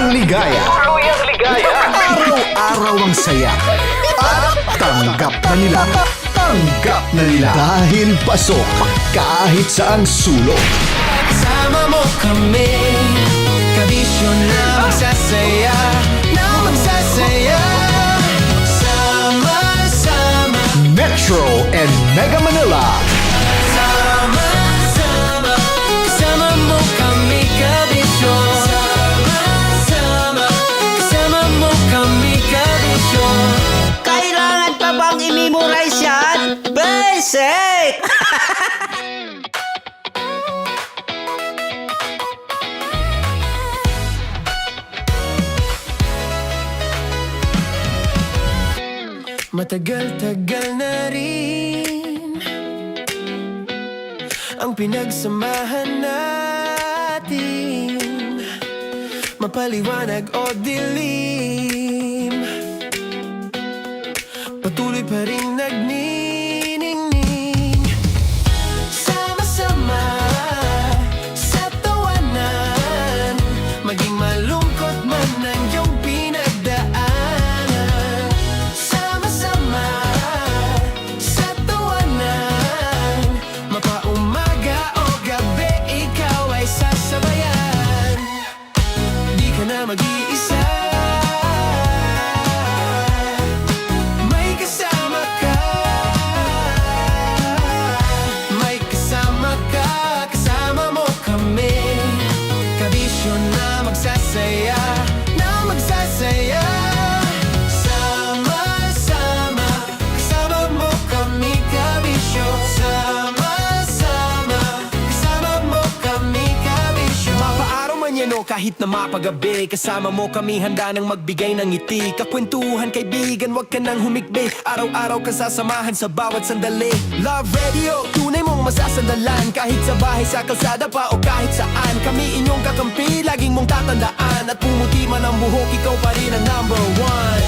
Tuluyang ligaya. Araw-araw ang saya. At tanggap na nila. Dahil pasok kahit saang sulok. Kasama mo kami, kabisyo na magsasaya, sama-sama. Metro and Mega Manila. Sama-sama, kasama mo kami, kabisyo. Sama-sama, kasama mo kami, kabisyo. Kailangan pa bang i-memorize yan? Basic! Matagal-tagal na rin ang pinagsamahan natin, mapaliwanag o dilim, patuloy pa rin nagniningning. Sama-sama sa tawanan, maging malungkot man ang iyong pinagdaanan. Sama-sama sa tawanan, mapaumaga o gabi, ikaw ay sasabayan. Di ka na mag-iisa, may kasama ka. May kasama ka, kasama mo kami, kabisyo na magsasaya, sama-sama, kasama mo kami, kabisyo. Sama-sama, kasama mo kami, kabisyo. Mapaaraw man yan o kahit na mapagabi, kasama mo kami, handa nang magbigay ng ngiti. Kakwentuhan, kaibigan, wag ka nang humikbi. Araw-araw ka sasamahan sa bawat sandali. Love Radio, tunay mong masasandalan. Kahit sa bahay, sa kalsada pa o kahit saan, kami inyong kakampi, laging mong tatandaan. At pumuti man ang buhok, ikaw pa rin ang number one.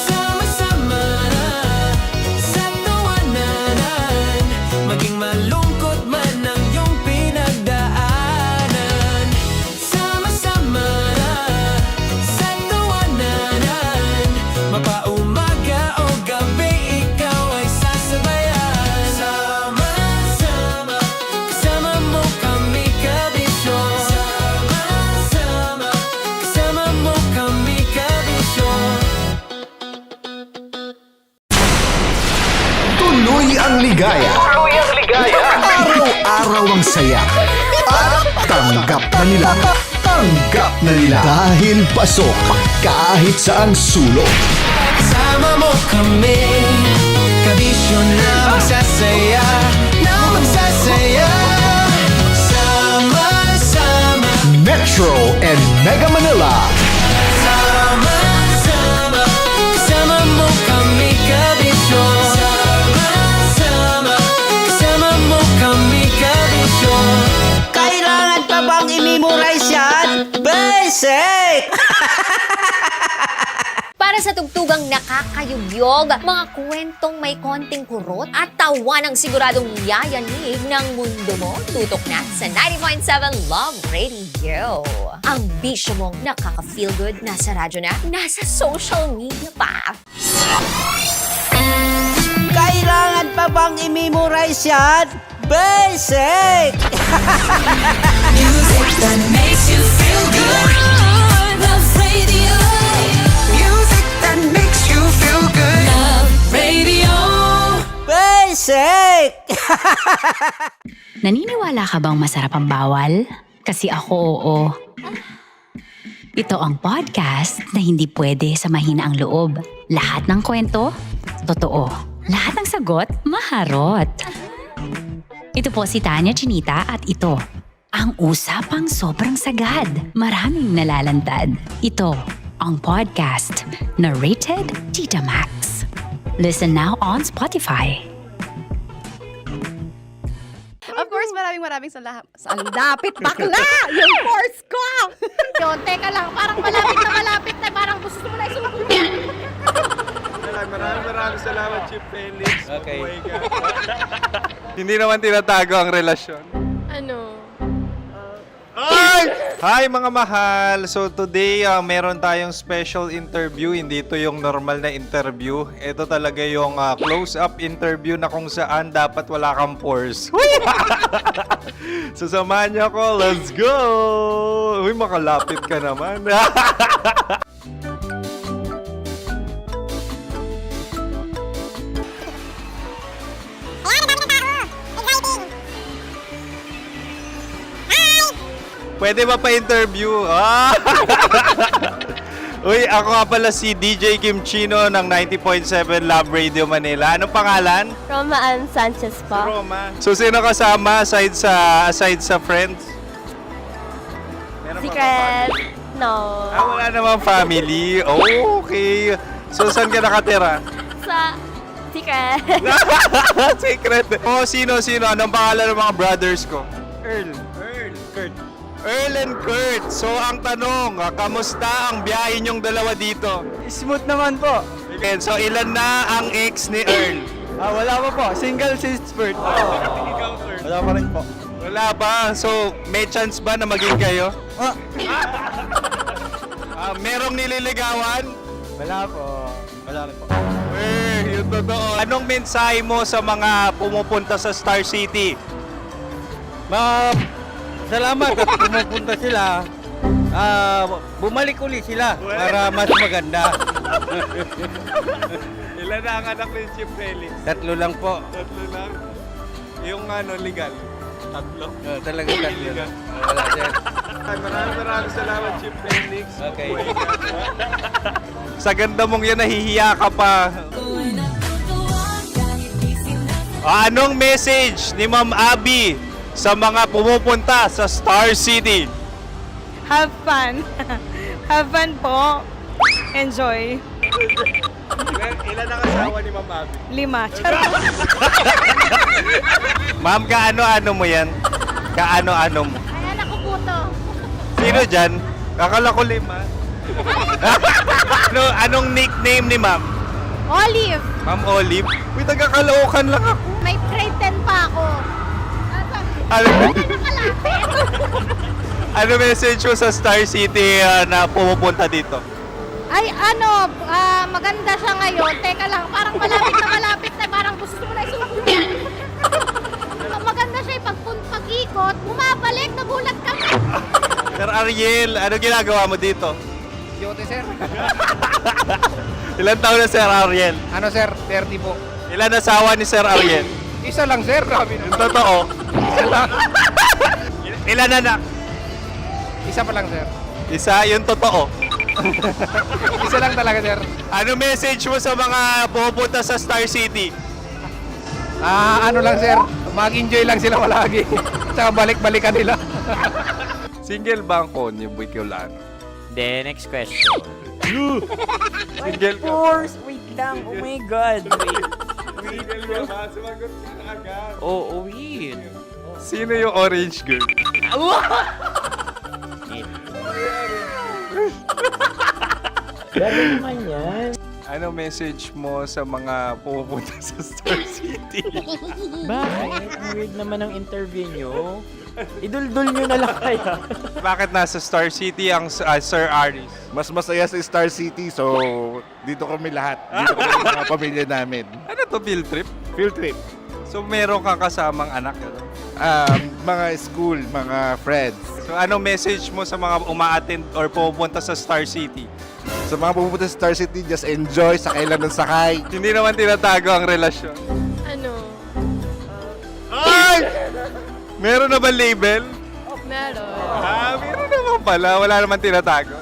Sama-sama sa tawanan, maging malungkot man ang iyong pinagdaanan. Sama-sama sa tawanan, mapaumaga o gabi, ikaw ay sasabayan. Sama-sama, kasama mo kami, kabisyo. Sama-sama, kasama mo kami, kabisyo. Tuloy ang ligaya. Araw-araw ang saya. At tanggap na nila. Dahil pasok kahit saang sulok. Kasama mo kami, kabisyo na magsasaya, sama-sama. Metro and Mega Manila. Sama-sama, kasama mo kami, kabisyo. Sama-sama, kasama mo kami, kabisyo. Kailangan pa bang i-memorize yan? Basic! Para sa tugtugang nakakayugyog, mga kwentong may konting kurot at tawa ng siguradong yayanig ng mundo mo, tutok na sa 90.7 Love Radio. Ang bisyo mong nakaka-feel good, nasa radyo na, nasa social media pa. Kailangan pa bang i-memorize yan? Basic! Music that makes you feel good. Love Radio. Music that makes you feel good. Love Radio. Basic! Naniniwala ka bang masarap ang bawal? Kasi ako, oo. Ito ang podcast na hindi pwede samahin ang loob. Lahat ng kwento, totoo. Lahat ng sagot, maharot. Ito po si Tanya Chinita at ito, ang usapang sobrang sagad. Maraming nalalantad. Ito, ang podcast na Rated Tita Max. Listen now on Spotify. Of course, maraming salamat. Lapit bakla! Yung course ko! Yun, teka lang. Parang malapit na. Parang gusto mo na isumpong. Maraming salamat, Chief Felix. Okay. Hindi naman tinatago ang relasyon. Ano? Ay! Hi mga mahal! So today, meron tayong special interview. Hindi ito yung normal na interview. Ito talaga yung close-up interview na kung saan dapat wala kang pores. So samahan niyo ako. Let's go! Uy, makalapit ka naman. Pwede ba pa-interview? Ah! Uy, ako nga pala si DJ Kim Chino ng 90.7 Love Radio Manila. Anong pangalan? Roma Ann Sanchez po. Roma. So, sino kasama aside sa friends? Meron ba Secret. No. wala namang family. Oh, okay. So, saan ka nakatira? Sa Secret. Secret. Oh, sino? Anong pangalan ng mga brothers ko? Earl, Kurt. Earl and Kurt. So, ang tanong, kamusta ang biyahe niyong dalawa dito? Smooth naman po. Okay, so, ilan na ang ex ni Earl? Wala pa po. Single since birth. Wala pa rin po. Wala pa. So, may chance ba na maging kayo? Merong nililigawan? Wala po. Wala rin po. Yung totoo. Anong mensahe mo sa mga pumupunta sa Star City? Salamat at pumupunta sila. Bumalik uli sila para mas maganda. Ilan na ang anak ni Chief Felix? 3 lang po. 3 lang? Yung legal? 3? Talaga 3 lang. Wala sir. Maraming salamat, Chief Felix. Okay. Sa ganda mong yan, nahihiya ka pa. Anong message ni Ma'am Abby sa mga pumupunta sa Star City? Have fun. Have fun po. Enjoy. Ilan ang asawa ni Ma'am Abby? 5. Charot. Ma'am, kaano-ano mo yan? Kaano-ano mo? Ay, anak ko po to. Sino dyan? Kakala ko 5. Anong nickname ni Ma'am? Olive. Ma'am Olive? Uy, taga-Caloocan lang ako. May grade 10 pa ako. Ano, Nakalapit. ano message mo sa Star City na pumupunta dito? Ay, maganda siya ngayon. Teka lang, parang malapit na, parang gusto mo na isubo. Maganda siya, pag-ikot, bumabalik, nagulat ka. Sir Ariel, ano ginagawa mo dito? Yote sir. Ilan taon na Sir Ariel? Ano sir? 30 po. Ilan asawa ni Sir Ariel? Isa lang sir. Grabe Yung totoo. Isa lang. Ilan anak? Isa pa lang sir. Isa, yung totoo. Isa lang talaga sir. Ano message mo sa mga pumupunta sa Star City? Ano lang sir. Mag-enjoy lang sila palagi. Tsaka balik-balikan nila. Single ba ang Connie Bicolano? Then, next question. Single ka? Course, wait lang. Oh my God. Single ka ba? Sumagot ka na agad. Oh, wait. Sino yung orange girl? Grabe naman yan. Ano message mo sa mga pumupunta sa Star City? Bakit? Ang weird naman ang interview nyo. Iduldul nyo na lang kaya. Bakit nasa Star City ang Sir Aris? Mas masaya sa Star City, so dito kami lahat. Dito kami mga pamilya namin. Ano to, field trip? Field trip. So meron kang kasamang anak? Ano? Mga school, mga friends. So ano message mo sa mga uma-attend or pupunta sa Star City? Sa mga pumunta sa Star City, just enjoy, sakay lang ng sakay. Hindi naman tinatago ang relasyon. Ano? Ay! Meron na ba label? Meron. Meron naman pala. Wala naman tinatago.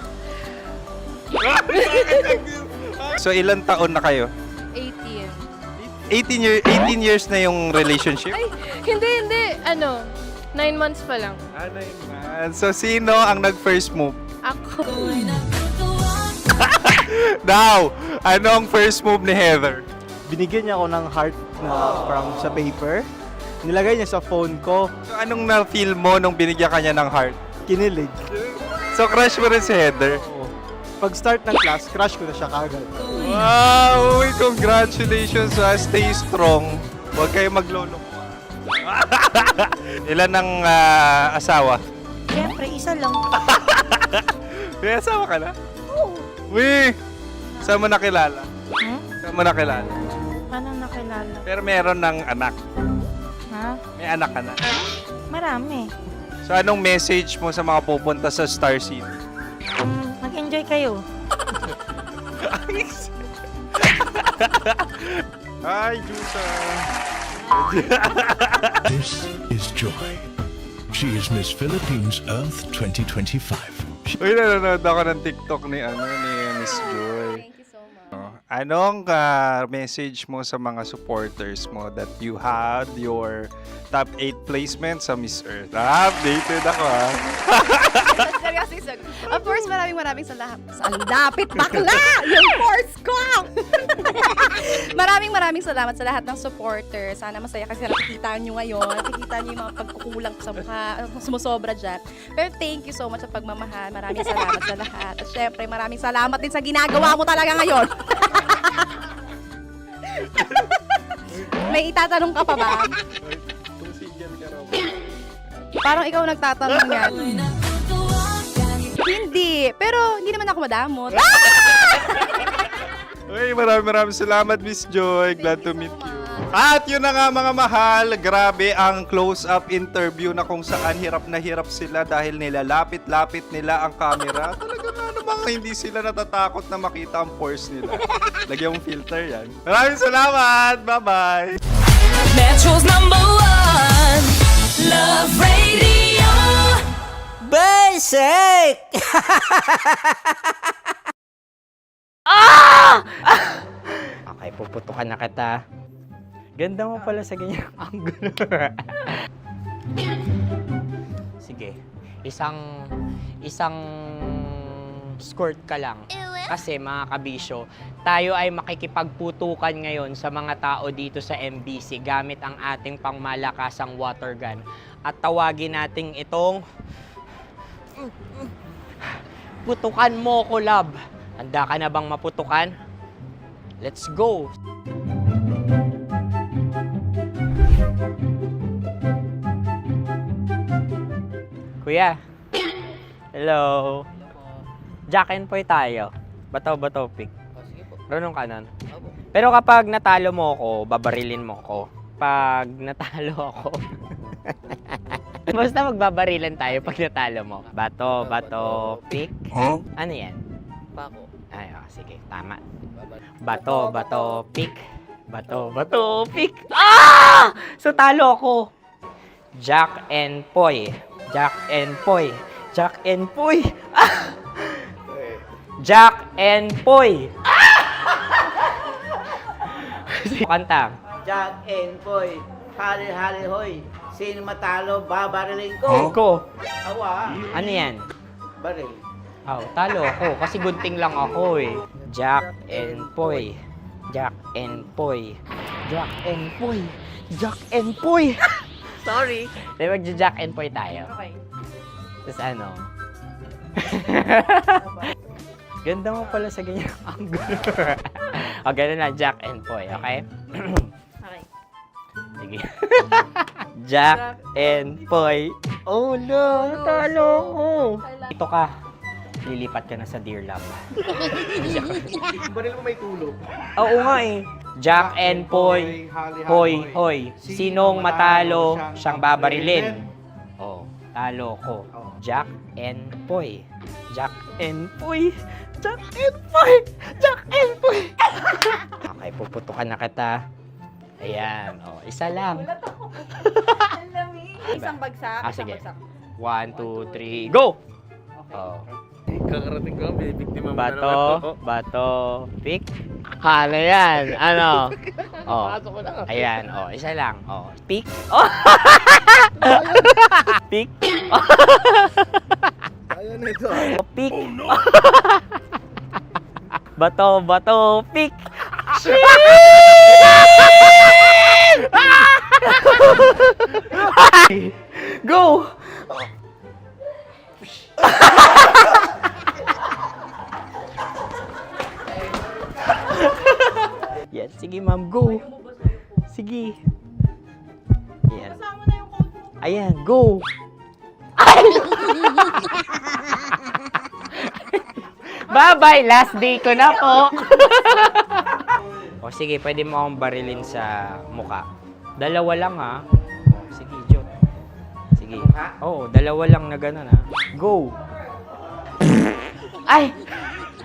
So ilan taon na kayo? 18. 18 years na yung relationship? Ay, hindi. 9 months pa lang. Ano yun? So sino ang nag-first move? Ako. Now, anong first move ni Heather? Binigyan niya ako ng heart na from sa paper. Nilagay niya sa phone ko. So anong na-feel mo nung binigyan ka niya ng heart? Kinilig. So crush mo rin si Heather? Pag start ng class, crush ko na siya kagad. Wow! Uy, congratulations! Stay strong. Huwag kayo maglolo. Ilan ang asawa? Siyempre, isa lang. May asawa ka na? Oo. Uy! Saan mo nakilala? Hmm? Saan mo nakilala? Paano nakilala? Pero meron ng anak. Ha? May anak ka na. Marami. So anong message mo sa mga pupunta sa Star City? Mag-enjoy kayo. Hi, Jusa! This is Joy. She is Miss Philippines Earth 2025. Uy, nanonood ako ng TikTok ni Miss Joy. Thank you so much. Anong message mo sa mga supporters mo that you had your top 8 placement sa Miss Earth? Updated ako Seriously, so, of course, maraming salamat. Ang dapit bakla! Yung course ko! maraming salamat sa lahat ng supporters. Sana masaya kasi nakikita nyo ngayon. Nakikita nyo yung mga pagkukulang ko sa mukha, sumusobra dyan. Pero thank you so much sa pagmamahal. Maraming salamat sa lahat. At syempre, maraming salamat din sa ginagawa mo talaga ngayon. May itatanong ka pa ba? Parang ikaw nagtatanong yan. Hindi. Pero hindi naman ako madamot. Uy, maraming salamat, Miss Joy. Glad to meet you. At yun na nga mga mahal, grabe ang close-up interview na kung saan hirap na hirap sila dahil nilalapit-lapit nila ang camera. Talaga nga namang hindi sila natatakot na makita ang pores nila. Lagyan mong filter yan. Maraming salamat! Bye-bye! Metro's #1 Love Radio. Basic! Okay, puputukan na kita. Ganda mo pala sa ganyang angulo. Sige, isang skirt ka lang. Kasi mga kabisyo, tayo ay makikipagputukan ngayon sa mga tao dito sa MBC gamit ang ating pangmalakasang water gun. At tawagin natin itong putukan mo ko, love. Handa ka na bang maputukan? Let's go! Kuya. Hello. Jack and Poy tayo. Bato-bato pick. Runong kanan. Pero kapag natalo mo ako, babarilin mo ako. Pag natalo ako, basta magbabarilan tayo pag natalo mo. Bato, pick. Huh? Ano yan? Bako. Ay, sige, tama. Bato, pick. Bato, pick. Ah! So talo ako. Jack and Poy. Jack and Poy. Jack and Poy. Ah! Jack and Poy. Kanta. Jack and Poy, hali hoy. Sino matalo, babariling ko. Ko. Awa, Ano yan? baril. Oh, talo ako kasi gunting lang ako eh. Jack and Poy. Jack and Poy. Jack and Poy. Jack and Poy. Sorry. Di ba Jack and Poy tayo? Okay. Tapos ano? Ganda mo pala sa ganyang angulo. O, ganun lang, Jack and Poy, okay? Okay. Sige. Jack and Poy. Oh no, natalo ko. Ito ka. Lilipat ka na sa Dear Love. Baril mo may tulog. Oo nga eh. Jack and Poy. Hoy, hoy. Sinong matalo, siyang babarilin. Oh, talo ko. Jack and Poy. Jack and Poy. Jack and Poy. Jack and Poy. Okay, puputukan na kita. Ayan. Oh, isa lang. Isang bagsak. Ah, isang sige. bagsak. 1, 2, 3, go! Oh. Kakarating ko, may biktima mo Bato, pick. Ano yan? Ano? Oh. Ayan, oh, isa lang. Oh, pick. Oh. Pick. Ayan ito. Oh, pick. Bato, pick. Go! Yan, sige ma'am, go. Sige. Yan. Ayan, go. Ay! Bye-bye, last day ko na po. O sige, pwede mo akong barilin sa muka. Dalawa lang ha. O, sige, Jot. Sige. Oo, dalawa lang na gano'n ha. Go! Ay!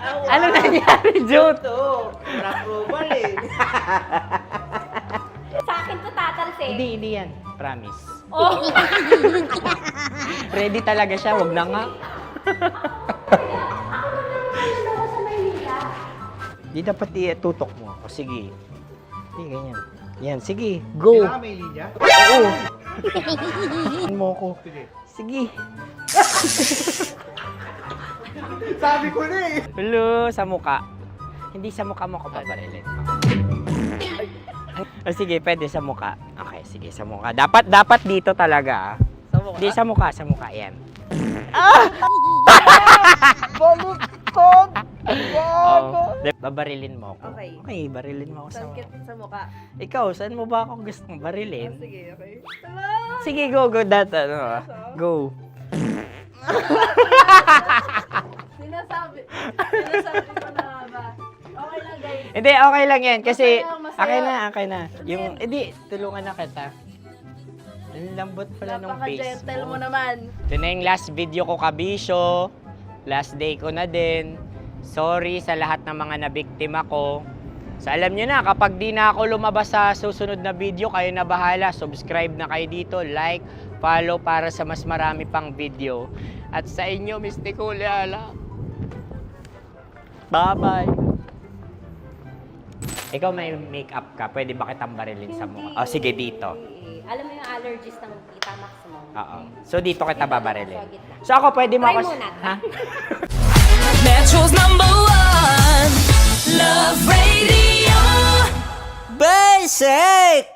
Ano nangyari, Jot? Ito, approval eh. Sa akin to tatalse. Hindi yan. Promise. Oh. Ready talaga siya, wag na nga. Di dapat i-tutok mo. O sige. Hindi, ganyan. Yan, sige. Go. Kailangan may linya? Oo. Mo ko. Sige. Sabi ko na eh. Hello, sa muka. Hindi sa muka mo ko babarilin. O sige, pwede sa muka. Okay, sige, sa muka. Dapat dito talaga. Sa mukha? Hindi, sa muka. Yan. Baluktot! Oh, babarilin mo ako. Okay. Okay, barilin mo ako sa Sakit sa mukha. Ikaw, saan mo ba ako gustong barilin? Sige, okay. Sige, go. Go. Sinasabi ko na ba? Okay lang, guys. Hindi, okay lang yan. Kasi, Masaya. okay na. Yung, hindi, tulungan na kita. Ang lambot pala ng face Napaka-gentle mo. mo naman. Ito na yung last video ko, kabisyo. Last day ko na din. Sorry sa lahat ng mga nabiktima ko. So alam nyo na, kapag di na ako lumabas sa susunod na video, kayo na bahala. Subscribe na kayo dito, like, follow para sa mas marami pang video. At sa inyo, Mistiko Leala. Bye-bye. Ikaw may makeup ka, pwede ba kitang barilin sa mukha? O sige, dito. Alam mo yung allergies ng Tita Max mo? Oo. So dito kita babarilin. So ako, pwede mo Try ako... muna. Ha? Metro's number one, Love Radio. Basic!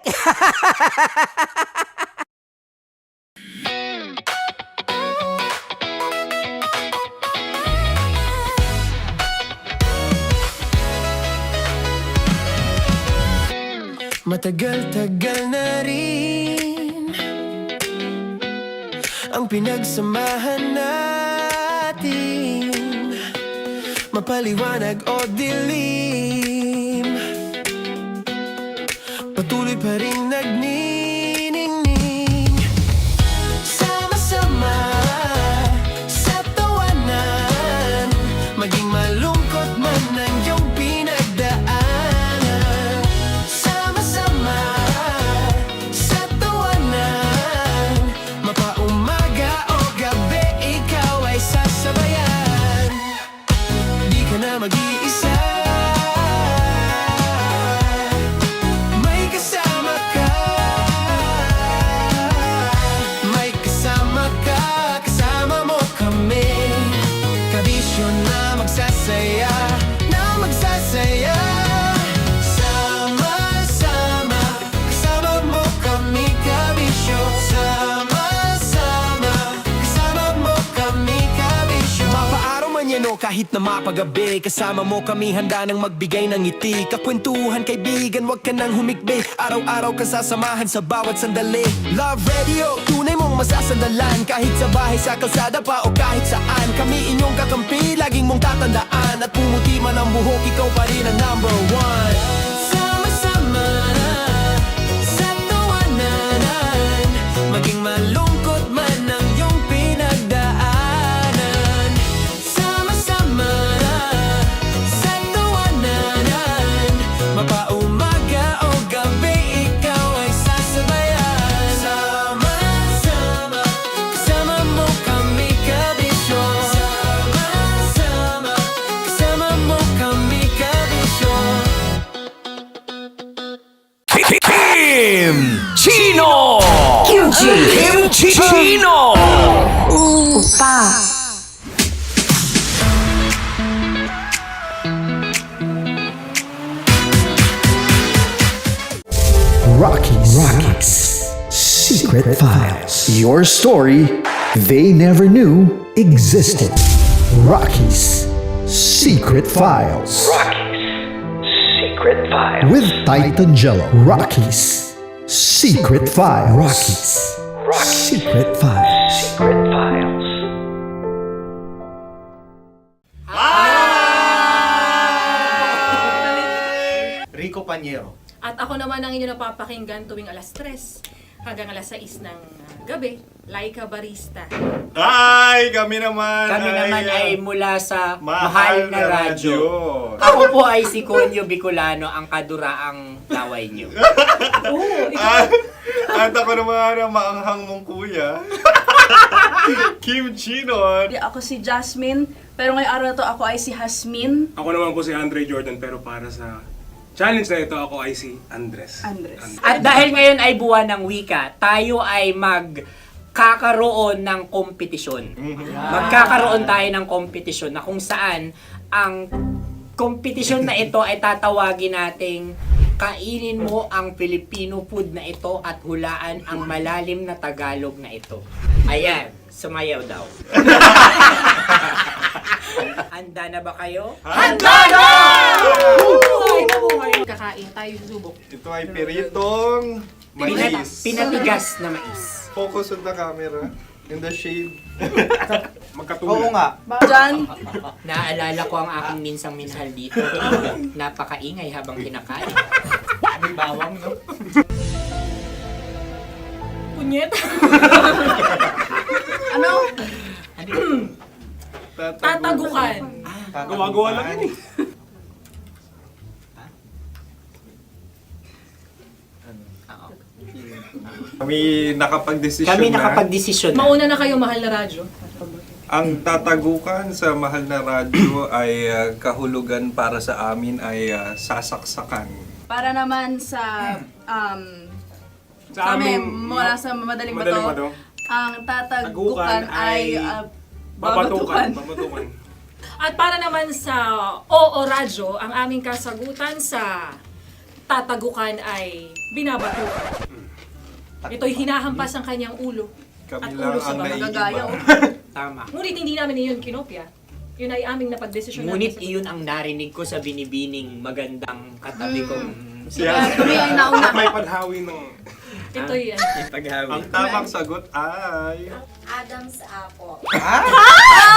Matagal-tagal na rin ang pinagsamahan natin, mapaliwanag o dilim, patuloy pa rin nagniningning. Sama-sama sa tawanan, maging malungkot man ang iyong pinagdaanan. Sama-sama sa tawanan, mapaumaga o gabi, ikaw ay sasabayan. Di ka na mag-iisa, may kasama ka. May kasama ka, kasama mo kami. Kabisyo na magsasaya, na magsasaya. Sama-sama, kasama mo kami, kabisyo. Sama-sama, kasama mo kami, kabisyo. Mapaaraw man yan o kahit na mapagabi, kasama mo kami, handa nang magbigay ng ngiti. Kakwentuhan, kaibigan, wag ka nang humikbi. Araw-araw kasasamahan sa bawat sandali. Love Radio, tunay mong masasandalan. Kahit sa bahay, sa kalsada pa o kahit saan, kami inyong kakampi, laging mong tatandaan. At pumuti man ang buhok, ikaw pa rin ang number one. Sama-sama sa tawanan, maging malungkot man ang iyong pinagdaanan. Sama-sama sa tawanan, mapaumaga o gabi, ikaw ay sasabayan. Sama-sama, kasama mo kami, kabisyo. Sama-sama, kasama mo kami, kabisyo. Chino! Kim Chino! Rockies. Secret Files. Your story they never knew existed. Rockies. Secret Files. Secret Files. With Titan Jello. Rockies. Secret Files. Rockies. Secret Files. Secret Files. Rico Pañero. At ako naman ang inyo napapakinggan tuwing alas 3 hanggang alas 6 ng gabi, Laika Barista. Ay, kami naman. Kami naman ay mula sa Mahal na Radyo. Ako po ay si Conyo Bicolano, ang kaduraang laway niyo. At ako naman ang maanghang mong kuya. Kim Chinon. Ako si Jasmine, pero ngayong araw na to ako ay si Hasmin. Ako naman po si Andre Jordan, pero para sa challenge na ito, ako ay si Andres. At dahil ngayon ay buwan ng wika, tayo ay magkakaroon ng kompetisyon. Magkakaroon tayo ng kompetisyon na kung saan ang kompetisyon na ito ay tatawagin nating kainin mo ang Filipino food na ito at hulaan ang malalim na Tagalog na ito. Ayan, sumayaw daw. Handa na ba kayo? Handa na! Kakain tayo subok. Ito ay piritong mais. Pinatigas na mais. Focus on the camera. In the shade. Oo nga. Diyan, Naalala ko ang aking minsang minahal dito. Napakaingay habang kinakain. May bawang, no? Punyet. ano? Tatagukan. Gawa-gawa lang yun eh. Kami nakapag-desisyon Kami na. nakapag-desisyon na. Mauna na kayo, Mahal na Radyo. Ang tatagukan sa Mahal na Radyo ay kahulugan para sa amin ay sasaksakan. Para naman sa Sa amin, mula sa madaling madaling bato, bato, ang tatagukan tagukan ay babatukan. babatukan. At para naman sa Oo Radyo, ang aming kasagutan sa tatagukan ay binabatukan. Ito'y hinahampas ang kanyang ulo. Kami At lang ulo sa ang Nagagaya. naiiba. Tama. Ngunit hindi namin iyon kinopya. Yun ay aming napagdesisyon Ngunit iyon ang narinig ko sa binibining magandang katabi kong Kami ay nauna. May panhawi ng... Ito'y Ang tamang sagot ay... Adam's apple.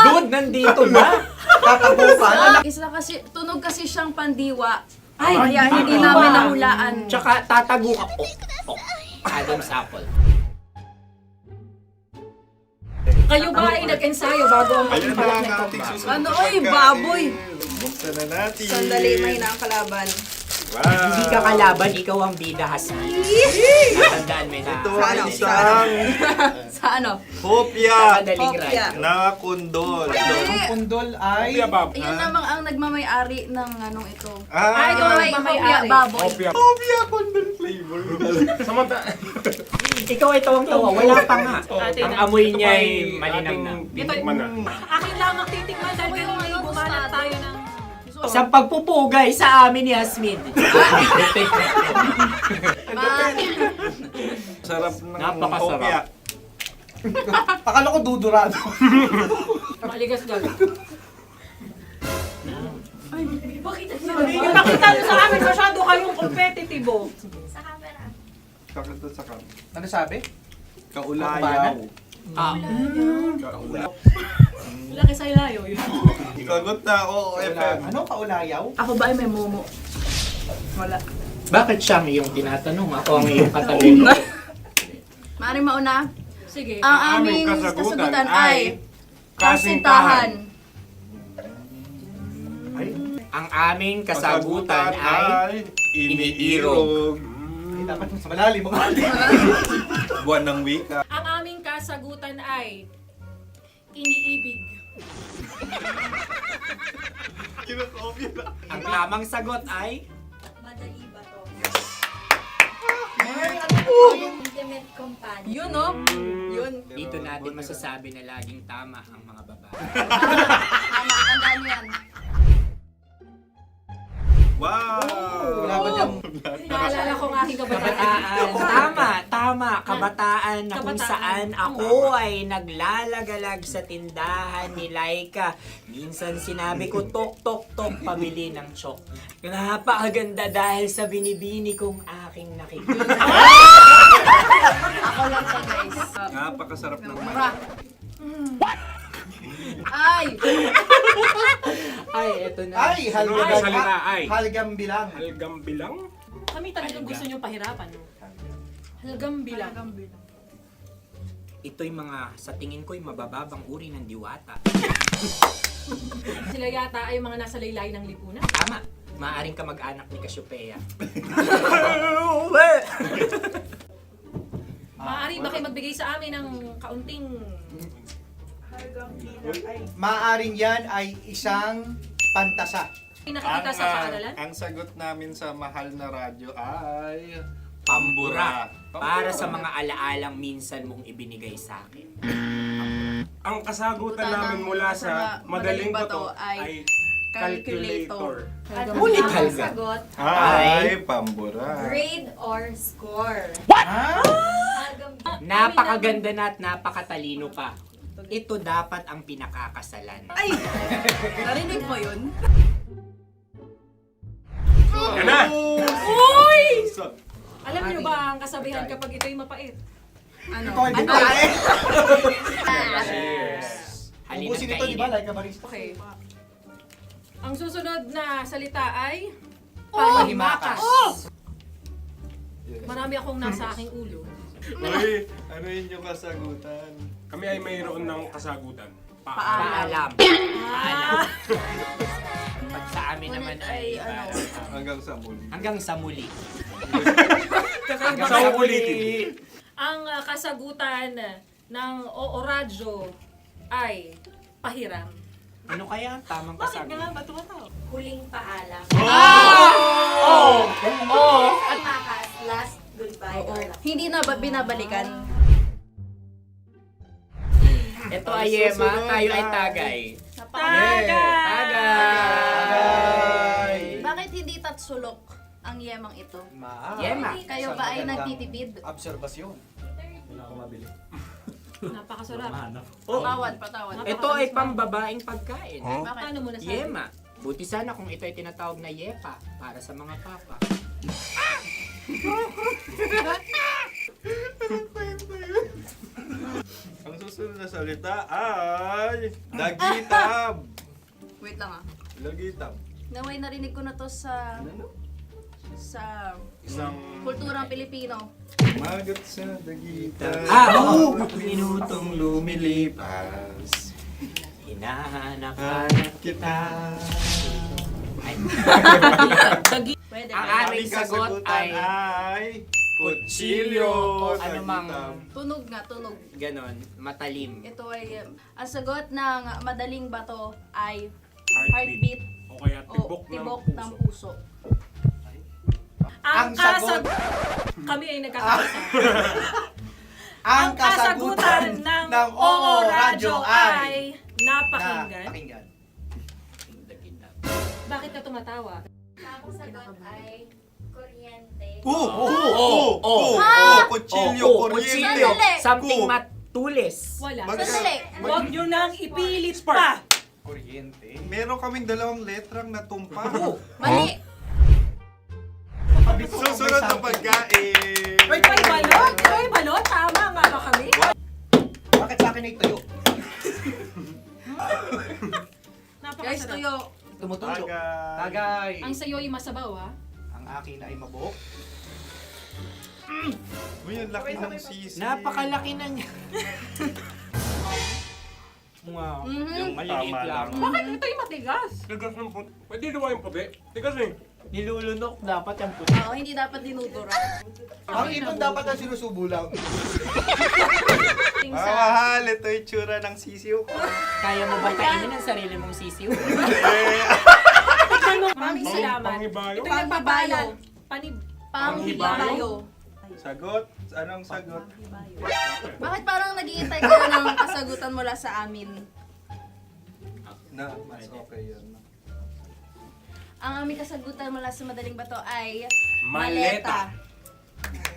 Dude, nandito ba? Isa kasi, tunog kasi siyang pandiwa. Ay, Kaya hindi namin nahulaan. Tsaka tatago ka. Oh. Adam's apple. kayo ba ay nag-ensayo bago ang Ayan na pagpapalak ang nito? ating susunod Ano, na oy, pagkain. baboy. Buksan na natin. Sandali, may nakakalaban. Wow. Hindi ka kalaban, ikaw ang bida, Hasmi. Natandaan mo na. Ito ay isang Sa ano? hopya Madaling Hopya. ride. na kundol. Hindi. Pundol ay... Opya Bob. Iyan namang ang nagmamay-ari ng anong ito. Ah, Ito ay hopya baboy. Opya. hopya kundol flavor. Samanta. Ikaw ay tawang-tawa, wala pa nga. Ang amoy niya ay malinam na. Titikman na. Akin lamang titikman dahil kayo ay bumanat tayo ng... Sa pagpupugay sa amin ni Hasmin. Sarap ng Napakasarap. hopya. Akala ko dudurado. Maligas gaga. Ay, bakit? Ipakita nyo sa amin, masyado kayong competitive. Kakanta sa kam. Ano sabi? Kaulayaw. Laki sa ilayo yun. Sagot na, oo, FM. Ano kaulayaw? Ako ba ay may momo? Wala. Bakit siya ang iyong tinatanong? Ako ang iyong katabi. Maaaring mauna. Sige. Ang aming kasagutan ay kasintahan. Ang aming kasagutan ay iniirog. Dapat sa malalim mo. Buwan ng wika. Ang aming kasagutan ay iniibig. Kinakopya na. Ang tamang sagot ay Madali ba to? Intimate companion. Yun, no? Yun. dito natin masasabi na laging tama ang mga babae. Tama, tandaan mo yan. Wow! Wala ba dyan? Naalala ko ang aking kabataan. Kabataan. Tama. Kabataan na kung Kabataan. saan ako ay naglalagalag sa tindahan ni Laika. Minsan sinabi ko, tok, tok, tok, pamili ng chok. Napakaganda dahil sa binibini kong aking nakikita. Ako lang siya, guys. Napakasarap ng Mura. Ay! Ay, eto na. Ay, salita ay. Halgam bilang. Halgam bilang? Kami talagang gusto niyong pahirapan. No? Halgam bilang. Ito'y mga, sa tingin ko'y mabababang uri ng diwata. Sila yata ay mga nasa laylay ng lipunan. Tama. Maaring ka mag-anak ni Cassiopeia. Maaari ba kayo magbigay sa amin ng kaunting... Maaring yan ay isang pantasa. Nakikita sa paaralan? Ang sagot namin sa mahal na radyo ay... Pambura. Para sa mga alaalang minsan mong ibinigay sa akin. Ang kasagutan namin mula sa madaling bato ay calculator. Ulit halga. Sagot, Ay, pambura. grade or score. Napakaganda na at napakatalino pa. Ito dapat ang pinakakasalan. Ay! Narinig mo yun? Yan na! Uy! Alam niyo ba ang kasabihan kapag ito'y mapait? Ano? Ubusin ito, di ba? Like a barista. Okay. Ang susunod na salita ay... Panghimakas. Marami akong nasa aking ulo. Uy, ano yun yung kasagutan? Kami ay mayroon ng kasagutan. Paalam. Paalam. Pag sa amin naman ay... Hanggang sa muli. Hanggang sa muli. Sa ulitin. Ang kasagutan ng Oo Radyo ay pahiram. Ano kaya ang tamang kasagutan? Huling paalam. Oh! At makas, last goodbye or last. Hindi na ba binabalikan? Ito ay Yema, tayo ay Tagay. Tagay! Bakit hindi tatsulok ang yemang ito? Yema. Kayo ba ay nagtitipid? Obserbasyon. Napakasarap. Patawad. Ito ay pambabaeng pagkain. Bakit? Ano mo nasabi? Yema. Buti sana kung ito ay tinatawag na Yepa para sa mga papa. Ang susunod na salita ay... Dagitab! Wait lang ah. Dagitab. Naway narinig ko na to sa Isang... kulturang Pilipino. Magat sa dagitab. Oo! Minutong lumilipas. Hinahanap-hanap kita. Ay. Pwede. Ang aming sagot ay... Kutsilyo! O anumang Tunog nga, tunog. ganon, matalim. Ito ay, ang sagot ng madaling bato ay Heartbeat. heartbeat O kaya o tibok tibok ng puso. Ang sagot- Kami ay nagkakaisa. Ang kasagutan ng Oo Radyo ay napakinggan. Napakinggan. Bakit ka tumatawa? Ang sagot ay kuryente. Kutsilyo, kuryente. Kutsilyo. Sandali. Something matulis. Wala. Sandali. Huwag nyo nang ipilit pa. Kuryente. Meron kaming dalawang letrang natumpa. Mali. Susunod na pagkain. May balot? May balot? Tama nga ba kami? Bakit sa akin ay tuyo? Guys, Napakasarap. tuyo. Tumutulo. Tagay. Tagay. Ang sayo ay masabaw, ha? Ang akin ay mabuhok. Uy, ang laki ng sisi. Napakalaki na niya. Wow. Yung maliliit Tama lang. lang. Bakit ito'y matigas? Tigas ng puti. Pwede nawa yung puti. Tigas eh. Nilulunok dapat yung puti. Oo, hindi dapat dinudura. Ang ibon dapat ang sinusubo lang. Mahal, ito yung tsura ng sisiw ko. Kaya mo ba kainin ang sarili mong sisiw? Maraming salamat. Panghibayo. Ito yung pabalan. Panghibayo. Sagot? Anong sagot? Bakit parang naghihintay kayo ng kasagutan mula sa amin? Na, mas okay yun. Ang aming kasagutan mula sa madaling bato ay Maleta.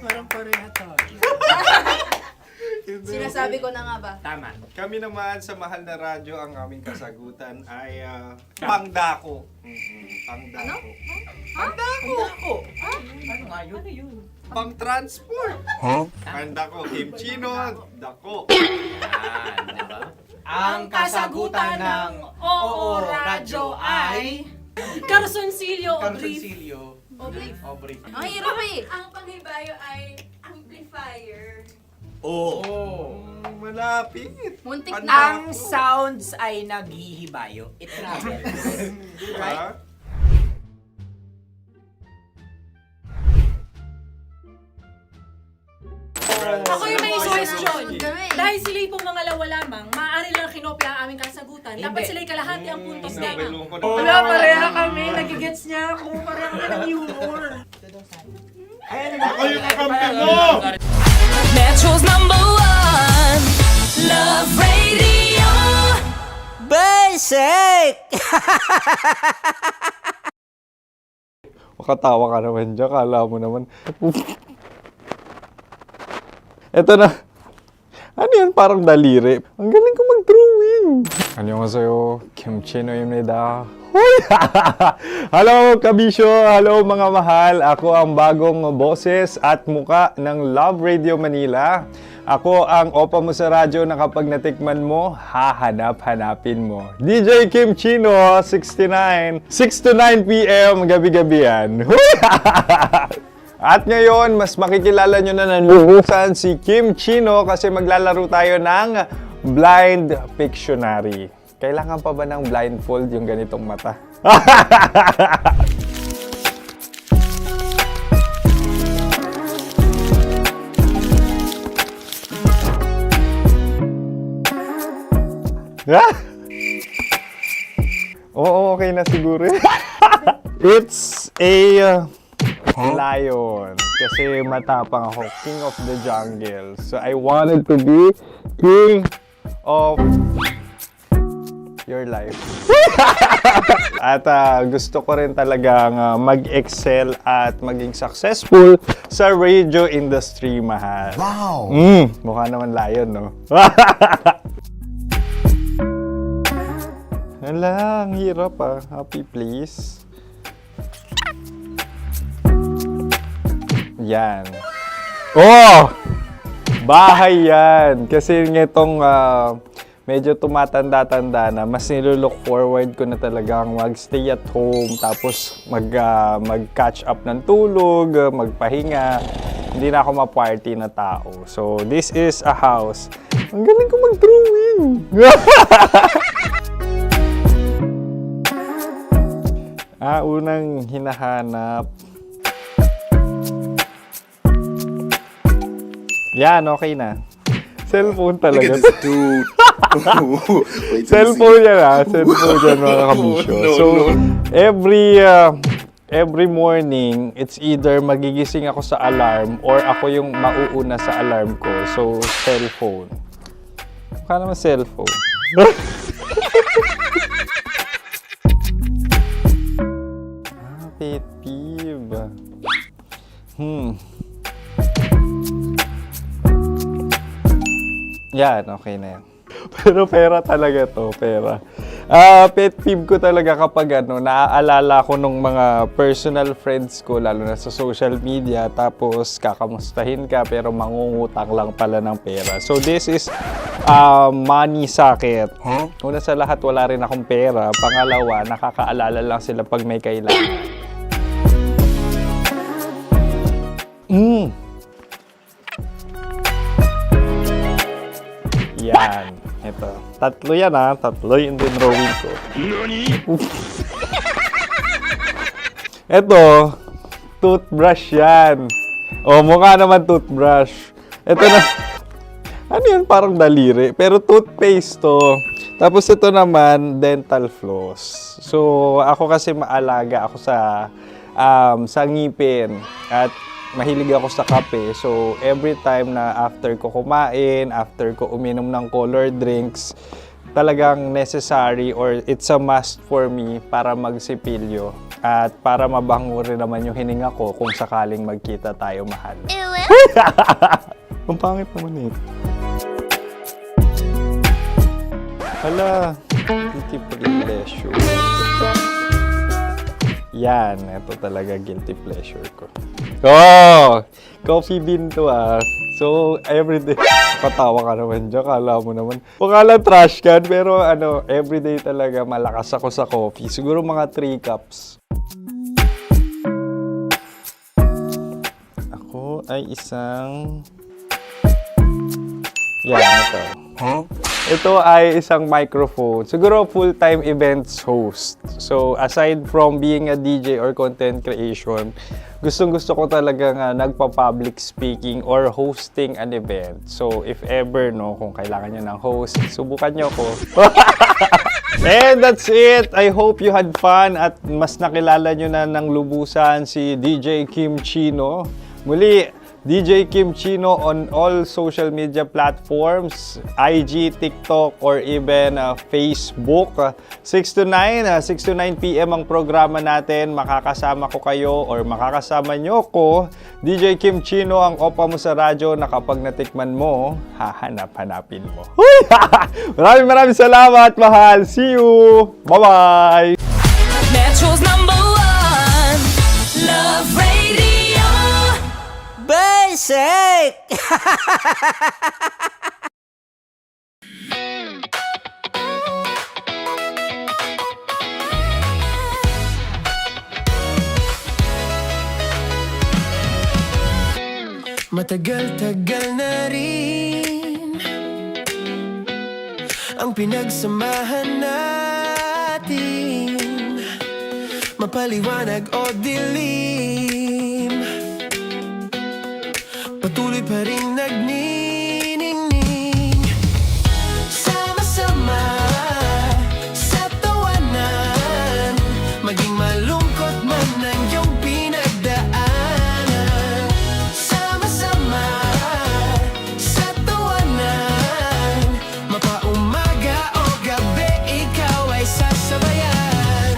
Parang pareha tayo. Sinasabi ko na nga ba? Tama. Kami naman sa mahal na radyo, ang aming kasagutan ay pangdako. Pangdako. Pangdako. Ano nga yun? Ano yun? Pang-transport. Pangdako, kimchino, dako. Yan, diba? Ang kasagutan ng Oo Radyo ay Carsoncillo o brief. Ang hirap eh. Ang panghibayo ay amplifier. Malapit. Muntik na. Ang sounds ay naghihibayo. It travels. Right? Ako yung may question. Dahil sila yung mga lawa lamang, maaari lang kinopya ang aming kasagutan. Dapat Hindi. sila'y kalahati ang puntos lamang. Wala, pareha kami. Nagigets niya ako. Pareha kami ng humor. Ako yung kakampi mo! Metro's #1 Love Radio. Basic! Makatawa ka naman dyan. Kala mo naman. Eto na. Ano yan? Parang daliri. Ang galing ko mag-drawing. 안녕하세요. 김치노입니다. Hello, kabisyo! Hello, mga mahal! Ako ang bagong boses at muka ng Love Radio Manila. Ako ang opa mo sa radyo na kapag natikman mo, hahanap-hanapin mo. DJ Kim Chino, 69. 6 to 9 p.m. gabi-gabi yan. At ngayon, mas makikilala nyo na ng lubusan si Kim Chino kasi maglalaro tayo ng Blind Pictionary. Kailangan pa ba ng blindfold yung ganitong mata? Oo, okay na siguro. It's a lion. Kasi matapang ako. King of the jungle. So I wanted to be king of your life. At gusto ko rin talagang mag-excel at maging successful sa radio industry, mahal. Wow! Mukha naman lion, no? Hala, ang hirap Happy please. Yan. Oh! Bahay yan. Kasi nitong medyo tumatanda-tanda na, mas nilulook forward ko na talagang mag-stay at home, tapos mag-catch up ng tulog, magpahinga. Hindi na ako ma-party na tao. So, this is a house. Ang galing ko mag-drawing! Unang hinahanap. Yan, okay na. Cellphone talaga. Dude. Cellphone yan Cellphone yan, mga kabisyo. So, every morning, it's either magigising ako sa alarm or ako yung mauuna sa alarm ko. So, cellphone. Mukha naman cellphone. Pet peeve. Yan, okay na yan. Pero pera talaga to, pera. Pet peeve ko talaga kapag naaalala ko nung mga personal friends ko, lalo na sa social media, tapos kakamustahin ka pero mangungutang lang pala ng pera. So this is money sakit. Una sa lahat, wala rin akong pera. Pangalawa, nakakaalala lang sila pag may kailangan. Yan. Ito. Tatlo yan Tatlo yung drawing ko. Ito. Toothbrush yan. Mukha naman toothbrush. Ito na. Ano yan? Parang daliri. Pero toothpaste to. Tapos ito naman, dental floss. So, ako kasi maalaga ako sa ngipin. At mahilig ako sa kape. So, every time na after ko kumain, after ko uminom ng colored drinks, talagang necessary or it's a must for me para magsipilyo at para mabango rin naman yung hininga ko kung sakaling magkita tayo, mahal. Ang pangit naman ito. Hala, guilty pleasure. Yan, ito talaga guilty pleasure ko. Oh, coffee bean to ah. So, everyday. Patawa ka naman dyan. Kala mo naman. Pakala trash can, pero everyday talaga malakas ako sa coffee. Siguro mga 3 cups. Ako ay isang... Yan, ito. Ito ay isang microphone. Siguro full-time events host. So, aside from being a DJ or content creation, gustong-gusto ko talagang nagpa-public speaking or hosting an event. So, if ever, kung kailangan nyo ng host, subukan nyo ko. And that's it. I hope you had fun at mas nakilala nyo na ng lubusan si DJ Kim Chino. Muli, DJ Kim Chino on all social media platforms, IG, TikTok, or even Facebook. 6 to 9 p.m. ang programa natin. Makakasama ko kayo or makakasama nyo ko. DJ Kim Chino, ang opa mo sa radyo na kapag natikman mo, hahanap-hanapin mo. Maraming salamat, mahal. See you! Bye-bye! Metro's #1 Love Radio. Basic! Matagal-tagal na rin ang pinagsamahan natin, mapaliwanag o dilim, patuloy pa rin nagniningning. Sama-sama sa tawanan, maging malungkot man ang iyong pinagdaanan. Sama-sama sa tawanan, mapaumaga o gabi, ikaw ay sasabayan.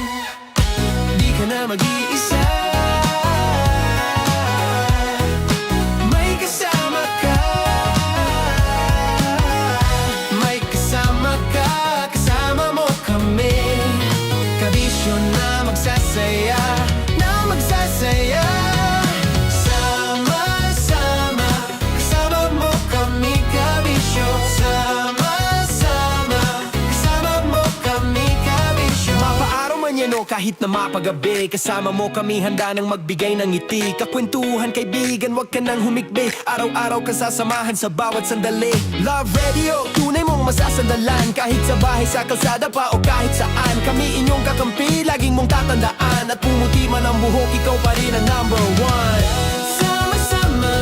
Di ka na mag-iisa, kahit na mapagabi, kasama mo kami handa nang magbigay ng ngiti. Kakwentuhan kaibigan, wag ka nang humikbi. Araw-araw kasasamahan sa bawat sandali. Love Radio, tunay mong masasandalan. Kahit sa bahay, sa kalsada pa o kahit saan, kami inyong kakampi, laging mong tatandaan. At pumuti man ang buhok, ikaw pa rin ang #1. Sama-sama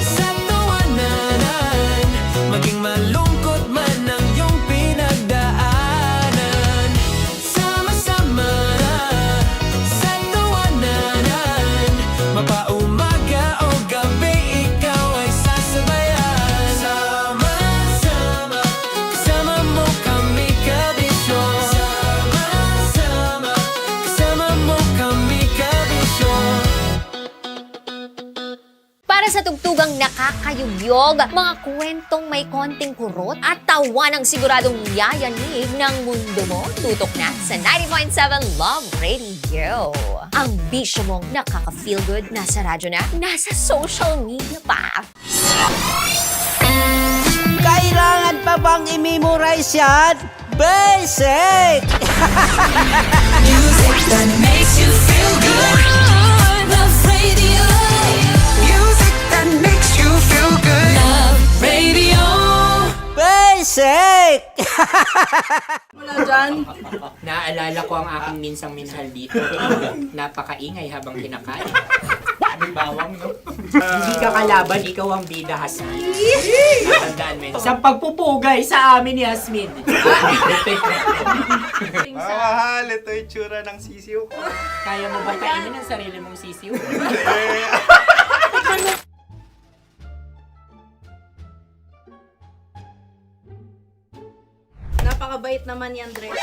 sa tawanan, maging malungkot man ang iyong pinagdaanan. Sama-sama sa tawanan, mapaumaga o gabi, ikaw ay sasabayan. Sama-sama, kasama mo kami kabisyo. Sama-sama, kasama mo kami kabisyo. Para sa tugtugang nakakayugyog, mga kwentong may konting kurot at tawa ng siguradong yayanig ng mundo mo, tutok na sa 90.7 Love Radio. Ang bisyo mong nakaka-feel good, nasa radyo na, nasa social media pa. Kailangan pa bang i-memorize yan? Basic! Music that makes you feel good. Love Radio. Music that makes you feel good. Love Radio. Basic! Wala dyan. Naalala ko ang aking minsang minahal dito. Napakaingay habang kinakain. May bawang, no? Hindi ka kalaban, ikaw ang bida, Hasmin. Tandaan mo yun. Sa pagpupugay sa amin ni Hasmin. Mahal, ito yung tsura ng sisiw ko. Kaya mo ba kainin ang sarili mong sisiw? Napakabait naman yan, Dre.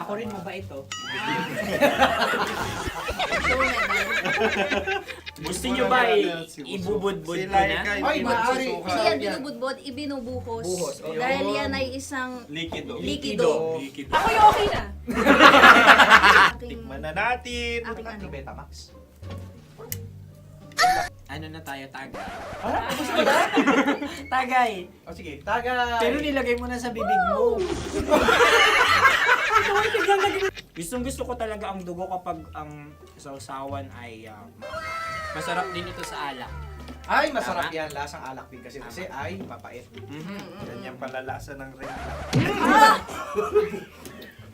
Ako rin mabait, oh. Gusto nyo ba ibubudbud ko na? Ay, maaari. Kasi yan binubudbod, ibinubuhos. Buhos, oh. Dahil yan ay isang Likido. likido. Ako yung okay na. Tikman na natin. Aking ano? Betamax. Ano na tayo, tagay? Gusto na? Tagay! O sige, tagay. Pero nilagay mo na sa bibig mo. Gustong gusto ko talaga ang dugo kapag ang sausawan ay masarap din ito sa alak. Ay, masarap yan. Lasang alak din kasi ay mapait. Ganyan pala lasa ng ring.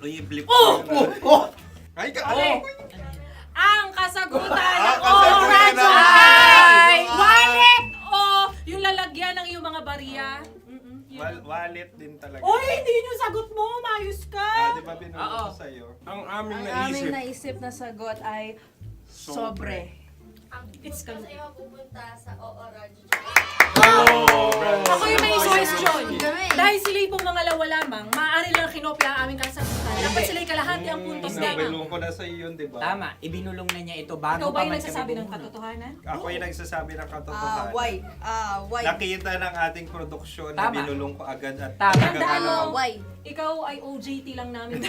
Uy, blip. Ay, Ang kasagutan Ang o kasagutan radyo ay wallet o yung lalagyan ng iyong mga barya. wallet din talaga. Oy, hindi yun yung sagot mo. Mayos ka. Di ba binulong ko sa'yo? Ang aming Ang aming naisip na sagot ay sobre. It's ka. Sa'yo pupunta sa Ooradyo. Ako yung may question. Dahil sila yung mangalawa lamang, maaari lang kinopya ang aming kasagutan. Dapat sila yung kalahati ang puntos lamang. Binulong ko na sa'yo yun, di ba? Tama, ibinulong na niya ito bago Ikaw ba pa yung man nagsasabi kami ng bumulong. katotohanan? Ako yung nagsasabi ng katotohanan. Why? Nakita ng ating produksyon na Tama. binulong ko agad at Tama. Tandaan mo, Why? ikaw ay OJT lang namin.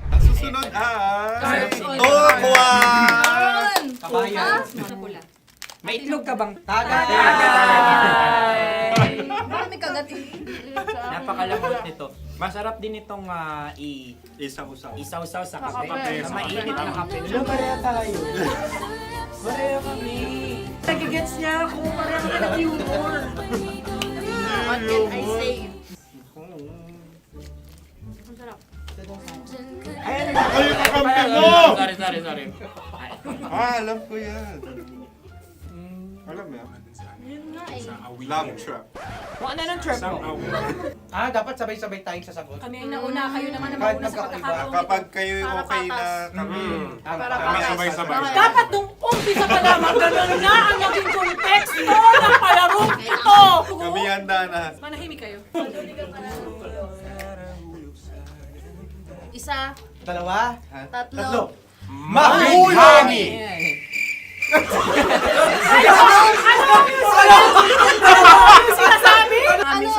Ang susunod ay... Sorry. Tukwan! Kabayan. Pula. May itlog ka bang? Tagay! Marami kagat. Napakalambot nito. Masarap din itong Isa-usaw. isaw-saw sa kape. kape, Sa sa mainit kape. na kape. Wala, pareha tayo. Pareha kami. Nagigets niya ako. Pareha ka ng humor. What can I say? Ay, kakampi mo! Sorry. Alam ko yan. Alam mo yan? Yun nga eh. Love trap. Kung ano ng trap mo? Dapat sabay-sabay tayong sasagot. Kami ang nauna, kayo naman ang Kahit mauna sa magkakaiba. pagkakataon. Kapag kayo okay na kami, kami sabay-sabay. Dapat nung umpisa pa lamang ganun na ang naging konteksto ng palarong ito. Kami handa na. Manahimik kayo. Isa, Dalawa. tatlo. Mahulani! Sinasabi? Ano?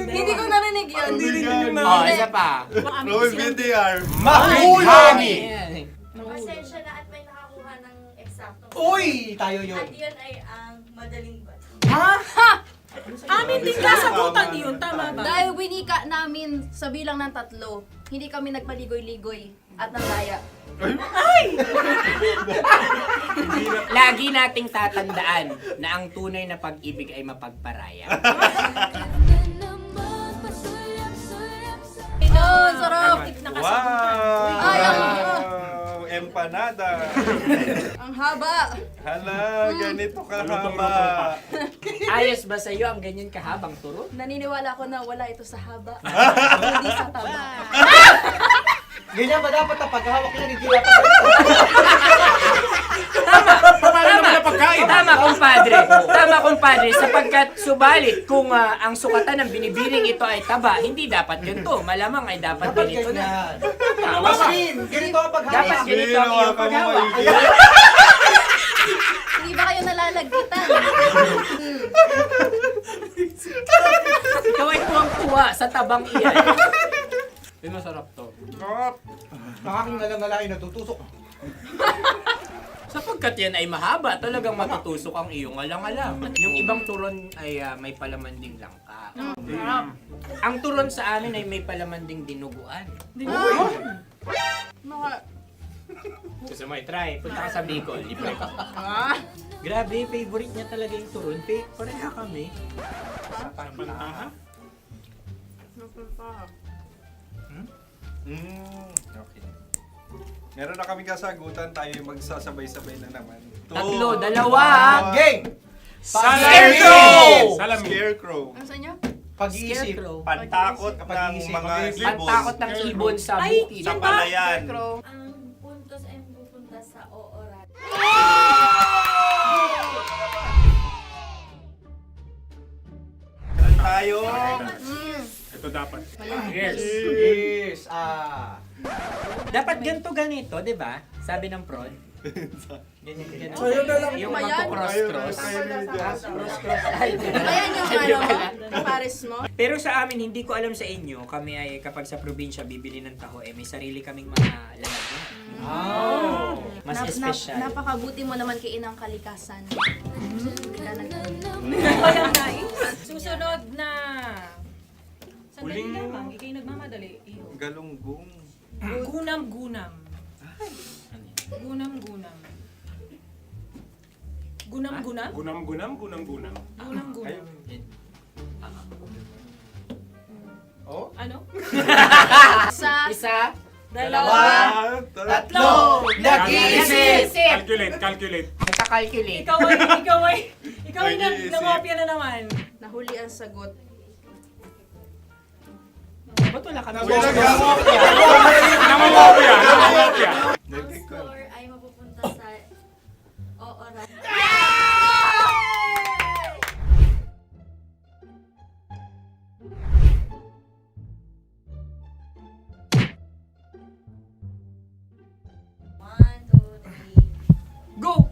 Hindi ko narinig yun. Oh, isa pa. Roll VTR. Mahulani! Pasensya na at may nakakuha ng eksakto. Uy! Tayo yun. At yun ay ang madaling bato. Amin din kasagutan yun, tama ba? Dahil winika namin sa bilang ng 3, hindi kami nagpaligoy-ligoy at nandaya. Lagi nating tatandaan na ang tunay na pag-ibig ay mapagparaya. Ayun, sarap! Wow! Empanada! Ang haba! Hala, ganito kahaba. Ayos ba sa iyo ang ganyan kahabang turo? Naniniwala ko na wala ito sa haba, hindi sa taba. Ganyan ba dapat ang paghahawak niya? Hindi dapat Tama, kumpadre. Sapagkat subalit kung ang sukatan ng binibining ito ay taba, hindi dapat ganito. Malamang ay dapat ganito na. Ganito ang paghahawak. Dapat ganito ang iyong paghawak. Hindi ba kayo nalalagkitan? Ikaw ay tuwang-tuwa sa tabang iyan. Ay, masarap to. Nakaking nalang-nalain natutusok. Sapagkat yan ay mahaba, talagang matutusok ang iyong alang-alang. Yung ibang turon ay may palaman ding langka. Ang turon sa amin ay may palaman ding dinuguan. Gusto mo i-try? Punta ka sa Bicol, libre ka. Grabe, favorite niya talaga yung turon. Pareha kami. Okay. Meron na kami kasagutan, tayo yung magsasabay-sabay na naman. Tatlo, dalawa. Game! Scarecrow! Scarecrow. Ano sa inyo? Pag-iisip. Scarecrow. Pantakot ng Pag-iisip. mga ibon. Pantakot ng ibon sa Ay, bukid. Sa palayan. Ang puntos ay pupunta sa Ooradyo. Tayo. Ito dapat. Yes. Dapat ganito ganito, di ba? Sabi ng prod. Ganyan. Ayun na lang Yung ba yan? magko-cross-cross. Cross-cross tayo. Ayan yung pares mo. Pero sa amin, hindi ko alam sa inyo, kami ay kapag sa probinsya bibili ng taho, may sarili kaming mga lalagyan. Mas espesyal. Napakabuti mo naman kay Inang Kalikasan. Susunod na... Sandali lamang, ikay nagmamadali. Iyo. Galunggong. Gunam-gunam. Gunam-gunam. Gunam-gunam? Gunam-gunam, gunam-gunam. Gunam-gunam. Oh? Ano? Isa, Dalawa. Tatlo. Nag-iisip. Calculate. Nagka-calculate. Ikaw ay nangopya na naman. nahuli ang sagot. Ba't wala kami? Namangopya. Ang score ay mapupunta sa Oora. Go!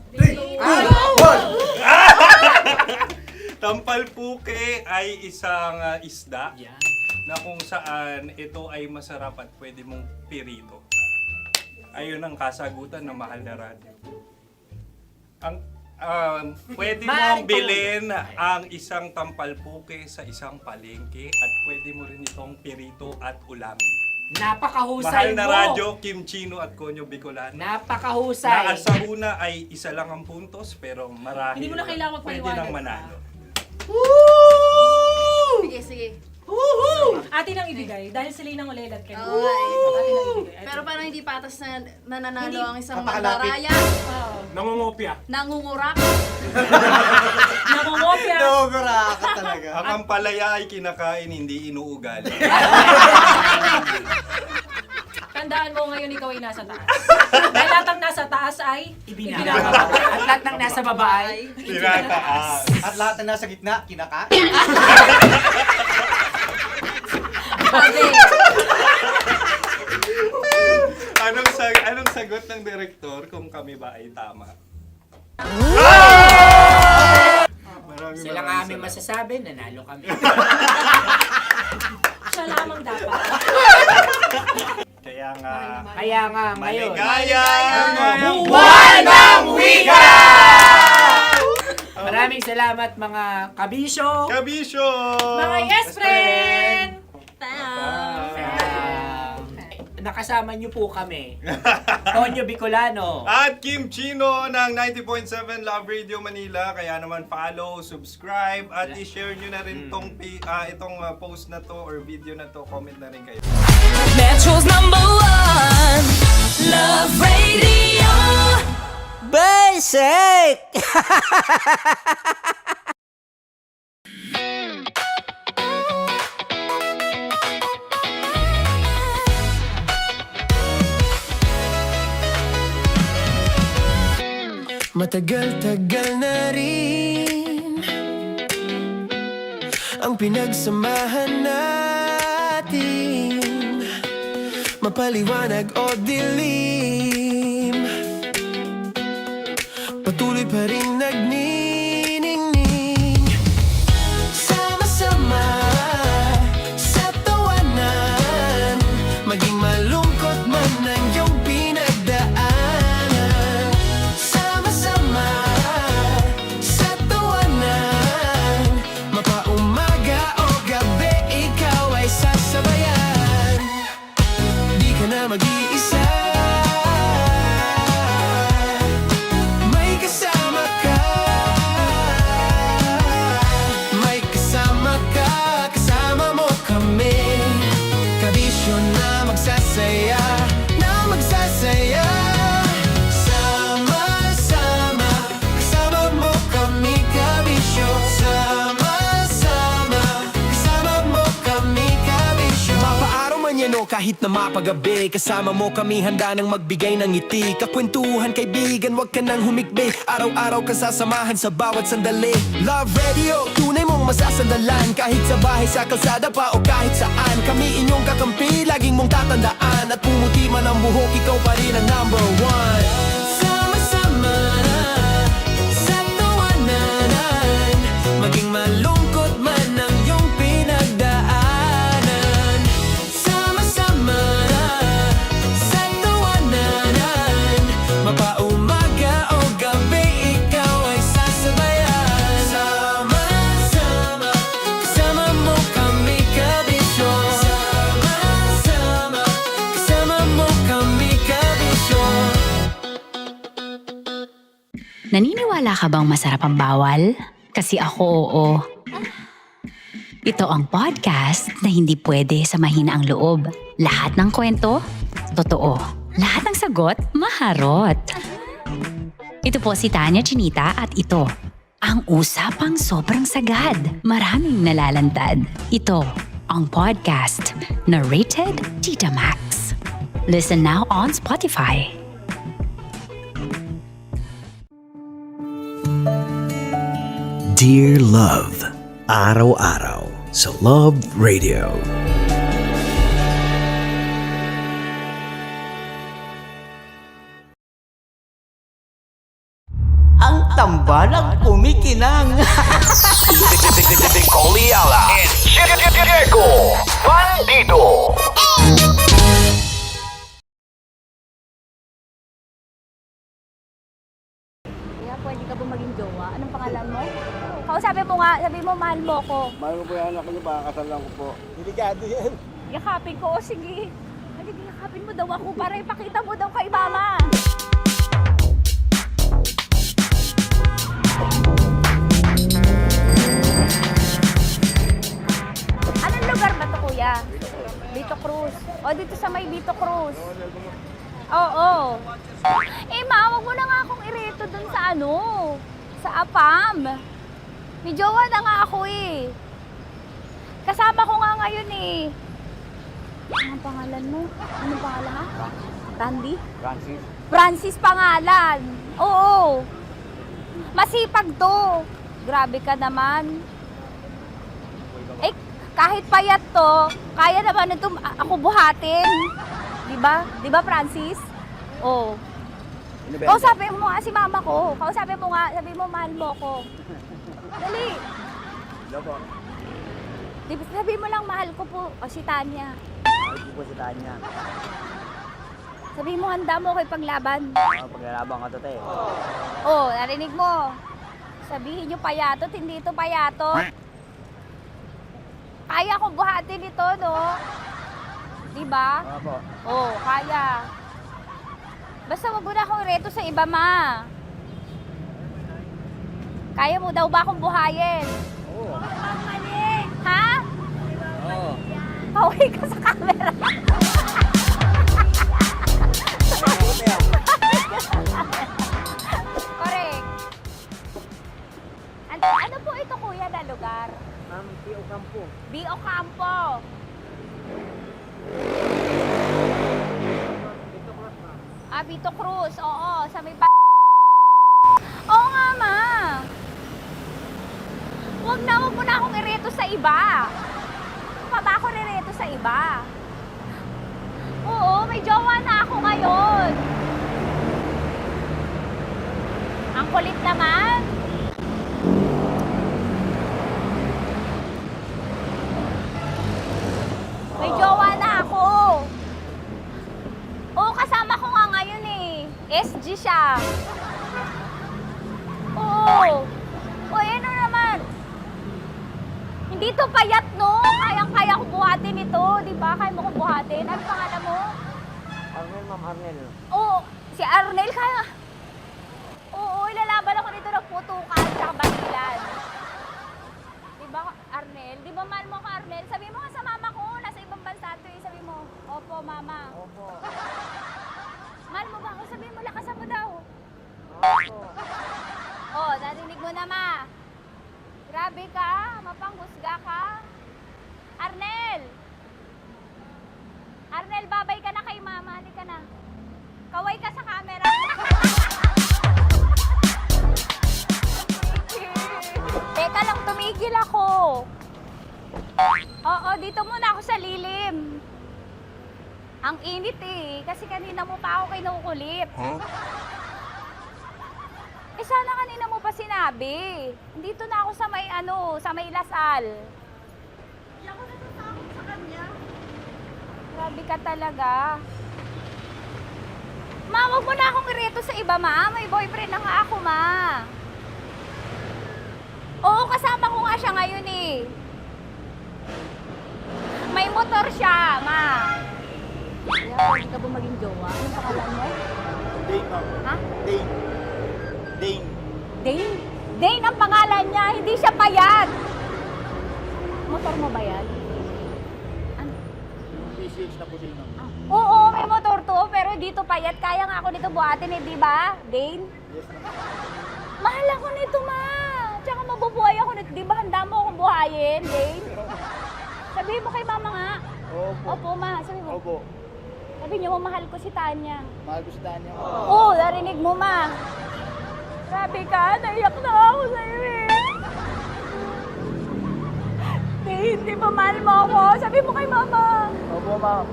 Tampalpuke ay isang isda na kung saan ito ay masarap at pwede mong pirito. Ayun ang kasagutan ng Mahal na Radyo. Ang pwede mong bilhin ang isang tampalpuke sa isang palengke at pwede mo rin itong pirito at ulamin. Napakahusay Mahal na mo! Radyo, Kim Chino at Konyo Bicolano. Napakahusay! Na sa una ay isa lang ang puntos pero marahil Hindi mo na kailangan pwede magpaliwanag nang pa. manalo. Sige. Atin ang ibigay dahil sila yung nangulelat kayo. Oo nga eh. Atin ang ibigay. Pero parang hindi patas na nananalo Hindi. ang isang Napakalapit. mandaraya. Nangungopya. Nangungurak. Nangungopya. Ang ampalaya ay kinakain, hindi inuugali. Tandaan mo ngayon ikaw ay nasa taas. Dahil lahat ng nasa taas ay Ibinababa. At lahat ng nasa baba ay Tinataas. At lahat na nasa gitna, kinaka. Anong sagot ng direktor kung kami ba ay tama? sila nga aming masasabi, nanalo kami. siya lamang dapat. Kaya nga, Ngayon. maligaya! Buwan ng Wika! Maraming salamat mga kabisyo. Kabisyo! Mga yes friend! Nakasama niyo po kami. Konyo Bicolano. At Kim Chino ng 90.7 Love Radio Manila. Kaya naman follow, subscribe, at i-share nyo na rin itong post na to or video na to. Comment na rin kayo. Metro's #1 Love Radio. Basic! Matagal-tagal na rin ang pinagsamahan natin, mapaliwanag o dilim, patuloy pa rin nagniningning. Sama-sama sa tawanan, maging malungkot man ang iyong pinagdaanan. Sama-sama sa tawanan, mapaumaga o gabi, ikaw ay sasabayan. Di ka na mag-iisa, may kasama ka. May kasama ka, kasama mo kami. Kabisyo na magsasaya, na magsasaya. Sama-sama, kasama mo kami, kabisyo. Sama-sama, kasama mo kami, kabisyo. Mapaaraw man yan o kahit na mapagabi, kasama mo kami, handa nang magbigay ng ngiti. Kakwentuhan, kaibigan, wag ka nang humikbi. Araw-araw kasasamahan sa bawat sandali. Love Radio, tunay mong masasandalan. Kahit sa bahay, sa kalsada pa o kahit saan, kami inyong kakampi, laging mong tatandaan. At pumuti man ang buhok, ikaw pa rin ang #1. Sama Naniniwala ka bang masarap ang bawal? Kasi ako oo. Ito ang podcast na hindi pwede sa mahina ang loob. Lahat ng kwento, totoo. Lahat ng sagot, maharot. Ito po si Tanya Chinita at ito, ang usapang sobrang sagad. Maraming nalalantad. Ito, ang podcast na rated Tita Max. Listen now on Spotify. Dear Love, araw-araw sa Love Radio. Ang tambalang kumikinang. Nicole Ayala and Diego Bandido. Kaya pwede ka ba maging jowa? Anong pangalan mo? Kausapin mo nga, sabi mo mahal mo ko. Mahal ko po yung anak niyo, baka kasalan ko po. Delikado yan. Yakapin ko, o sige. Halika, yakapin mo daw ako para ipakita mo daw kay mama. Anong lugar ba to, kuya? Vito Cruz. O, dito sa may Vito Cruz. Oo. Eh, ma, wag mo na nga akong ireto dun sa ano, sa APAM. May jowa na nga ako eh. Kasama ko nga ngayon eh. Anong pangalan mo? Anong pangalan ha? Randy? Francis. Francis pangalan. Oo. Masipag to. Grabe ka naman. Eh, kahit payat to, kaya naman ito ako buhatin. Diba? Diba, Francis? Oo. Kausapin mo nga si mama ko. Kausapin mo nga, sabi mo mahal mo ko. Dali. Hello po. Sabi mo lang mahal ko po. O si Tanya. Mahal ko po si Tanya. Sabi mo handa mo ko ipaglaban. Paglalabang ka to, te. Oh, narinig mo. Sabihin nyo payatot, hindi ito payatot. Kaya kong buhatin ito, no? Diba? Opo. Oh, kaya. Basta wag mo na akong reto sa iba, ma. Kaya mo daw ba akong buhayin? Oo. Ha? Oo. Pauwi ka sa camera. Correct. Ano po ito, kuya, na lugar? P.O. Campo. B.O. Campo. Vito Cruz. Oo, sa may Oo nga, ma. Huwag mo na akong ireto sa iba. Pa ba ako ireto sa iba? Oo, may jowa na ako ngayon. Ang kulit naman. May jowa na ako. Oo, kasama ko nga ngayon eh. SG siya. Oo. O, ano naman? Hindi to payat, no? Kayang-kaya ko buhatin ito, di ba? Kaya mo kong buhatin. Ano pangalan mo? Arnel, ma'am, Arnel. Oo, si Arnel kaya. Oo, ilalaban ako dito ng putukan sa basilan. Di ba, Arnel? Di ba mahal mo ka, Arnel? Sabi mo nga sa mama ko, nasa ibang bansa to eh. Sabi mo, opo, mama. Opo. Mahal mo ba ako? Sabi mo, lakasan mo daw. Opo. Oh, narinig mo na, ma. Grabe ka, mapanghusga ka. Arnel! Arnel, babay ka na kay mama. Halika na. Kaway ka sa camera. Teka lang, tumigil ako. Oo, dito muna ako sa lilim. Ang init eh, kasi kanina mo pa ako kinukulit. Huh? Eh sana kanina mo pa sinabi. Dito na ako sa may sa may Lasal. Hindi ako natatakot sa kanya. Grabe ka talaga. Ma, wag mo na akong ireto sa iba, ma. May boyfriend na nga ako, ma. Oo, kasama ko nga siya ngayon eh. May motor siya, ma. Kaya pwede ka ba maging jowa? Anong pangalan mo? Dane, ma'am. Ha? Dane. Dane. Dane ang pangalan niya, hindi siya payat. Motor mo ba yan? Ano? PCH na po din. Oo, may motor to, pero dito payat. Kaya nga ako nito buhatin eh, di ba? Dane? Yes, ma'am. Mahal ako nito, ma. Tsaka mabubuhay ako nito. Di ba handa mo akong buhayin, Dane? Sabihin mo kay mama nga. Opo. Opo, ma. Sabi mo. Opo. Sabi niyo mo, mahal ko si Tanya. Mahal ko si Tanya. Oo, narinig mo, ma. Grabe ka, naiyak na ako sa'yo eh. Hindi pa mahal mo ako. Sabi mo kay mama. Opo, ma'am.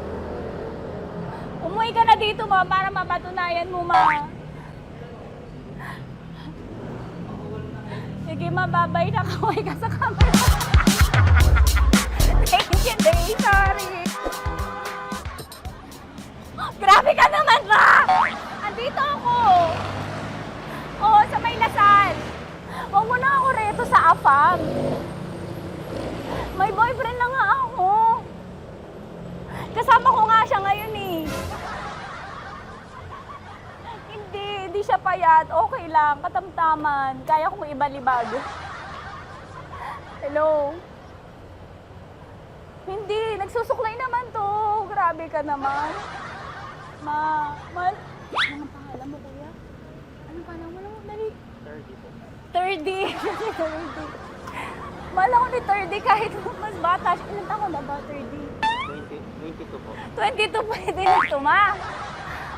Umuwi ka na dito, ma, para mapatunayan mo, ma. Sige, ma, babay na. Kaway ka sa camera. Thank you, Day. Sorry. Grabe ka naman, ma! Andito ako. Oo, sa may Lasal. Huwag mo na ako reto sa afam. May boyfriend na nga ako. Kasama ko nga siya ngayon eh. Hindi siya payat. Okay lang, katamtaman. Kaya kong ibalibag. Hello? Hindi, nagsusuklay naman to. Grabe ka naman. Anong pangalan mo, kuya? Anong pangalan mo? Dali. 30 po. 30. 30. Mahal ako ni 30 kahit mas bata siya. Ilan taon na ba, 30? 22 po. 22 pwede na ito, ma.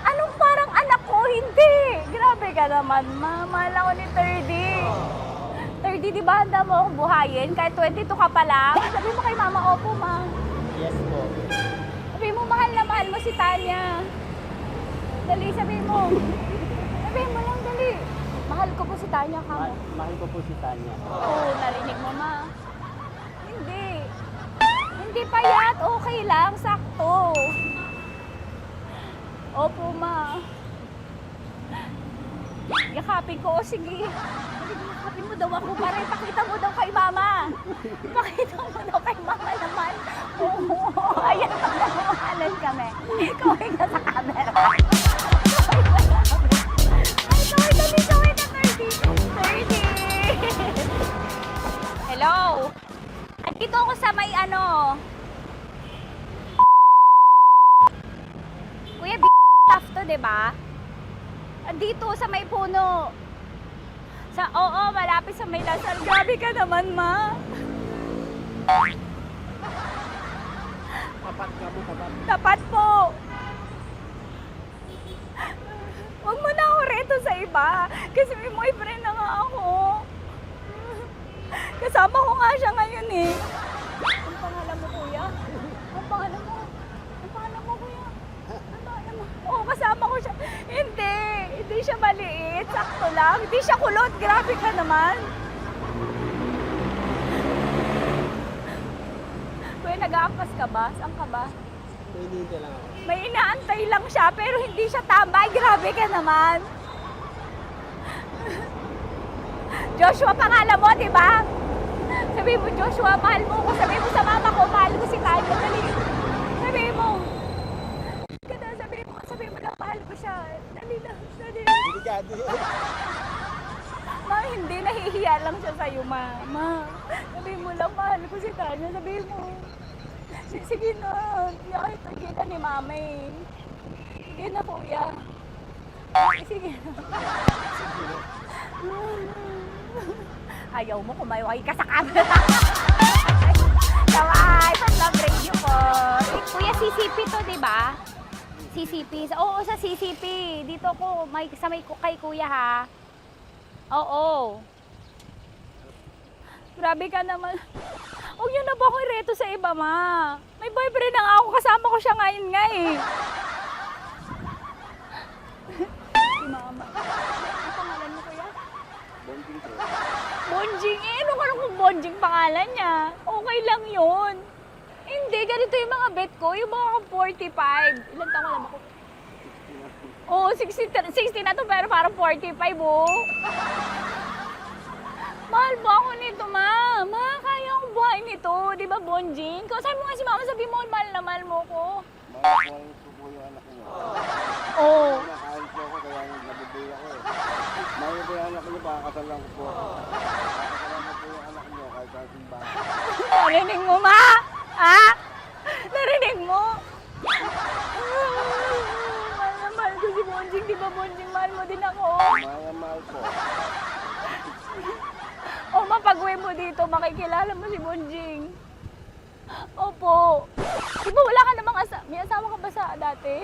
Anong parang anak ko? Hindi. Grabe ka naman, ma. Mahal ako ni 30. 30, di ba handa mo akong buhayin? Kahit 22 ka pa lang. Sabi mo kay mama, opo, ma. Yes po. Sabi mo, mahal na mahal mo si Tanya. Dali, sabi mo. Sabi mo lang, dali. Mahal ko po si Tanya, ka mo. Mahal ko po si Tanya. Oo, narinig mo, ma. Hindi. Hindi payat. Okay lang, sakto. Opo, ma. Yakapin ko. O, sige. Yakapin mo daw ako para ipakita mo daw kay mama. Ipakita mo daw kay mama naman. Oo, ayan, magmamahalan kami. Kaway ka sa camera. Ay, kaway na 30. Hello? Andito ako sa may Kuya, tough to, diba? Andito sa may puno. Oo, malapit sa may Lasal. Grabe ka naman, ma. Tapat ka mo, tapat. Tapat po. Huwag mo na ako reto sa iba. Kasi may boyfriend na nga ako. Kasama ko nga siya ngayon eh. Ang pangalan mo, kuya? Ang pangalan mo? Ang pangalan mo, kuya? Ang pangalan mo? Oo, kasama ko siya. Hindi siya maliit. Sakto lang. Hindi siya kulot. Grabe ka naman. Kuya, nag-aangkas ka ba? Saan ka ba? Hindi lang ako. May inaantay lang siya, pero hindi siya tambay. Grabe ka naman. Joshua, pangalan mo, di ba? Sabi mo, Joshua, mahal mo ko. Sabi mo sa mama ko, mahal ko si Tanya. Dali. Sabi mo. Sabi mo na, mahal ko siya. Dali na, dali. Hindi ka, hindi. Ma, hindi. Nahihiya lang siya sa'yo, ma. Sabi mo lang, mahal ko si Tanya. Sabi mo. Sige na. Nakita kita ni mama eh. Sige na, kuya. Sige na. Ayaw mo kumayaway ka sa camera. Kaway, Love Radio po. Kuya, CCP to, di ba? CCP. Oo, sa CCP. Dito ko, sa may kay kuya ha. Oo. Grabe ka naman. Huwag niyo na ba ako ireto sa iba, ma? May boyfriend na nga ako. Kasama ko siya ngayon nga eh. Si mama. Ang pangalan mo, kuya? Bonjing po. Bonjing? Ano kung Bonjing pangalan niya? Okay lang yun. Hindi, ganito yung mga bet ko. Yung mga 45. Ilan taon lang ako? Oo, 60 na to, pero parang 45, oh. Mahal po ako nito, ma. Ma, kaya akong buhay nito. Di ba, Bonjing? Sabi mo nga si mama, sabi mo, mahal na mahal mo ko. Mahal ko po yung anak niyo. Oo. Nakahal po ako, kaya nabubuhay ako eh. Mahal ko yung anak niyo, pakakasal lang ko po. Narinig mo, Ma? Ha? Narinig mo? Mahal na mahal ko si Bonjing. Di ba, Bonjing? Mahal mo din ako. Mahal ko. O, mapag-uwi mo dito, makikilala mo si Bonjing. Opo. Di ba wala ka namang may asawa ka ba sa dati?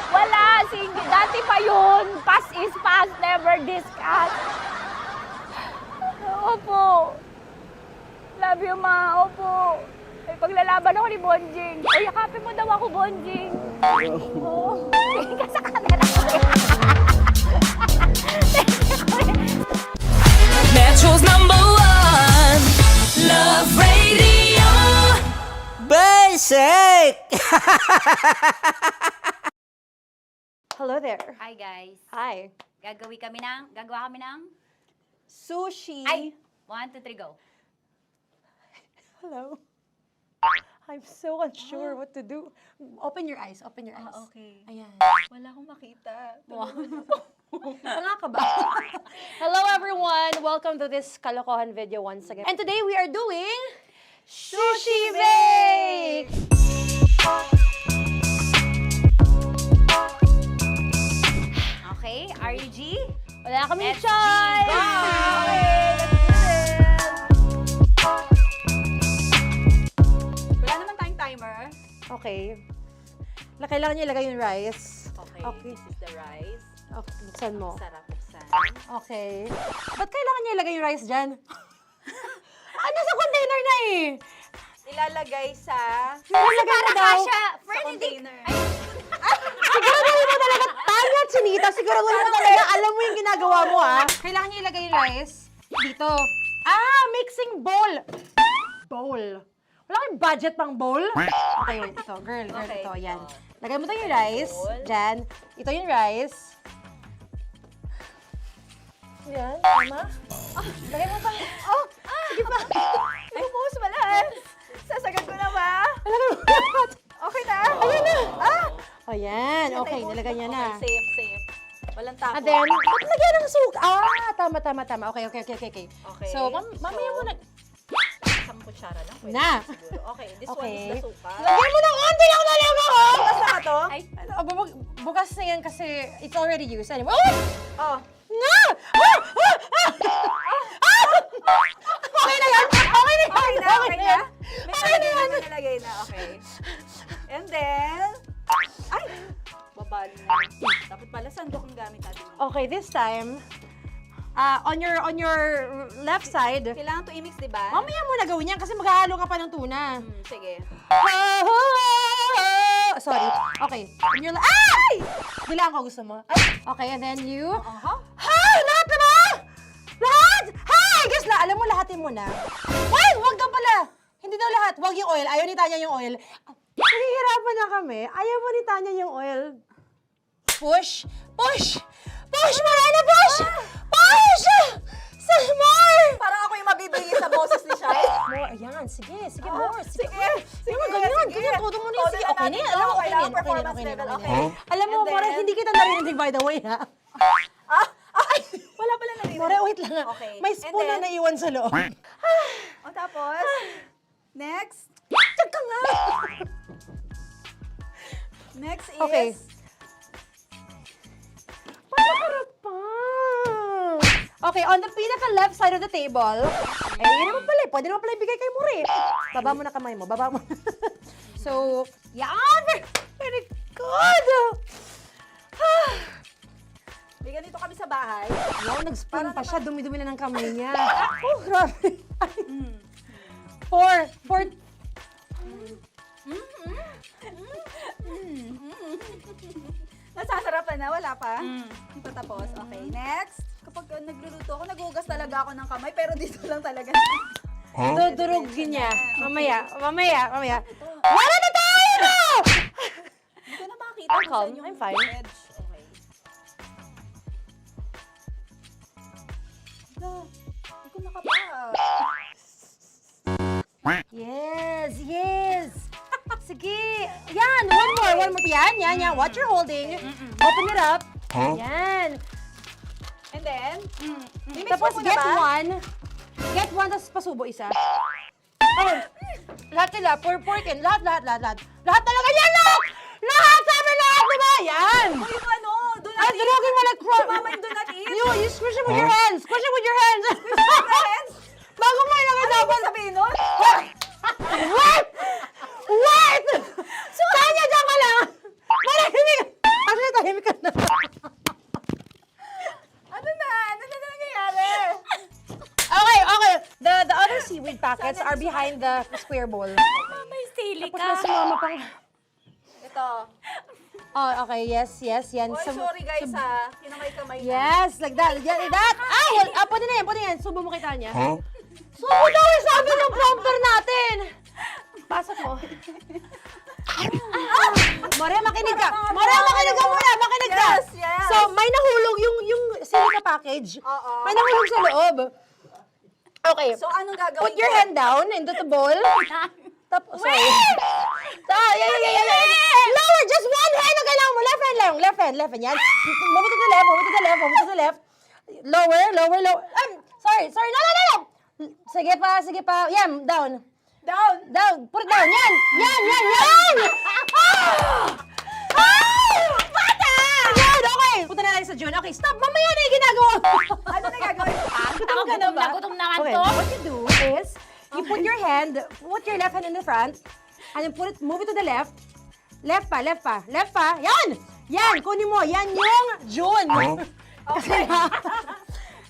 Wala, sige. Dati pa yun. Past is past, never discuss. Opo. Love you, Ma. Opo. Ay, paglalaban ako ni Bonjing. O, yakapin mo daw ako, Bonjing. Oo. Tingin ka sa camera. Metro's #1 Love Radio. Basic! Hello there. Hi, guys. Hi. Gagawa kami ng Sushi. Ay! 1, 2, 3, go. Hello. I'm so unsure what to do. Open your eyes. Open your eyes. Okay. Ayan. Wala akong makita. Tanga ka ba? Hello everyone! Welcome to this kalokohan video once again. And today we are doing Sushi Bake! Okay, RG? Wala kaming Let's choice! go! Okay, let's do this! Wala naman tayong timer. Okay. Kailangan niyo ilagay yung rice. Okay, this is the rice. Okay, buksan mo. Sarap buksan. Okay. Ba't kailangan niya ilagay yung rice dyan? Nasa container na eh! Ilalagay sa... Nilalagay mo daw. container. Siguraduhin mo talaga, Tanya Chinita, siguraduhin mo talaga, alam mo yung ginagawa mo ah. Kailangan niya ilagay yung rice dito. Mixing bowl. Bowl. Wala kayong budget pang bowl? Okay, wait, ito. Girl, Okay. ito, yan. Lagay mo tayo yung rice. Dyan. Ito yung rice. Yan, tama? Lagay mo pa. Sige pa. Bumuhos mo lahat. Sasagad ko na ba? Lagay mo lahat. Okay na? Ayan na. Ayan, okay, nilagay niya na. Okay, safe. Walang tapon. And then, ba't lagyan ng suka? Tama. Okay. Okay. So, mamaya mo na. Isang kutsara lang. Pwede Na. siguro. Okay, this one Okay. is the suka. Lagyan mo ng onti lang talaga ko! Bukas na ba to? Ay, bukas na yan kasi it's already used. Anyway, Oh. nga! Okay na yan! Okay na yan! May Okay na yan! nalagay na. Okay. And then, ay! Babali na. Dapat pala sandok ang gamit natin. Okay, this time, on your left side, Kailangan to i-mix, di ba? mamaya mo na gawin yan kasi maghahalo ka pa ng tuna. Sige. Sorry. Okay. On your ay! Bilang ko gusto mo. Ay! Okay, and then you... Hi! Lahat na ba? Lahat! Hi! Guys, alam mo, lahatin mo na. Wait! Wag ka pala! Hindi daw lahat. Wag yung oil. Ayaw ni Tanya yung oil. Nahihirapan na kami. Ayaw mo ni Tanya yung oil. Push! Push! Push! Marana! Push! Push! Some more! Parang ako yung mabibigay sa boses ni Shai. More. Ayan. Sige. More. Sige. Sige, Ganyan. sige. Todo mo na yung Todo sige. na Okay na natin yan. to. Alam mo, okay na Kailangan yan. performance Okay na level, yan. okay. Alam mo, And then- More, hindi kita narinig by the way, ha? Wala pala narinig. More, wait lang. Okay. May And spoon na then- naiwan sa loob. O tapos, next. Tiyag ka nga. Next is... Okay. Panaharap pa. Okay, on the pinaka-left side of the table, yun naman pala, pwede naman pala ibigay kay More. Baba mo na kamay mo, baba mo. So, yan! Very good! May ganito kami sa bahay. Wow, nag-spoon pa siya, dumi-dumi na ng kamay niya. Oh, grabe. Four. Nasasarapan na, wala pa. Hindi pa tapos. Okay, next. Kapag nagluluto ako, nagugas talaga ako ng kamay, pero dito lang talaga. Dudurugin niya. Mamaya. Wala na tayo! Hindi ko na makita I'm kung calm. saan yung I'm fine. edge. Okay. Hindi ko nakapa. Yes. Sige. Yan, one more. Yan. What you're holding. Open it up. Yan. And then, Tapos mo na get ba? one. Get one, tapos pasubo isa. Okay. Lahat sila, purkin. Lahat. Lahat talaga yan, lahat! Lahat! Sabi lahat, diba? Yan! Yung ano, do not Ay, durugin mo like Mama, yung do not eat. You squish it with your hands. Squish it with your hands. Bago mo ilagay dapat. Ano sabihin nun? Wait! Wait! Tanya, dyan ka lang. Manahimik. Actually, tahimik ka na. Ano na nangyayari? Okay. The other seaweed packets are behind the square bowl. May sili Tapos ka. na si mama pang... Ito. Oh, okay. Yes. Yan. Oy, sorry guys ha. Kinamay-kamay na. Yes, like that. Ay, pwede na yan. Subo mo kay Tanya. Subo daw yung sabi ng prompter natin. Pasok mo. More, makinig ka. Makinig ka muna. Makinig ka. Yes. So, may nahulog yung silica package. Oo. May nahulog sa loob. Okay. So, anong gagawin Put your ko? hand down into the bowl. Tapos, sorry. Yeah. Lower, just one hand ang kailangan mo. Left hand. Yan. Move it to the left. Lower. Sorry. No. Sige pa. Yan, down. Put it down. Yan. Bata! Yan, okay. Punta na lang sa June. Okay, stop. Mamaya na yung ginagawa. Ano na gagawin? Gutom naman Okay, to. what you do is, you put your left hand in the front, and then move it to the left. Left pa. Yan, kunin mo. Yan yung June. Okay.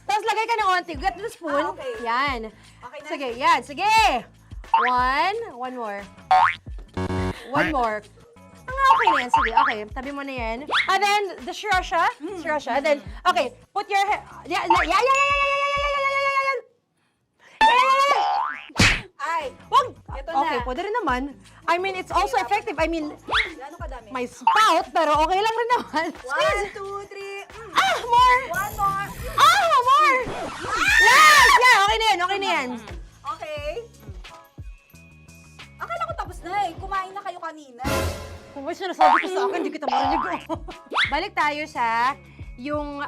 Tapos lagay ka ng onti. Get the spoon. Okay. Yan. Okay na? Sige, yan. Sige. One more. One more. Okay na yan. Sige, okay. Tabi mo na yan. And then, the sriracha. And then, okay. Put your hand. Yan. Ay, Wag! Ito Okay, na. pwede rin naman. I mean, it's also effective. I mean, Gano'ng kadami? may spout, pero okay lang rin naman. 1, 2, 3. More! One more. More! Last! Yeah, okay na yan. Okay. Akala ko tapos na eh. Kumain na kayo kanina. Kung may sinasabi ko sa akin, hindi kita marinig ko. Balik tayo sa yung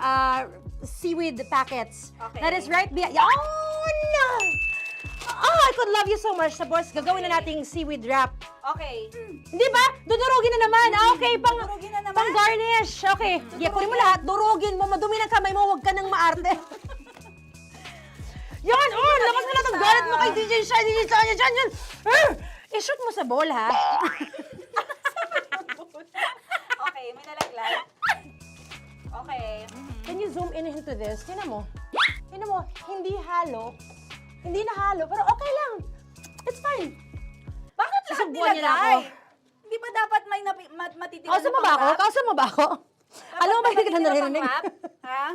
seaweed packets. Okay. That is right behind. Oh, no! Oh, I could love you so much. Tapos, gagawin na nating seaweed wrap. Okay. Hindi ba? Dudurugin na naman. Okay, Durugin na naman. pang garnish. Okay. Kunin mo lahat. Durugin mo. Madumi ng kamay mo. Huwag ka nang maarte. Yan! Oh, lakas mo na itong galit mo kay DJ Shine. Yan. I-shoot mo sa bowl, ha? Okay, may nalaglag. Okay. Can you zoom in into this? Tingnan mo. Hindi halo. Hindi na halo, pero okay lang. It's fine. Bakit lahat Susubuan niya na nilagay? ako. Hindi ba dapat may matitira Kausa mo ba ako? Alam mo ba hindi kita naririnig? Ha?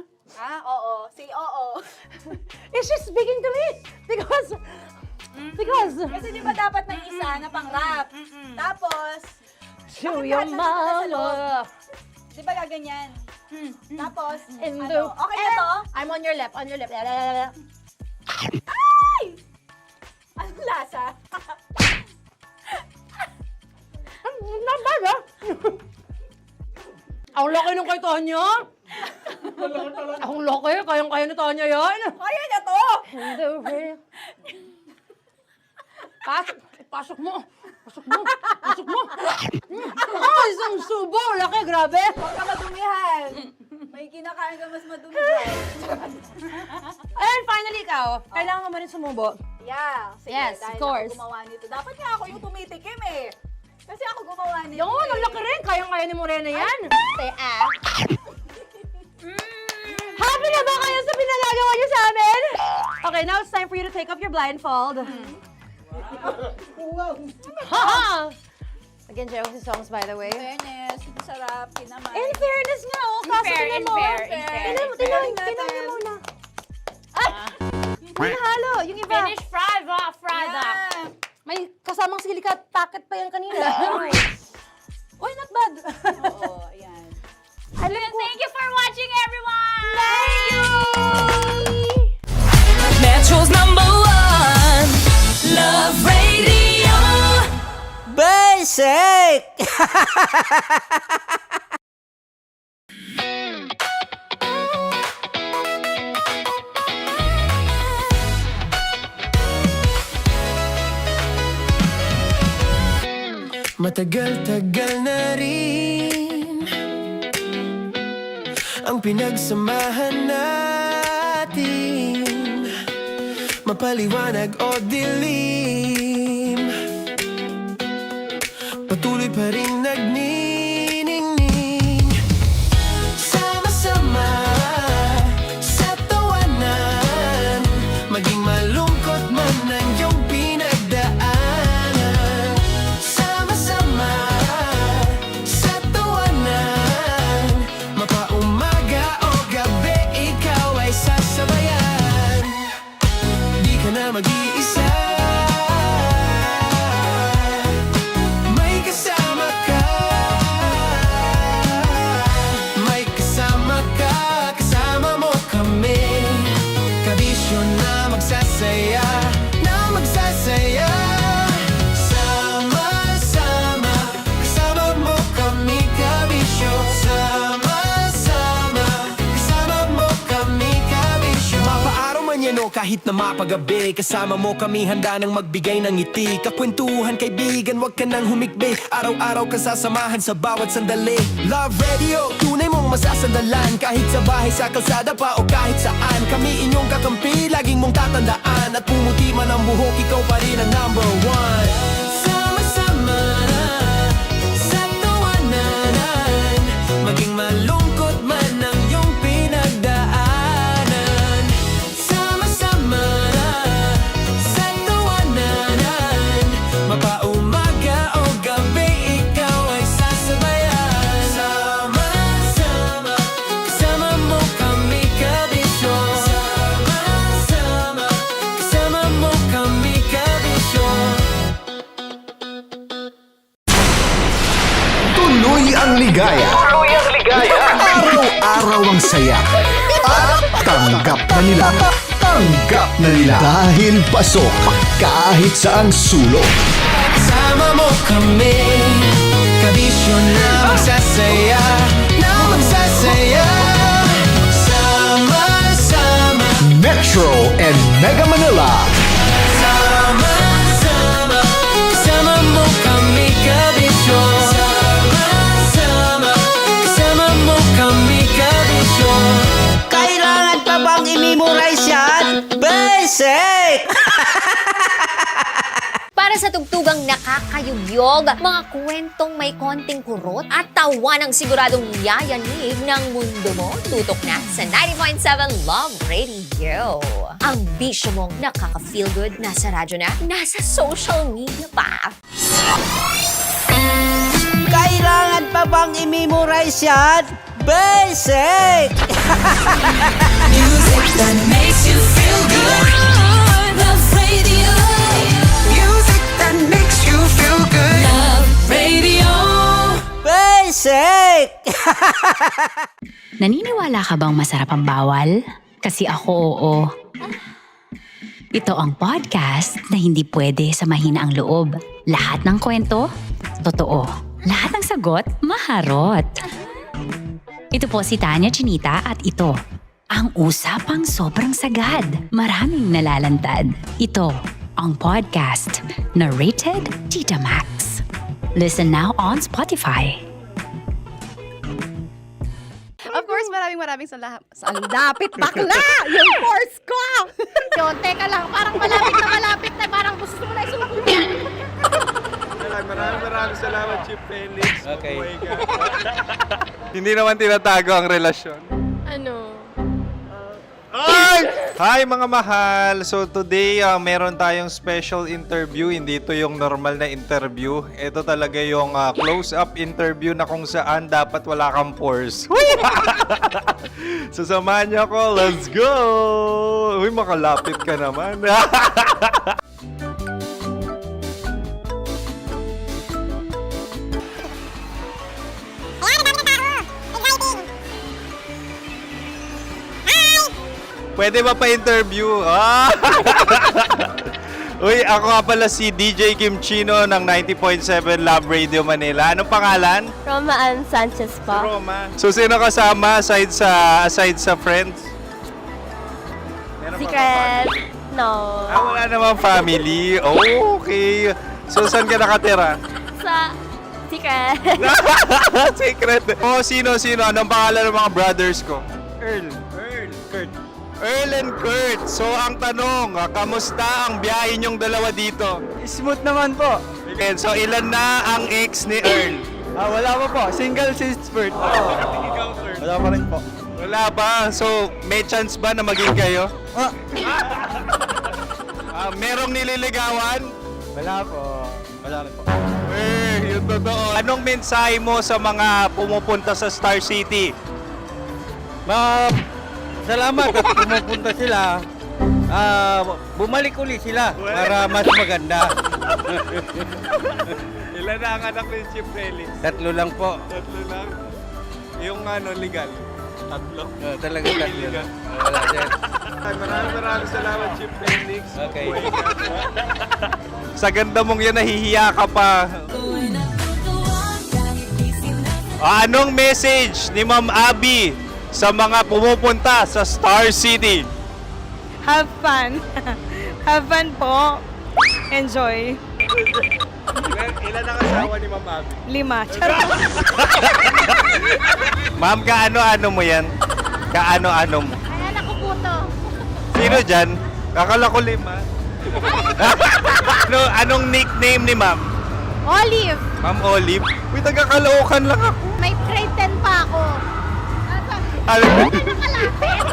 Oo. Say oo. Is she speaking to me? Because... Kasi di ba dapat may isa na pang-rap? Tapos, To bakit your lahat nandito sa loob? mama. Di ba gaganyan? Tapos, In the... okay na to? I'm on your left. Ay! Anong lasa? Not bad, ha? Ang laki nung kay Tonya. Ang laki. Kayang-kaya ni Tonya yan. Kaya niya to! Pasok mo. Isang subo. Laki, grabe. Huwag ka madumihan. May kinakain ka mas madumi dyan. And finally, ikaw. Kailangan mo rin sumubo. Yeah. Sige, Yes, dahil of course. ako gumawa nito. Dapat nga ako yung tumitikim eh. Kasi ako gumawa nito. Yung ang laki rin. Kayang-kaya ni Morena yan. Happy na ba kayo sa pinagagawa niyo sa amin? Okay, now it's time for you to take off your blindfold. Haha! Again, Josie songs, by the way. Fairness, sarap, kinamay. In fairness nga, oh. Kaso tingnan mo. Tingnan niyo muna. May nahalo. Yung iba. Finish fried up. May kasamang silika packet pa yan kanina. Uy, not bad. Oo, ayan. Thank you for watching, everyone! Thank you! Metro's #1 Love Radio. Basic! Matagal-tagal na rin ang pinagsamahan natin, mapaliwanag o dilim, patuloy pa rin nagniningning. Sama-sama sa tawanan, maging malungkot man ang iyong pinagdaanan. Sama-sama sa tawanan, mapaumaga o gabi, ikaw ay sasabayan. Di ka na mag-iisa, may kasama ka. May kasama ka, kasama mo kami. Kabisyo na magsasaya, na magsasaya. Sama-sama, kasama mo kami, kabisyo. Sama-sama, kasama mo kami, kabisyo. Mapaaraw man yan o kahit na mapagabi, kasama mo kami, handa nang magbigay ng ngiti. Kakwentuhan, kaibigan, wag ka nang humikbi. Araw-araw ka sasamahan sa bawat sandali. Love Radio, tunay mong masasandalan. Kahit sa bahay, sa kalsada pa o kahit saan, kami inyong kakampi, laging mong tatandaan. At pumuti man ang buhok, ikaw pa rin ang number one. Sama-sama sa tawanan, maging malungkot man ang iyong pinagdaanan. Sama-sama sa tawanan, mapaumaga o gabi, ikaw ay sasabayan. Sama-sama, kasama mo kami, kabisyo. Sama-sama, kasama mo kami, kabisyo. Tuloy ang ligaya. Araw-araw ang saya. At tanggap na nila. Tanggap na nila. Dahil pasok kahit saang sulok. Kasama mo kami, kabisyo na magsasaya, na magsasaya. Sama-sama, Metro and Mega Manila. sama-sama, kasama mo kami, kabisyo. Sama-sama, kasama mo kami, kabisyo. Kailangan pa bang i-memorize yan? Basic! Para sa tugtugang nakakayugyog, mga kwentong may konting kurot at tawa ng siguradong yayanig ng mundo mo, tutok na sa 90.7 Love Radio. Ang bisyo mong nakaka-feel good, nasa radyo na, nasa social media pa. Kailangan pa bang i-memorize yan? Basic! Music that makes you feel good. Love Radio. Music that makes you feel good. Love Radio. Basic! Naniniwala ka bang masarap ang bawal? Kasi ako oo. Ito ang podcast na hindi pwede sa mahina ang loob. Lahat ng kwento, totoo. Lahat ng sagot, maharot. Ito po si Tanya Chinita at ito, ang usapang sobrang sagad. Maraming nalalantad. Ito, ang podcast na Rated Tita Max. Listen now on Spotify. Of course, maraming salamat. Ang lapit bakla! Yung course ko! Yun, teka lang, parang malapit na, parang gusto mo na isumpulin. Maraming salamat, Chief Felix. Okay. Oh my God. Hindi naman tinatago ang relasyon. Ano? Ay! Hi mga mahal! So today, meron tayong special interview. Hindi ito yung normal na interview. Ito talaga yung close-up interview na kung saan dapat wala kang pores. So samahan niyo ako. Let's go! Uy, makalapit ka naman. Pwede ba pa-interview? Ah! Uy, ako nga pala si DJ Kim Chino ng 90.7 Love Radio Manila. Anong pangalan? Roma Ann Sanchez po. Roma. So, sino kasama aside sa friends? Meron ba Secret. No. wala namang family. Oh, okay. So, saan ka nakatira? Sa Secret. Secret. Oh, sino? Anong pangalan ng mga brothers ko? Earl, Kurt. Earl and Kurt. So, ang tanong, kamusta ang biyahe niyong dalawa dito? Smooth naman po. And so, ilan na ang ex ni Earl? Wala pa po. Single since birth. Wala pa rin po. Wala pa. So, may chance ba na maging kayo? Merong nililigawan? Wala po. Wala rin po. Yung totoo. Anong mensahe mo sa mga pumupunta sa Star City? Salamat at pumupunta sila. Bumalik uli sila para mas maganda. Ilan na ang anak ni Chief Felix? 3 lang po. 3 lang? Yung legal? 3? Talaga 3. Wala sir. Maraming salamat, Chief Felix. Okay. Sa ganda mong yan, nahihiya ka pa. Anong message ni Ma'am Abby sa mga pumupunta sa Star City? Have fun. Have fun po. Enjoy. Ilan ang asawa ni Ma'am Abby? 5. Charot. Ma'am, kaano-ano mo yan? Kaano-ano mo? Ay, anak ko po to. Sino dyan? Kakala ko 5. Anong nickname ni Ma'am? Olive. Ma'am Olive? Uy, taga-Caloocan lang ako. May grade 10 pa ako. Ano, Nakalapit.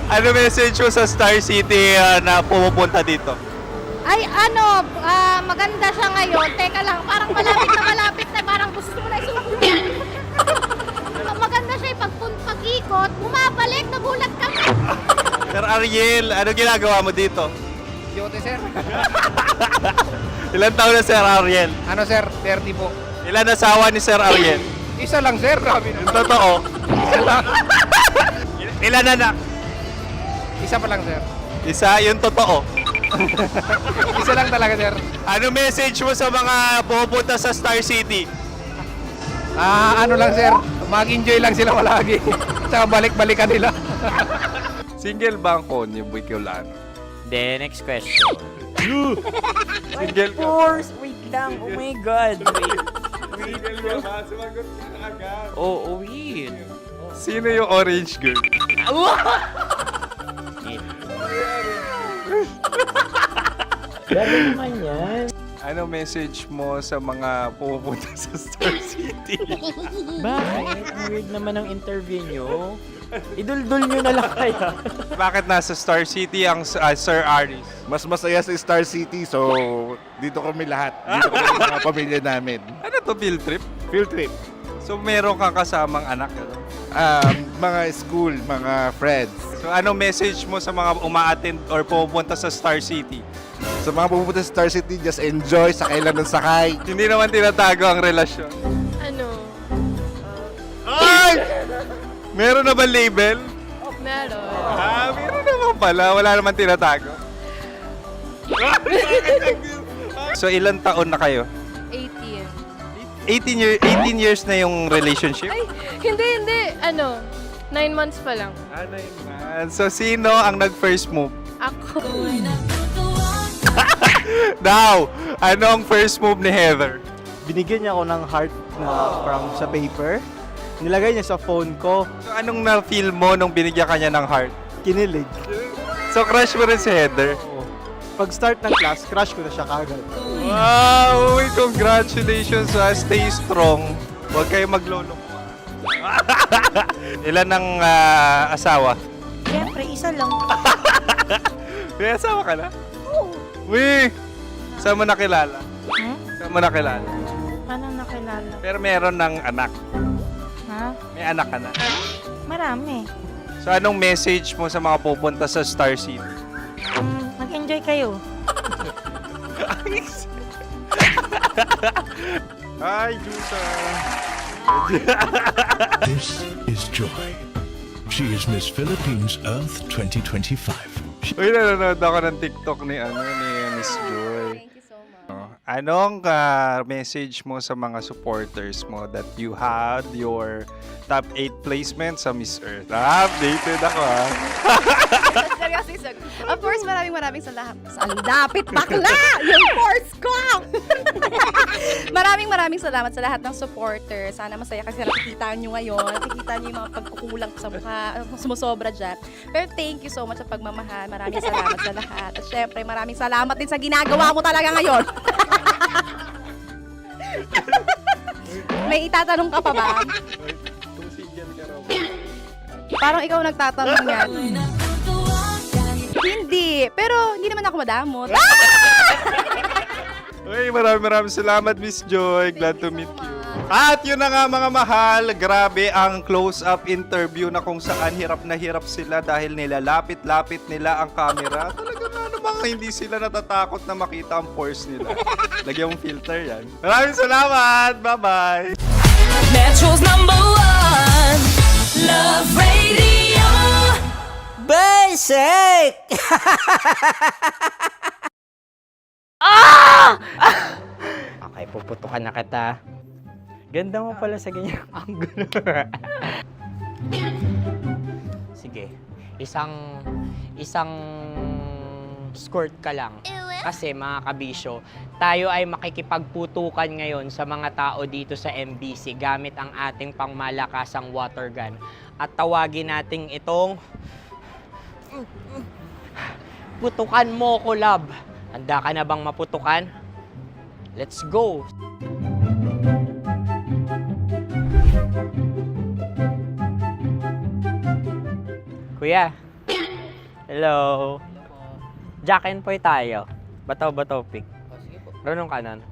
ano message mo sa Star City na pumupunta dito? Ay, maganda siya ngayon. Teka lang, parang malapit na, parang gusto mo na isusunod. Maganda siya pag-ikot, bumabalik, nagulat kami. Sir Ariel, ano ginagawa mo dito? Yote sir. Ilan taon na Sir Ariel? Ano sir? 30 po. Ilan asawa ni Sir Ariel? Isa lang sir. Yung totoo. Isa lang. Ilan anak? Isa pa lang sir. Isa, yung totoo. Isa lang talaga sir. Ano message mo sa mga pupunta sa Star City? Ano lang sir. Mag-enjoy lang sila palagi. Tsaka balik-balikan nila. Single ba ang Connie Bicolano? Then, next question. Single ka? Wait lang. Oh my God. Single ka ba? Sumagot ka na agad. Oh, wait. Sino yung orange girl? Grabe naman yan. Ano message mo sa mga pumupunta sa Star City? Bakit? Ang weird naman ang interview nyo. Idul-dul nyo na lang kaya. Bakit nasa Star City ang Sir Aris? Mas masaya sa Star City, so dito kami lahat. Dito kami mga pamilya namin. Ano to, field trip? Field trip. So meron kang kasamang anak? Ano? Mga school, mga friends. So ano message mo sa mga uma-attend or pupunta sa Star City? Sa mga pupunta sa Star City, just enjoy, sakay lang ng sakay. Hindi naman tinatago ang relasyon. Ano? Ay! Meron na ba label? Meron. Meron naman pala. Wala naman tinatago. So ilan taon na kayo? 18. 18 years na yung relationship? Ay, hindi. 9 months pa lang. 9 months. So sino ang nag-first move? Ako. Now, anong first move ni Heather? Binigyan niya ako ng heart na from sa paper. Nilagay niya sa phone ko. So anong na-feel mo nung binigyan ka niya ng heart? Kinilig. So crush mo rin si Heather? Pag start ng class, crush ko na siya kagad. Wow! Uy, congratulations! Stay strong. Huwag kayo maglolo. Ilan ang asawa? Siyempre, isa lang. May asawa ka na? Uy! Saan mo nakilala? Saan mo nakilala? Paano nakilala? Pero meron ng anak. Ha? May anak ka na. Marami. So anong message mo sa mga pupunta sa Star City? Mag-enjoy kayo. Hi, Jusa! This is Joy. She is Miss Philippines Earth 2025. Uy, nanonood ako ng TikTok ni Miss Joy. Thank you so much. Anong message mo sa mga supporters mo that you had your top 8 placement sa Miss Earth? Updated ako Seryoso, of course, maraming salamat. Ang lapit bakla! Yung course ko! maraming salamat sa lahat ng supporters. Sana masaya kasi nakikita nyo ngayon. Nakikita nyo yung mga pagkukulang sa mukha, sumusobra dyan. Pero thank you so much sa pagmamahal. Maraming salamat sa lahat. At syempre, maraming salamat din sa ginagawa mo talaga ngayon. May itatanong ka pa ba? Parang ikaw nagtatanong yan. Hindi. Pero hindi naman ako madamot. Uy, maraming salamat, Miss Joy. Glad to meet you. At yun na nga mga mahal, grabe ang close-up interview na kung saan hirap na hirap sila dahil nilalapit-lapit nila ang camera. Talaga nga namang hindi sila natatakot na makita ang pores nila. Lagyan mong filter yan. Maraming salamat! Bye-bye! Metro's #1 Love Radio. Basic! Okay, puputukan na kita. Ganda mo pala sa ganyang angulo. Sige, isang skirt ka lang. Kasi mga kabisyo, tayo ay makikipagputukan ngayon sa mga tao dito sa MBC gamit ang ating pangmalakasang water gun. At tawagin natin itong putukan mo ko, love. Handa ka na bang maputukan? Let's go! Kuya. Hello. Jack and Poy tayo. Bato-bato pick. Runong kanan.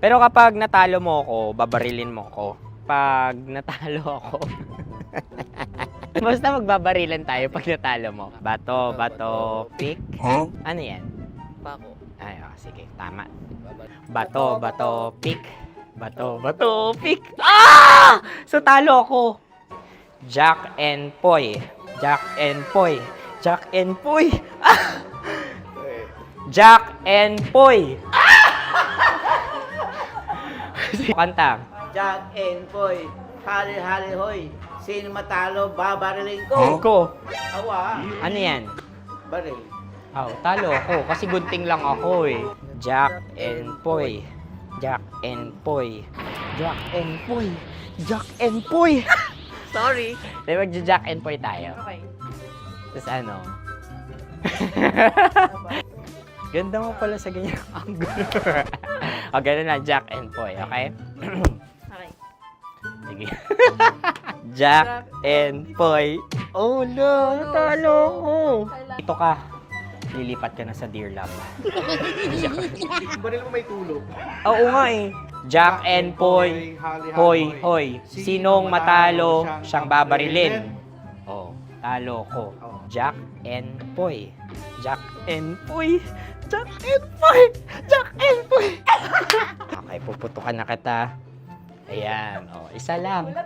Pero kapag natalo mo ako, babarilin mo ako. Pag natalo ako, basta magbabarilan tayo pag natalo mo. Bato, pick. Huh? Ano yan? Pako. Ay, sige, tama. Bato, pick. Bato, pick. Ah! So, talo ako. Jack and Poy. Jack and Poy. Jack and Poy. Ah! Jack and Poy. Kanta. Jack and Poy, hali-hali hoy. Sino matalo, babariling ko. Ko. Awa. Ano yan? Baril. Oh, talo ako kasi gunting lang ako eh. Jack and Poy. Jack and Poy. Jack and Poy. Jack and Poy. Sorry. Di ba Jack and Poy tayo? Okay. Tapos ano? Ganda mo pala sa ganyang angulo. O, ganun lang, Jack and Poy, okay? Okay. Sige. Jack and Poy. Oh no, natalo ko. Ito ka. Lilipat ka na sa Dear Love. Baril mo may tulog. Oo nga eh. Jack and Poy. Hoy. Sinong matalo, siyang babarilin. Oh, talo ko. Jack and Poy. Jack and Poy. Jack and Poy. Jack and Poy. Okay, puputukan na kita. Ayan. Oh, isa lang.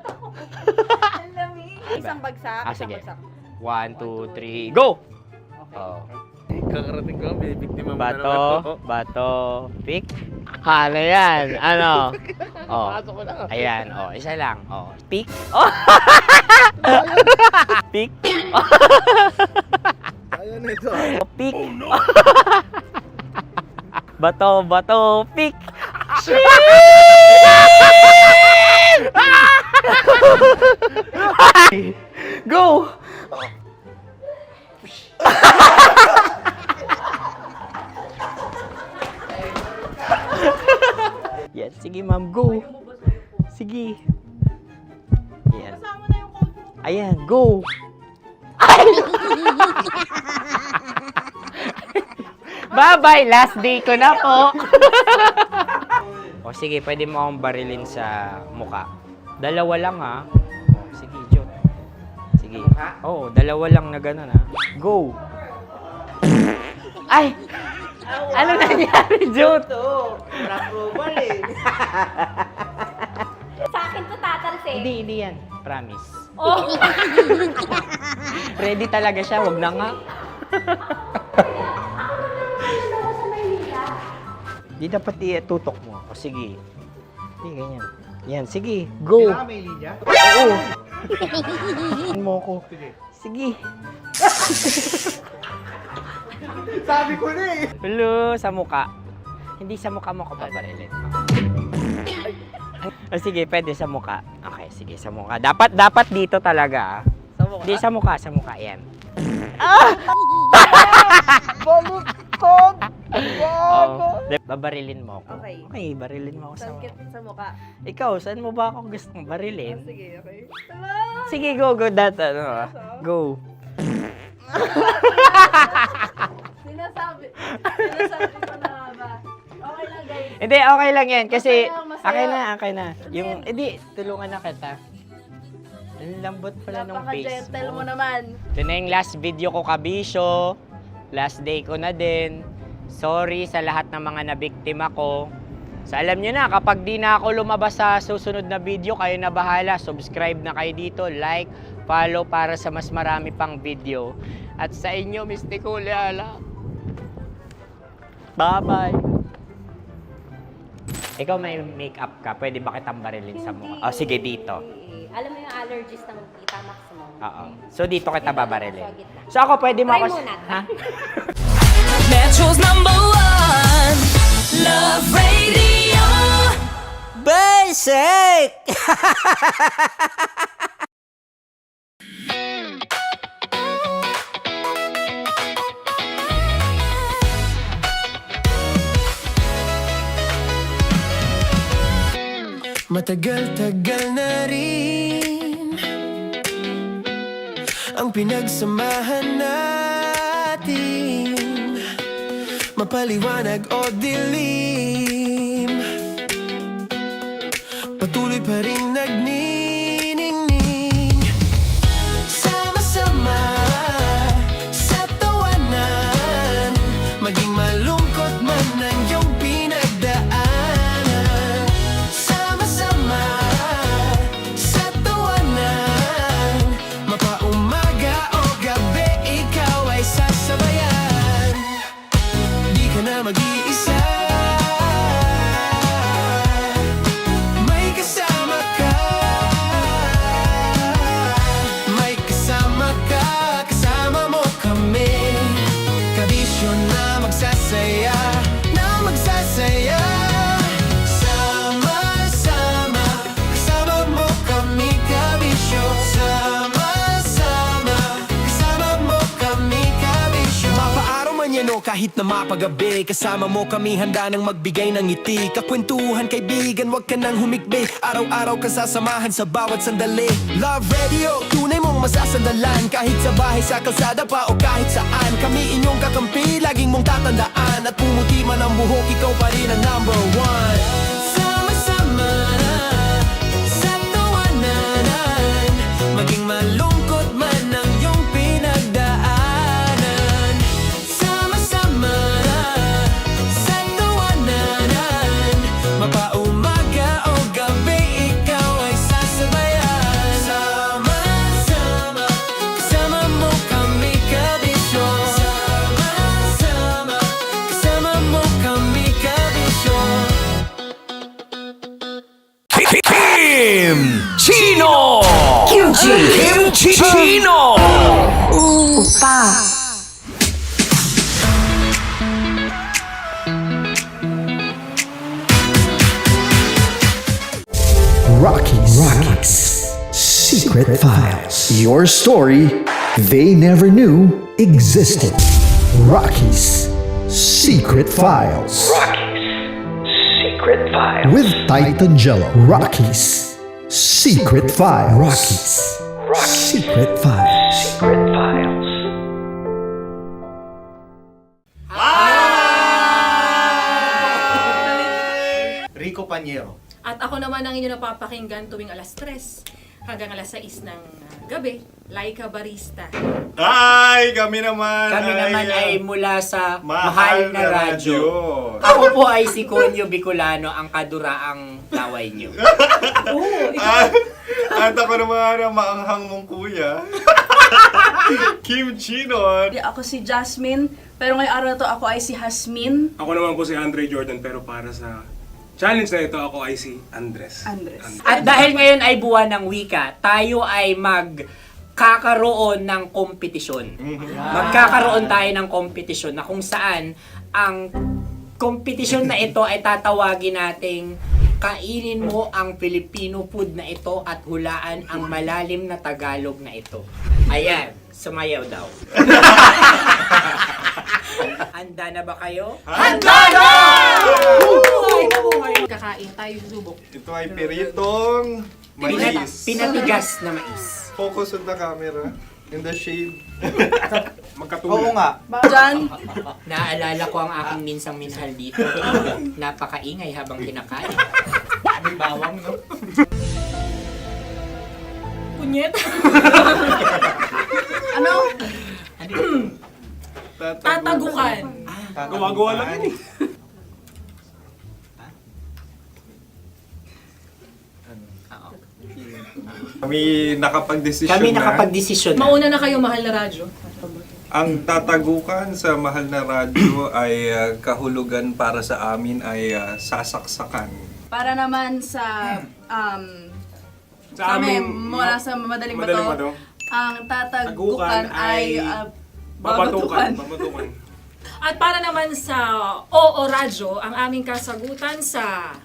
Isang bagsak. Sige. 1, 2, 3, go! Oh. Kakarating ko, may biktima mo na naman. Bato, pick. Ano yan? Ano? Oh. Ayan, oh, isa lang. Oh, pick. Oh. Pick. Ayaw na ito. Oh, pick. Oh, no. Bato, pick. Go! Yan, sige ma'am, go. Sige. Ayan. Ayan, go. Bye-bye, last day ko na po. O sige, pwede mo akong barilin sa muka. Dalawa lang ha. O, sige, Jot. Sige. Oo, dalawa lang na gano'n ha. Go. Ay! Ano nangyari, Jot? Ito, approval eh. Sa akin to tatalsik. Hindi yan. Promise. Oh. Ready talaga siya, wag na nga. Di dapat itutok mo. O sige. Hindi, ganyan. Yan, sige. Go. Kailangan may linya? Oo. mo ko. Sige. Sabi ko na eh. Hello, sa muka. Hindi sa muka mo ko babarilin. O sige, pwede sa muka. Okay, sige, sa muka. Dapat dito talaga. Sa muka? Hindi, sa muka. Yan. Baluktot! Babarilin mo ako. Okay. Okay, barilin mo ako sa muka. Sa mukha. Ikaw, saan mo ba ako gustong barilin? Sige, okay. Sige, go. Go. Sinasabi ko na ba? Okay lang, guys. Hindi, okay lang yan. Kasi, Masaya, masaya. okay na. Yung, hindi, tulungan na kita. Ang lambot pala ng face Napaka-gentle mo. mo naman. Ito na yung last video ko, kabisyo. Last day ko na din. Sorry sa lahat ng mga nabiktima ko. So alam nyo na, kapag di na ako lumabas sa susunod na video, kayo na bahala. Subscribe na kayo dito, like, follow para sa mas marami pang video. At sa inyo, Mistiko Leala. Bye-bye. Ikaw may makeup ka, pwede ba kitang barilin sa mukha? Oh, sige, dito. Alam mo yung allergies ng Tita Max mo? Oo. So dito kita babarilin. So ako pwede mo Try ako... muna. Ha? Metro's #1 Love Radio. Basic! Matagal-tagal na rin ang pinagsamahan natin, mapaliwanag o dilim, patuloy pa rin nagniningning. Sama-sama sa tawanan, maging malungkot man ang iyong pinagdaanan. Sama-sama sa tawanan, mapaumaga o gabi, ikaw ay sasabayan. Di ka na mag-iisa, may kasama ka. May kasama ka, kasama mo kami. Kabisyo na magsasaya, na magsasaya. Sama-sama, kasama mo kami, kabisyo. Sama-sama, kasama mo kami, kabisyo. Mapaaraw man yan o kahit na mapagabi, kasama mo kami, handa nang magbigay ng ngiti. Kakwentuhan, kaibigan, wag ka nang humikbi. Araw-araw kasasamahan sa bawat sandali. Love Radio, tunay mong masasandalan. Kahit sa bahay, sa kalsada pa o kahit saan, kami inyong kakampi, laging mong tatandaan. At pumuti man ang buhok, ikaw pa rin ang #1. Sama-sama sa tawanan, maging malungkot man ang iyong pinagdaanan. Sama-sama sa tawanan, mapaumaga o gabi, ikaw ay sasabayan. Sama-sama, kasama mo kami, kabisyo. Sama-sama, kasama mo kami, kabisyo. Kim Chino! Kim Chino! Rockies Secret Files. Your story they never knew existed. Rockies Secret Files. Secret Files. With Titan Jello. Rockies Secret Files. Rockies Secret Files. Secret Files. Rico Pañero. At ako naman ang inyo napapakinggan tuwing alas 3 hanggang alas 6 ng gabi, Laika Barista. Hi! Kami naman! Kami naman ay mula sa Mahal na Radyo. Ako po ay si Conyo Bicolano, ang kaduraang laway nyo. At ako naman ang maanghang mong kuya. Kim Chinon. Ako si Jasmine, pero ngayong araw na to ako ay si Hasmin. Ako naman po si Andre Jordan, pero para sa challenge na ito, ako ay si Andres. At dahil ngayon ay buwan ng wika, tayo ay magkakaroon ng kompetisyon. Magkakaroon tayo ng kompetisyon na kung saan ang kompetisyon na ito ay tatawagin nating kainin mo ang Filipino food na ito at hulaan ang malalim na Tagalog na ito. Ayan, sumayaw daw. Handa na ba kayo? Handa na! Buhay na buhay. Kakain tayo subok. Ito ay piritong mais. Pinatigas na mais. Focus on the camera. In the shade. Magkatulad. Oo nga. Diyan. Naalala ko ang aking minsang minhal dito. Napakaingay habang kinakain. May bawang, no? Punyet. Ano? Tatagukan. Gawa-gawa lang yun eh. Kami nakapag-desisyon Kami na. nakapag-desisyon na. Mauna na kayo, mahal na radyo. Ang tatagukan sa mahal na radyo ay kahulugan para sa amin ay sasaksakan. Para naman sa Sa amin, mula sa madaling Madaling bato, Bato. ang tatagukan ay babatukan. babatukan. At para naman sa Oo Radyo, ang aming kasagutan sa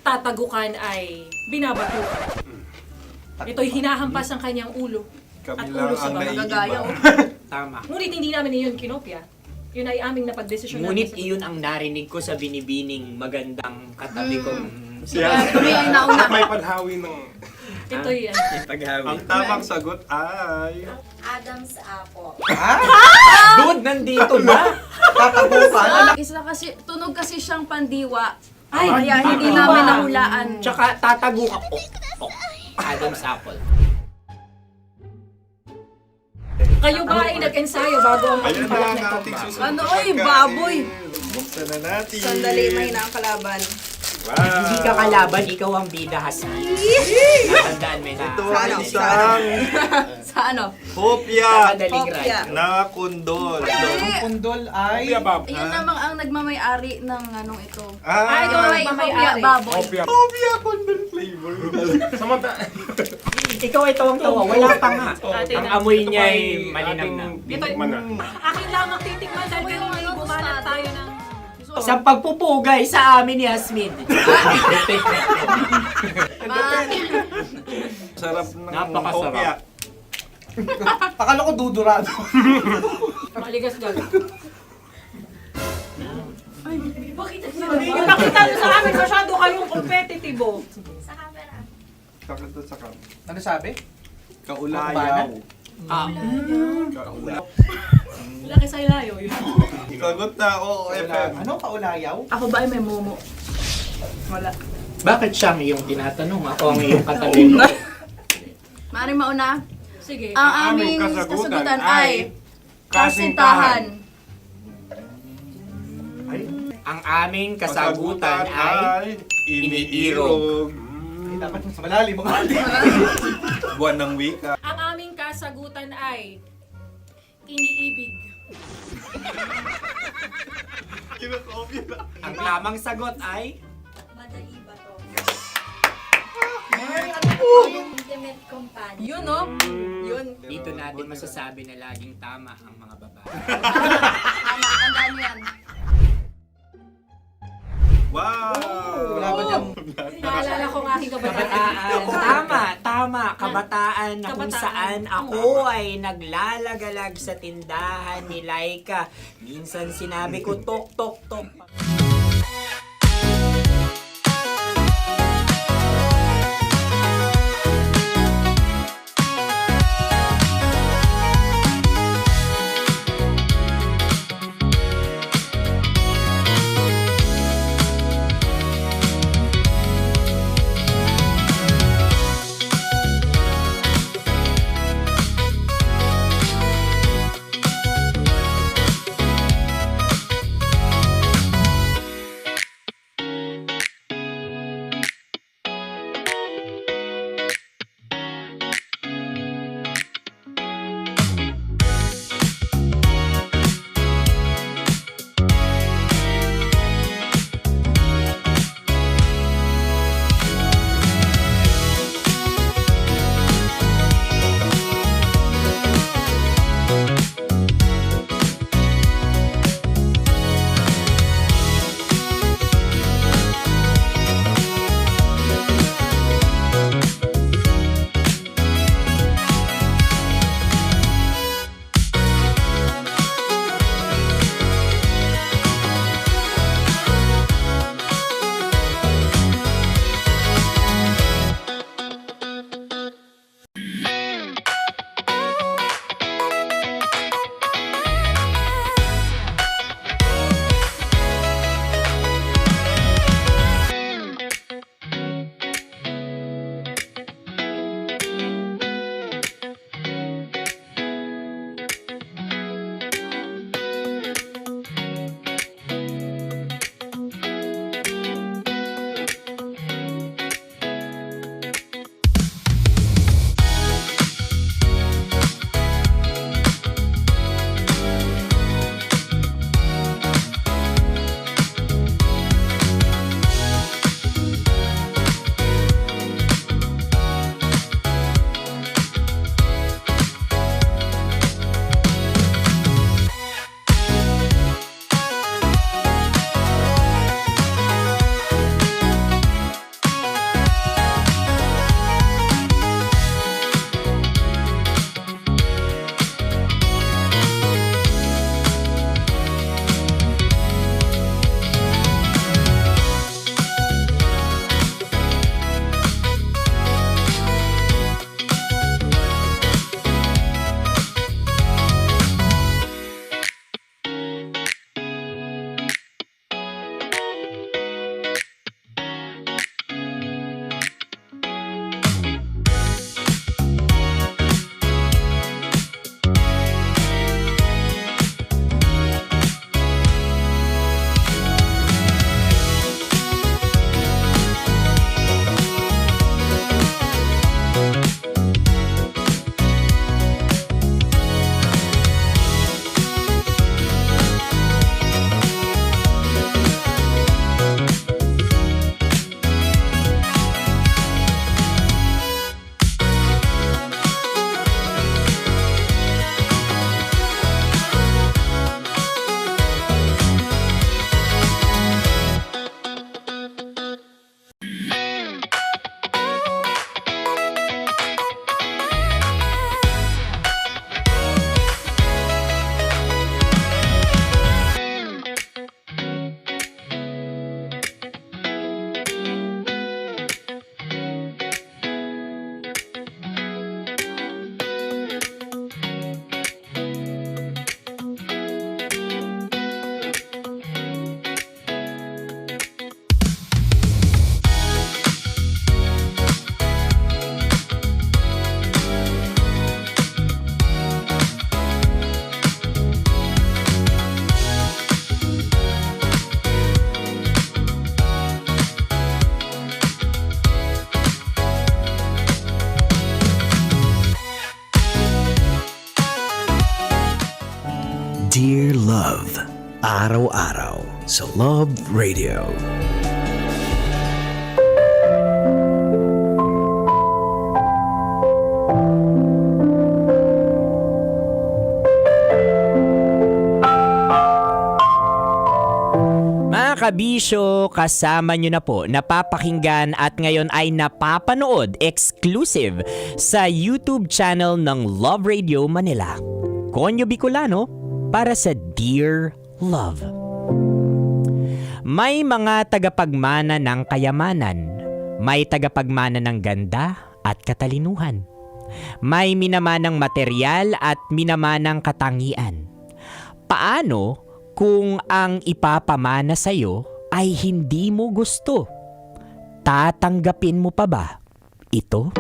tatagukan ay binabatukan. Ito'y hinahampas ang kanyang ulo. Kami At lang ulo sa ang baba. naiiba. Tama. Ngunit hindi namin iyon kinopya. Yun ay aming napagdesisyon Ngunit namin. iyon ang narinig ko sa binibining magandang katabi kong Kami ang nauna. May panhawi ng... Ito'y Ang tamang sagot ay... Adam's apple. Dude, nandito ba? Tatagukan? Isa kasi, tunog kasi siyang pandiwa. Ay, Kaya hindi pandiwa. namin nahulaan. Tsaka tatagukan. Adam's apple. Kayo ba ay nag-ensayo bago ang Ayan pagpalak na na ang ito? ating susunod Ano, na oy, pagkain. baboy. Buksan na natin. Sandali, may na ang kalaban. Wow. Hindi ka kalaban, ikaw ang bida, Hasmin. Natandaan mo na. Ito ang isang Sa ano? hopya Madaling Hopya. right. na kundol. Pundol ay... Opya Bob. Yun namang ang nagmamayari ng anong ito. Ah, ito ay Hopya, baboy. Opya. hopya kundol flavor. Samanta. Ikaw ay tawang-tawa, wala pa nga. Atin Ang na. amoy niya ay malinam na. Titikman na. Akin lamang titikman dahil kayo ay bumanat tayo ng... Sa pagpupugay sa amin ni Hasmin. Sarap ng Napakasarap. hopya. Akala ko dudurado. Maligas gala. Ay, bakit? Ipakita nyo sa amin, masyado kayong competitive. Oh. Sakit to sa kam. Ano sabi? Kaulayaw. Ah, Laki sa ilayo yun. Sagot na, oo, FM. Ano? Kaulayaw? Ako ba ay may momo? Wala. bakit siya ang iyong tinatanong? Ako ang iyong katabi. Maaaring mauna. Sige. Ang aming kasagutan ay kasintahan. Ang aming kasagutan ay iniirog. Dapat mas malalim mga Buwan ng wika. Ang aming kasagutan ay iniibig. Ang tamang sagot ay Madali ba to? Intimate companion. Yun, no? Yun. dito natin masasabi na laging tama ang mga babae. Tama, tandaan mo yan. Wow! Wala ba dyan? Naalala ko ang aking kabataan. Kabataan. Tama. Kabataan na kung Kabataan. saan ako ay naglalagalag sa tindahan ni Laika. Minsan sinabi ko, tok, tok, tok. Dear Love, araw-araw sa Love Radio. Mga kabisyo, kasama nyo na po napapakinggan at ngayon ay napapanood exclusive sa YouTube channel ng Love Radio Manila. Konyo Bicolano para sa Dear Love. May mga tagapagmana ng kayamanan, may tagapagmana ng ganda at katalinuhan. May minamanang material at minamanang katangian. Paano kung ang ipapamana sa'yo ay hindi mo gusto? Tatanggapin mo pa ba ito?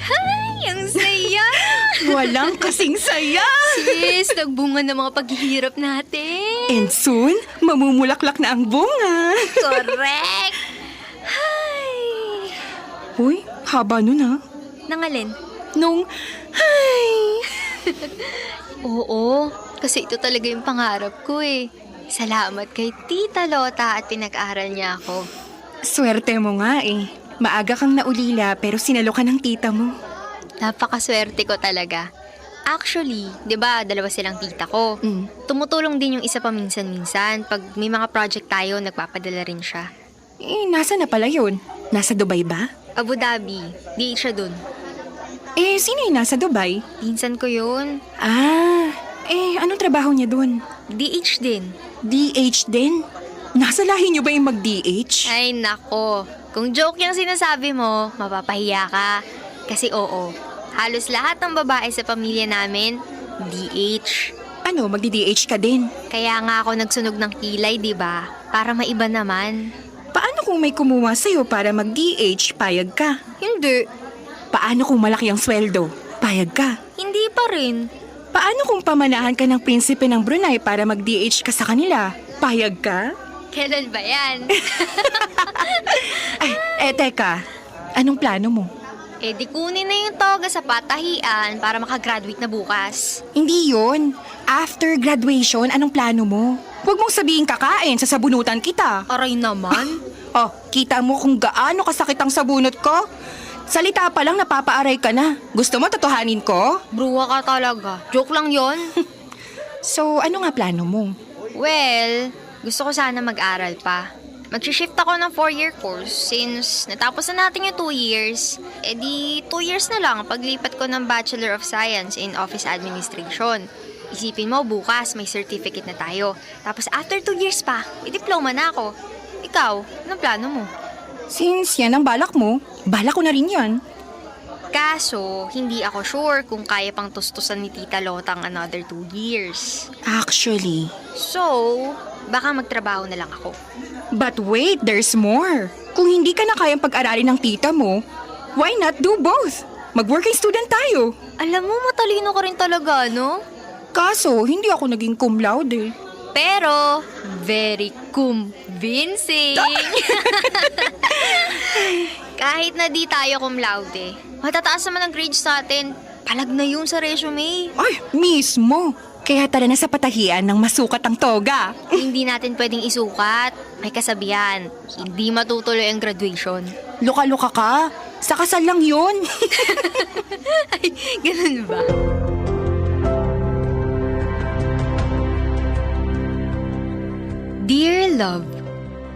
Ay, ang saya! Walang kasing saya! Sis, nagbunga ng mga paghihirap natin. And soon, mamumulaklak na ang bunga. Correct! Uy, haba nun ha. Nangalin? Nung, ay! Oo, kasi ito talaga yung pangarap ko eh. Salamat kay Tita Lota at pinag-aral niya ako. Swerte mo nga eh. Maaga kang naulila pero sinalo ka ng tita mo. Napakaswerte ko talaga. Actually, di ba, dalawa silang tita ko. Tumutulong din yung isa pa minsan-minsan. Pag may mga project tayo, nagpapadala rin siya. Eh, nasa na pala yun? Nasa Dubai ba? Abu Dhabi. Di siya dun. Eh, sino yung nasa Dubai? Pinsan ko yun. Ah, eh, anong trabaho niya dun? DH din. DH din? Nasa lahi niyo ba yung mag-DH? Ay, nako. Kung joke yung sinasabi mo, mapapahiya ka. Kasi oo, halos lahat ng babae sa pamilya namin, DH. Ano, magdi-DH ka din? Kaya nga ako nagsunog ng kilay, di ba? Para maiba naman. Paano kung may kumuha sa'yo para mag-DH, payag ka? Hindi. Paano kung malaki ang sweldo? Payag ka? Hindi pa rin. Paano kung pamanahan ka ng prinsipe ng Brunei para mag-DH ka sa kanila? Payag ka? Kailan ba yan? Teka. Anong plano mo? Eh, di kunin na yung toga sa patahian para makagraduate na bukas. Hindi yon. After graduation, anong plano mo? Huwag mong sabihin kakain, sasabunutan kita. Aray naman. Oh, kita mo kung gaano kasakit ang sabunot ko? Salita pa lang napapaaray ka na. Gusto mo totohanin ko? Bruha ka talaga. Joke lang yon. So, ano nga plano mo? Well, gusto ko sana mag-aral pa. Mag-shift ako ng 4-year course since natapos na natin yung 2 years. Eh di 2 years na lang paglipat ko ng Bachelor of Science in Office Administration. Isipin mo, bukas may certificate na tayo. Tapos after 2 years pa, may diploma na ako. Ikaw, anong plano mo? Since yan ang balak mo, balak ko na rin yan. Kaso, hindi ako sure kung kaya pang tustusan ni Tita Lota ang another 2 years. Actually. So, baka magtrabaho na lang ako. But wait, there's more. Kung hindi ka na kayang pag-aralin ng tita mo, why not do both? Mag-working student tayo. Alam mo, matalino ka rin talaga, no? Kaso, hindi ako naging cum laude. Pero, very convincing. Kahit na di tayo cum laude, matataas naman ang grades natin. Palag na yun sa resume. Ay, mismo. Kaya tara na sa patahian ng masukat ang toga. Hindi natin pwedeng isukat. May kasabihan, hindi matutuloy ang graduation. Luka-luka ka. Sa kasal lang yun. Ay, ganun ba? Dear Love,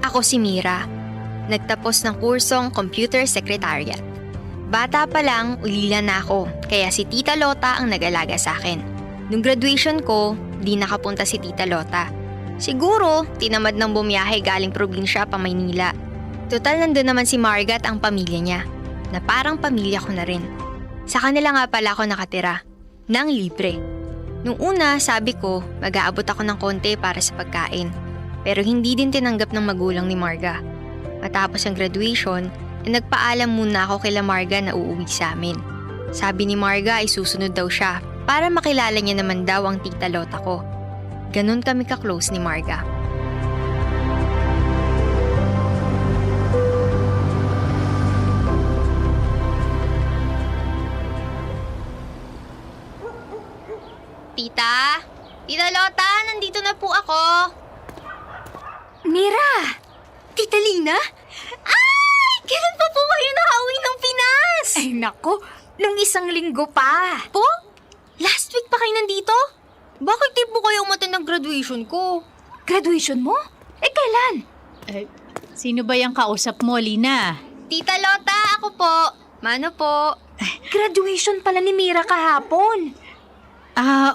ako si Mira. Nagtapos ng kursong Computer Secretariat. Bata pa lang, ulila na ako, kaya si Tita Lota ang nag-alaga sa akin. Nung graduation ko, di nakapunta si Tita Lota. Siguro, tinamad ng bumiyahe galing probinsya pa Maynila. Total nandun naman si Marga at ang pamilya niya, na parang pamilya ko na rin. Sa kanila nga pala ako nakatira, nang libre. Nung una, sabi ko, mag-aabot ako ng konti para sa pagkain. Pero hindi din tinanggap ng magulang ni Marga. Matapos ang graduation, nagpaalam muna ako kila Marga na uuwi sa amin. Sabi ni Marga ay susunod daw siya para makilala niya naman daw ang Tita Lota ko. Ganun kami ka-close ni Marga. Tita? Tita Lota, nandito na po ako. Mira! Tita Lina? Ay! Kailan pa po kayo nakauwi ng Pinas? Ay nako, nung isang linggo pa. Po? Last week pa kayo nandito? Bakit di po kayo umatan ng graduation ko? Graduation mo? Kailan? Sino ba yung kausap mo, Lina? Tita Lota, ako po. Mano po? Graduation pala ni Mira kahapon.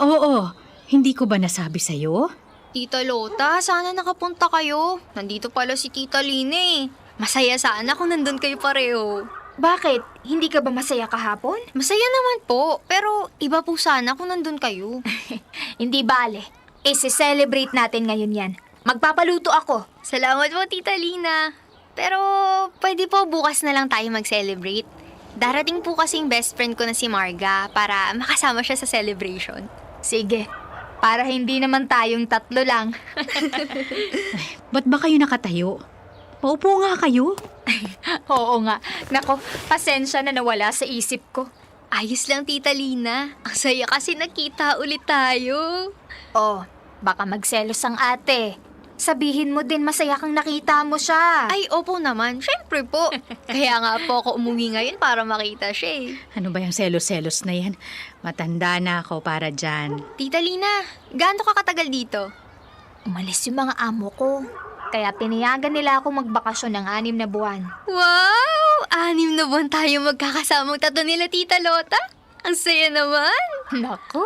Oo. Hindi ko ba nasabi sa'yo? Tita Lota, sana nakapunta kayo. Nandito pala si Tita Lina eh. Masaya sana kung nandun kayo pareho. Bakit? Hindi ka ba masaya kahapon? Masaya naman po, pero iba po sana kung nandun kayo. Hindi bale. Isi-celebrate natin ngayon yan. Magpapaluto ako. Salamat po, Tita Lina. Pero pwede po bukas na lang tayo mag-celebrate. Darating po kasing best friend ko na si Marga para makasama siya sa celebration. Sige. Para hindi naman tayong tatlo lang. Ba't ba kayo nakatayo? Paupo nga kayo. Oo nga. Nako, pasensya na nawala sa isip ko. Ayos lang, Tita Lina. Ang saya kasi nakita ulit tayo. Oh, baka magselos ang ate. Sabihin mo din masaya kang nakita mo siya. Ay, opo naman. Syempre po. Kaya nga po ako umuwi ngayon para makita siya eh. Ano ba yung selos-selos na yan? Matanda na ako para dyan. Tita Lina, gaano ka katagal dito? Umalis yung mga amo ko. Kaya pinayagan nila ako magbakasyon ng 6 na buwan. Wow! 6 na buwan tayo magkakasamang tatlo nila, Tita Lota. Ang saya naman. Nako,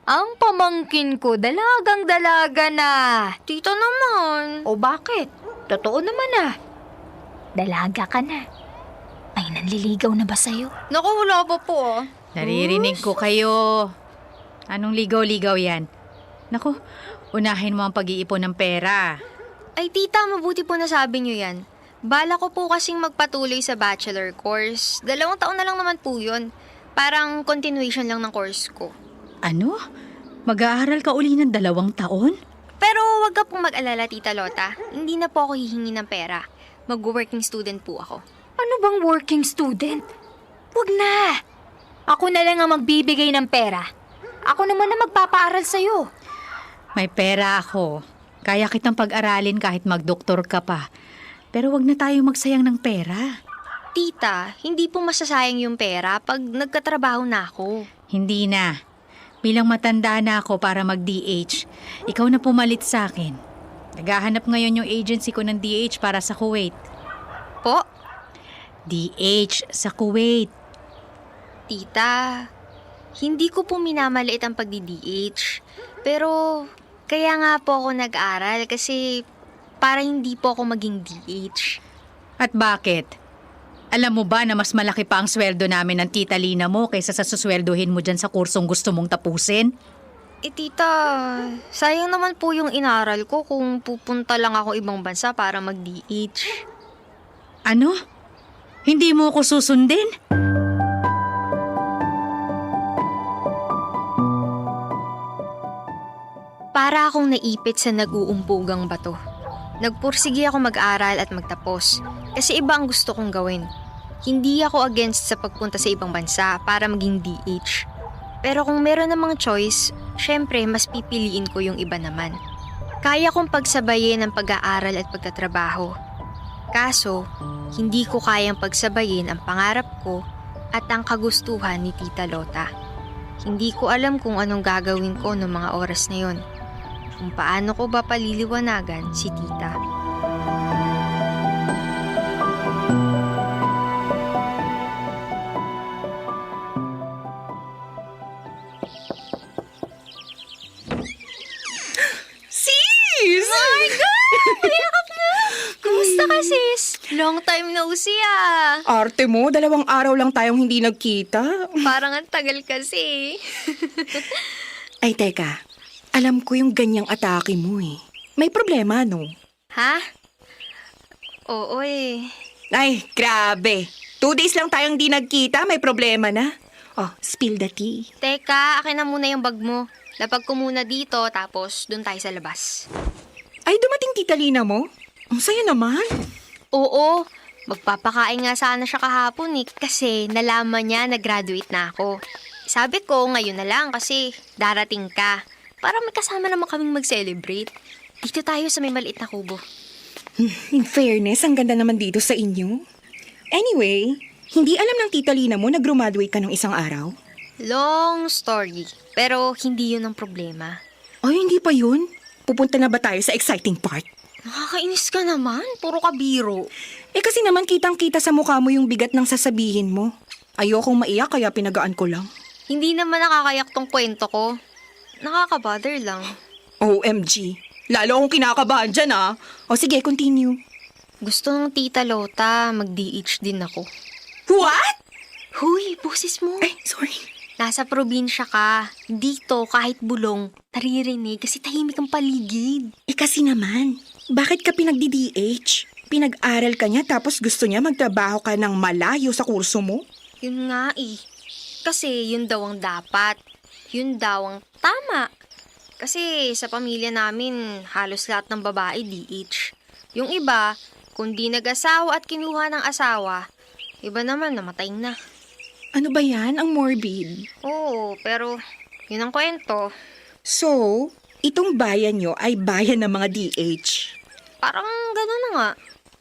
ang pamangkin ko dalagang-dalaga na. Tita naman. O bakit? Totoo naman ah. Dalaga ka na. Ay, nanliligaw na ba sa'yo? Naku, wala pa po. Naririnig ko kayo. Anong ligaw-ligaw yan? Naku, unahin mo ang pag-iipon ng pera. Ay, tita, mabuti po nasabi niyo yan. Bala ko po kasing magpatuloy sa bachelor course. 2 taon na lang naman po yun. Parang continuation lang ng course ko. Ano? Mag-aaral ka uli ng 2 taon? Pero wag ka pong mag-alala, Tita Lota. Hindi na po ako hihingi ng pera. Mag-working student po ako. Ano bang working student? Wag na. Ako na lang ang magbibigay ng pera. Ako naman na magpapaaral sa'yo. May pera ako. Kaya kitang pag-aralin kahit mag-doktor ka pa. Pero wag na tayo magsayang ng pera. Tita, hindi po masasayang yung pera pag nagkatrabaho na ako. Hindi na. Bilang matanda na ako para mag-DH, ikaw na pumalit sa akin. Naghahanap ngayon yung agency ko ng DH para sa Kuwait. Po? DH sa Kuwait. Tita, hindi ko po minamaliit ang pagdi-DH. Pero kaya nga po ako nag-aral kasi para hindi po ako maging DH. At bakit? Alam mo ba na mas malaki pa ang sweldo namin ng Tita Lina mo kaysa sa susweldohin mo dyan sa kursong gusto mong tapusin? Eh tita, sayang naman po yung inaral ko kung pupunta lang ako ibang bansa para mag-DH. Ano? Hindi mo ako susundin? Para akong naipit sa nag-uumpugang bato. Nagpursige ako mag-aral at magtapos kasi iba ang gusto kong gawin. Hindi ako against sa pagpunta sa ibang bansa para maging DH. Pero kung meron namang choice, syempre mas pipiliin ko yung iba naman. Kaya kong pagsabayin ang pag-aaral at pagtatrabaho. Kaso, hindi ko kayang pagsabayin ang pangarap ko at ang kagustuhan ni Tita Lota. Hindi ko alam kung anong gagawin ko noong mga oras na yon. Kung paano ko ba paliliwanagan si Tita. Sis! Marga! Mayakap na! Kumusta ka, sis? Long time no see ah. Arte mo, 2 araw lang tayong hindi nagkita. Parang ang tagal kasi. Ay, teka. Alam ko yung ganyang atake mo eh. May problema, no? Ha? Oo eh. Ay, grabe. 2 days lang tayong di nagkita, may problema na. Oh, spill the tea. Teka, akin na muna yung bag mo. Lapag ko muna dito, tapos dun tayo sa labas. Ay, dumating Tita Lina mo? Ang saya naman. Oo, magpapakain nga sana siya kahapon eh, kasi nalaman niya na graduate na ako. Sabi ko, ngayon na lang kasi darating ka. Para may kasama naman kaming mag-celebrate. Dito tayo sa may maliit na kubo. In fairness, ang ganda naman dito sa inyo. Anyway, hindi alam ng tita Lina mo na graduate ka ng isang araw? Long story. Pero hindi yun ang problema. Ay, hindi pa yun? Pupunta na ba tayo sa exciting part? Nakakainis ka naman. Puro ka biro. Eh kasi naman kitang-kita sa mukha mo yung bigat ng sasabihin mo. Ayokong maiyak kaya pinagaan ko lang. Hindi naman nakakayak tong kwento ko. Nakaka-bother lang. OMG. Lalo akong kinakabahan dyan O sige, continue. Gusto ng tita Lota, mag-DH din ako. What? Huy, boses mo. Ay, sorry. Nasa probinsya ka. Dito, kahit bulong, naririnig kasi tahimik ang paligid. Eh kasi naman, bakit ka pinagdi-DH? Pinag-aral ka niya tapos gusto niya magtrabaho ka ng malayo sa kurso mo? Yun nga eh. Kasi yun daw ang dapat. Yun daw ang tama. Kasi sa pamilya namin, halos lahat ng babae DH. Yung iba, kung di nag-asawa at kinuha ng asawa, iba naman namatay na. Ano ba yan? Ang morbid. Oo, pero yun ang kwento. So, itong bayan nyo ay bayan ng mga DH? Parang gano'n na nga.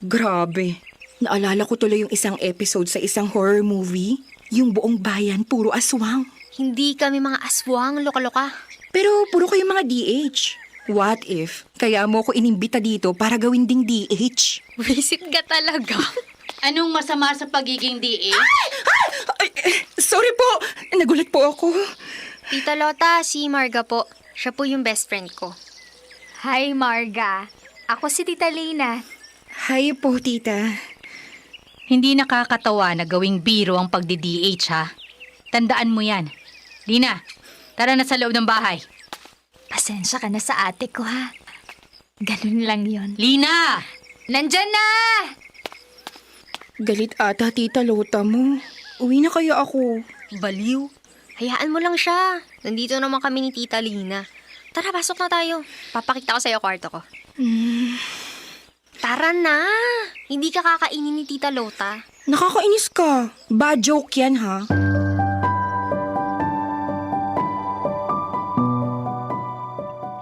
Grabe. Naalala ko tuloy yung isang episode sa isang horror movie. Yung buong bayan, puro aswang. Hindi kami mga aswang, loka-loka. Pero puro kayo mga DH. What if, kaya mo ko inimbita dito para gawin ding DH? Visit ka talaga. Anong masama sa pagiging DH? Ay, sorry po, nagulat po ako. Tita Lota, si Marga po. Siya po yung best friend ko. Hi, Marga. Ako si Tita Lina. Hi po, tita. Hindi nakakatawa na gawing biro ang pagdi-DH, ha? Tandaan mo yan. Lina, tara na sa loob ng bahay. Pasensya ka na sa ate ko, ha? Ganun lang yon. Lina! Nandyan na! Galit ata, tita Lota mo. Uwi na kaya ako. Baliw. Hayaan mo lang siya. Nandito naman kami ni Tita Lina. Tara, pasok na tayo. Papakita ko sa'yo kwarto ko. Tara na! Hindi ka kakainin ni Tita Lota. Nakakainis ka. Bad joke yan, ha?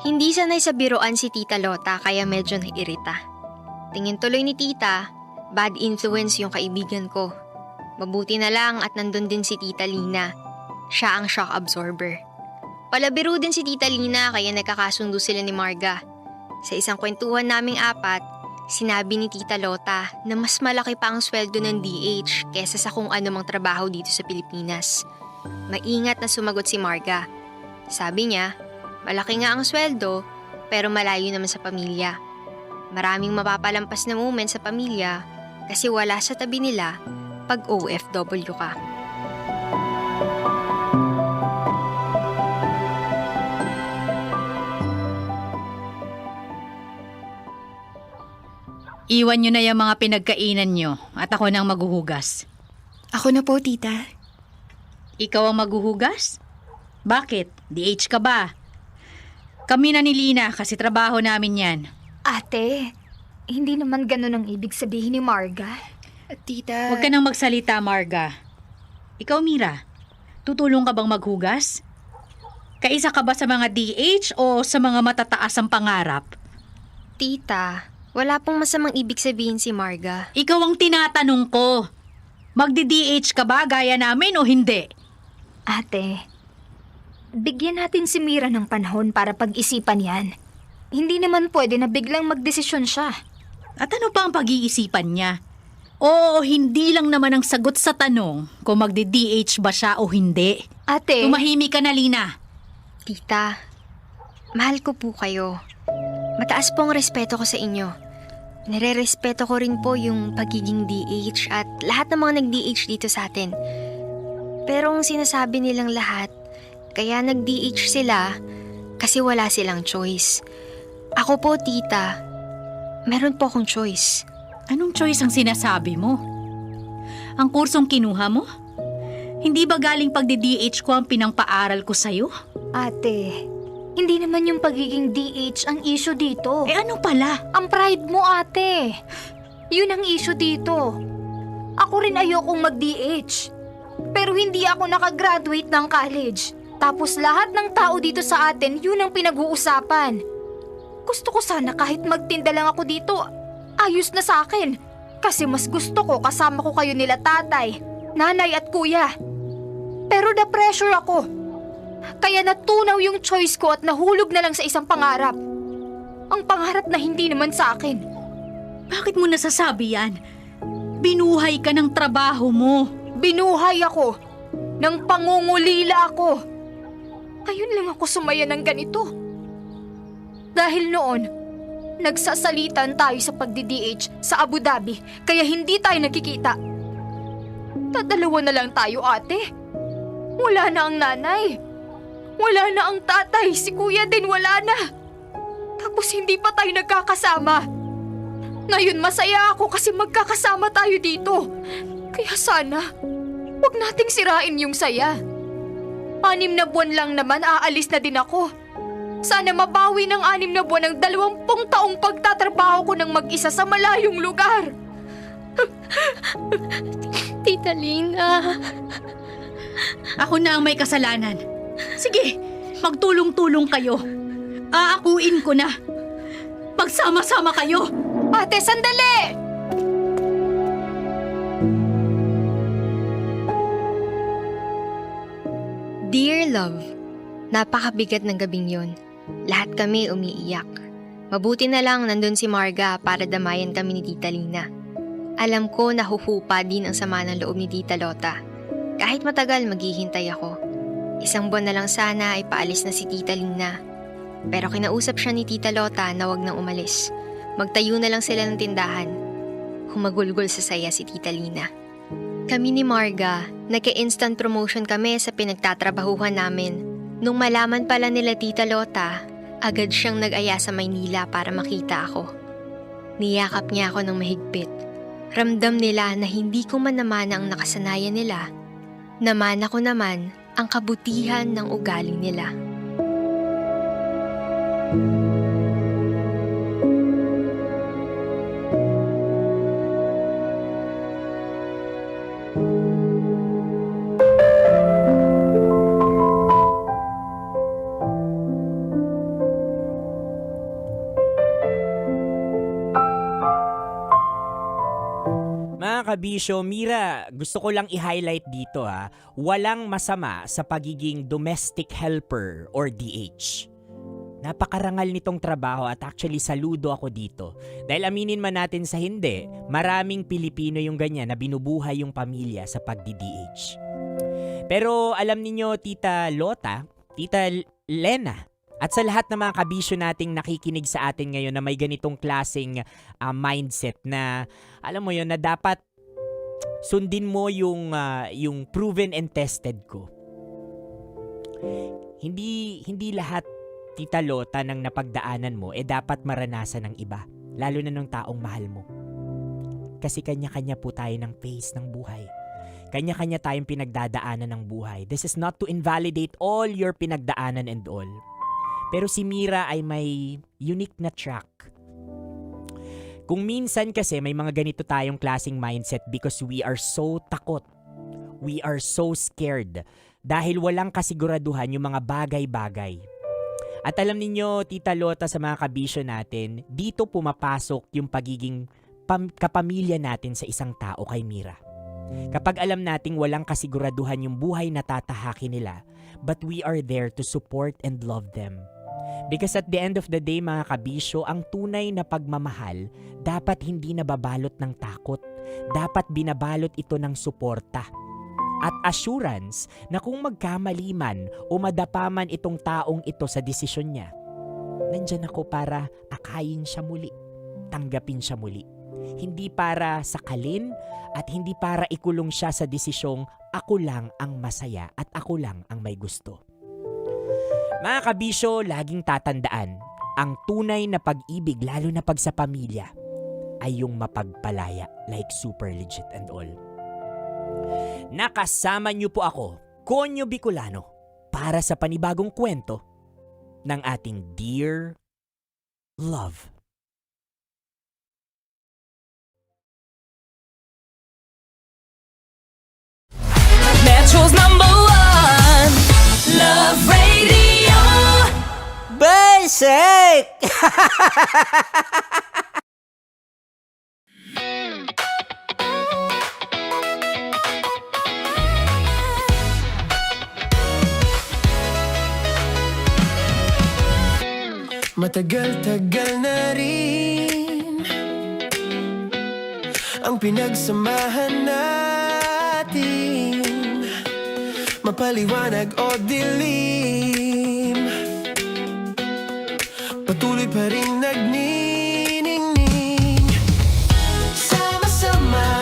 Hindi sanay sa biroan si Tita Lota kaya medyo nairita. Tingin tuloy ni Tita, bad influence yung kaibigan ko. Mabuti na lang at nandun din si Tita Lina. Siya ang shock absorber. Palabiro din si Tita Lina kaya nagkakasundo sila ni Marga. Sa isang kwentuhan naming apat, sinabi ni Tita Lota na mas malaki pa ang sweldo ng DH kesa sa kung anumang trabaho dito sa Pilipinas. Maingat na sumagot si Marga. Sabi niya, malaki nga ang sweldo pero malayo naman sa pamilya. Maraming mapapalampas na moment sa pamilya kasi wala sa tabi nila pag OFW ka. Iwan nyo na yung mga pinagkainan nyo at ako nang maghuhugas. Ako na po, tita. Ikaw ang maghuhugas? Bakit? DH ka ba? Kami na ni Lina kasi trabaho namin yan. Ate, hindi naman ganun ang ibig sabihin ni Marga. Tita... Huwag ka nang magsalita, Marga. Ikaw, Mira, tutulong ka bang maghugas? Kaisa ka ba sa mga DH o sa mga matataas ang pangarap? Tita, wala pong masamang ibig sabihin si Marga. Ikaw ang tinatanong ko. Magdi-DH ka ba gaya namin o hindi? Ate, bigyan natin si Mira ng panahon para pag-isipan yan. Hindi naman pwede na biglang magdesisyon siya. At ano pa ang pag-iisipan niya? Oo, hindi lang naman ang sagot sa tanong kung magdi-DH ba siya o hindi. Ate... Tumahimik ka na, Lina. Tita, mahal ko po kayo. Mataas po ang respeto ko sa inyo. Nire-respeto ko rin po yung pagiging DH at lahat ng mga nag-DH dito sa atin. Pero ang sinasabi nilang lahat, kaya nag-DH sila kasi wala silang choice. Ako po, tita, meron po akong choice. Anong choice ang sinasabi mo? Ang kursong kinuha mo? Hindi ba galing pagdi-DH ko ang pinangpaaral ko sa'yo? Ate, hindi naman yung pagiging DH ang issue dito. Eh ano pala? Ang pride mo, ate. Yun ang issue dito. Ako rin ayokong mag-DH. Pero Pero hindi ako nakagraduate ng college. Tapos lahat ng tao dito sa atin, yun ang pinag-uusapan. Gusto ko sana kahit magtinda lang ako dito, ayos na sa akin. Kasi mas gusto ko kasama ko kayo nila tatay, nanay at kuya. Pero na-pressure ako. Kaya natunaw yung choice ko at nahulog na lang sa isang pangarap. Ang pangarap na hindi naman sa akin. Bakit mo nasasabi yan? Binuhay ka ng trabaho mo. Binuhay ako. Nang pangungulila ako. Ngayon lang ako sumaya ng ganito. Dahil noon, nagsasalitan tayo sa pagdi-DH sa Abu Dhabi, kaya hindi tayo nakikita. Dadalawa na lang tayo, ate. Wala na ang nanay. Wala na ang tatay. Si kuya din wala na. Tapos hindi pa tayo nagkakasama. Ngayon masaya ako kasi magkakasama tayo dito. Kaya sana, huwag nating sirain yung saya. 6 na buwan lang naman aalis na din ako. Sana mabawi ng 6 na buwan ang 20 taong pagtatrabaho ko ng mag-isa sa malayong lugar. Tita Lina. Ako na ang may kasalanan. Sige, magtulong-tulong kayo. Aakuin ko na. Magsama-sama kayo. Ate, sandali! Dear Love, napakabigat ng gabing yun. Lahat kami umiiyak. Mabuti na lang nandun si Marga para damayan kami ni Tita Lina. Alam ko nahuhupa din ang sama ng loob ni Tita Lota. Kahit matagal maghihintay ako. 1 buwan na lang sana ay paalis na si Tita Lina. Pero kinausap siya ni Tita Lota na wag nang umalis. Magtayo na lang sila ng tindahan. Humagulgol sa saya si Tita Lina. Kami ni Marga, nagka-instant promotion kami sa pinagtatrabahuhan namin. Nung malaman pala nila Tita Lota, agad siyang nag-aya sa Maynila para makita ako. Niyakap niya ako ng mahigpit. Ramdam nila na hindi ko man namana ang nakasanayan nila. Namana ko naman ang kabutihan ng ugali nila. Mga kabisyo, Mira, gusto ko lang i-highlight dito walang masama sa pagiging domestic helper or DH. Napakarangal nitong trabaho at actually saludo ako dito. Dahil aminin man natin sa hindi, maraming Pilipino yung ganyan na binubuhay yung pamilya sa pagdi-DH. Pero alam niyo, Tita Lota, Tita Lena, at sa lahat ng mga kabisyo nating nakikinig sa atin ngayon na may ganitong klaseng mindset na, alam mo yun, na dapat sundin mo yung proven and tested ko. Hindi lahat, Tita Lota, ng napagdaanan mo dapat maranasan ng iba, lalo na ng taong mahal mo. Kasi kanya-kanya po tayo ng pace ng buhay. Kanya-kanya tayong pinagdadaanan ng buhay. This is not to invalidate all your pinagdaanan and all. Pero si Mira ay may unique na track. Kung minsan kasi may mga ganito tayong klaseng mindset because we are so takot. We are so scared. Dahil walang kasiguraduhan yung mga bagay-bagay. At alam niyo, Tita Lota, sa mga kabisyo natin, dito pumapasok yung pagiging kapamilya natin sa isang tao kay Mira. Kapag alam nating walang kasiguraduhan yung buhay na tatahakin nila, but we are there to support and love them. Because at the end of the day, mga kabisyo, ang tunay na pagmamahal dapat hindi nababalot ng takot. Dapat binabalot ito ng suporta. At assurance na kung magkamali man o madapaman itong taong ito sa desisyon niya, nandyan ako para akayin siya muli, tanggapin siya muli. Hindi para sakalin at hindi para ikulong siya sa desisyong ako lang ang masaya at ako lang ang may gusto. Mga kabisyo, laging tatandaan, ang tunay na pag-ibig, lalo na pag sa pamilya, ay yung mapagpalaya, like super legit and all. Nakasama niyo po ako, Konyo Bicolano, para sa panibagong kwento ng ating Dear Love. Metro's #1 Love Radio. Basic! Matagal-tagal na rin ang pinagsamahan natin, mapaliwanag o dilim, patuloy pa rin nagniningning. Sama-sama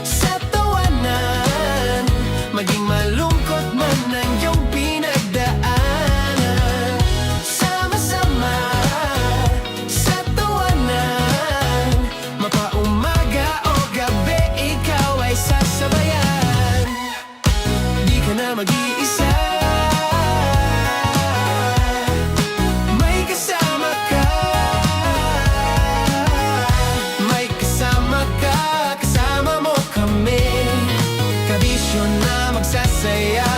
sa tawanan, maging malungkot man ang iyong pinagdaanan. Sama-sama sa tawanan, mapaumaga o gabi, ikaw ay sasabayan. Di ka na mag-iisa, may kasama ka. May kasama ka, kasama mo kami. Kabisyo na magsasaya,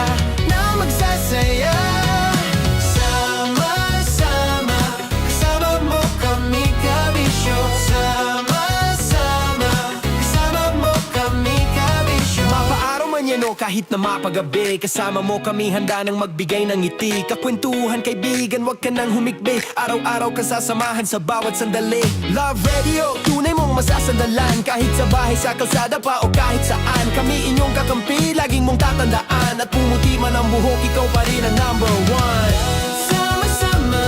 na magsasaya. Sama-sama, kasama mo kami, kabisyo. Sama-sama, kasama mo kami, kabisyo. Mapaaraw man yan o kahit na mapagabi, kasama mo kami, handa nang magbigay ng ngiti. Kakwentuhan, kaibigan, wag ka nang humikbi. Araw-araw ka sasamahan sa bawat sandali. Love Radio, tunay mong masasandalan. Kahit sa bahay, sa kalsada pa o kahit saan, kami inyong kakampi, laging mong tatandaan. At pumuti man ang buhok, ikaw pa rin ang #1. Sama-sama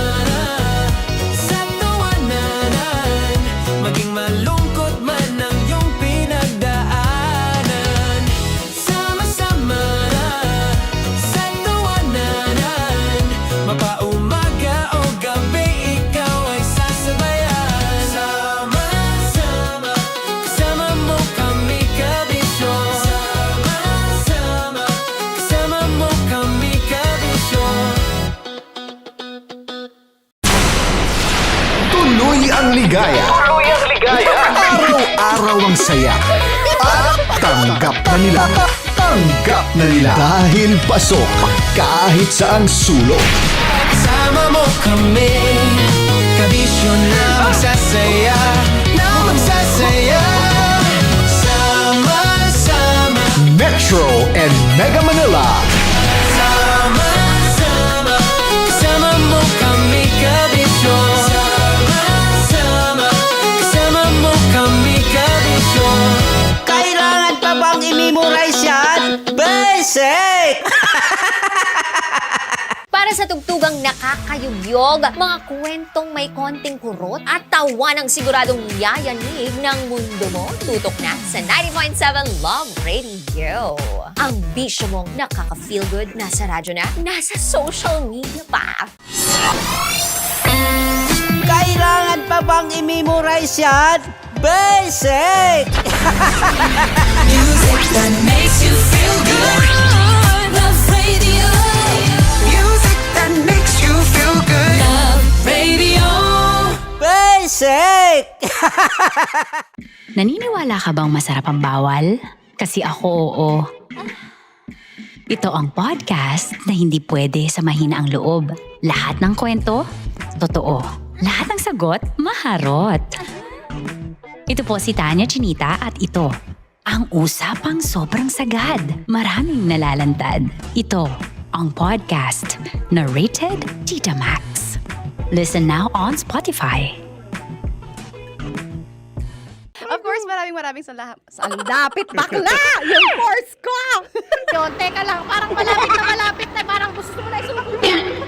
sa tawanan, maging malungkot man ang iyong pinagdaanan. Sama-sama sa tawanan, mapaumaga o gabi, ikaw ay sasabayan. Sama-sama, kasama mo kami, kabisyo. Sama-sama, kasama mo kami, kabisyo. Tuloy ang ligaya. Araw-araw ang saya. At tanggap na nila. Tanggap na nila. Dahil pasok kahit saang sulok. Kasama mo kami, kabisyo na magsasaya, na magsasaya. Sama-sama, Metro and Mega Manila. sama-sama, kasama mo kami, kabisyo. Sama-sama, kasama mo kami, kabisyo. Kailangan pa bang i-memorize yan? Basic! Para sa tugtugang nakakayugyog, mga kwentong may konting kurot at tawa ng siguradong yayanig ng mundo mo, tutok na sa 90.7 Love Radio. Ang bisyo mong nakaka-feel good, nasa radyo na, nasa social media pa. Kailangan pa bang i-memorize yan? Basic! Music that makes you feel good. Love Radio. Music that makes you feel good. Love Radio. Basic! Naniniwala ka bang masarap ang bawal? Kasi ako oo. Ito ang podcast na hindi pwede sa mahina ang loob. Lahat ng kwento, totoo. Lahat ng sagot, maharot. Ito po si Tanya Chinita at ito, ang usapang sobrang sagad. Maraming nalalantad. Ito, ang podcast na rated Tita Max. Listen now on Spotify. Of course, maraming salamat. Ang lapit bakla! Yung force ko! Yun, teka lang, parang malapit na, parang gusto mo na isumakunin.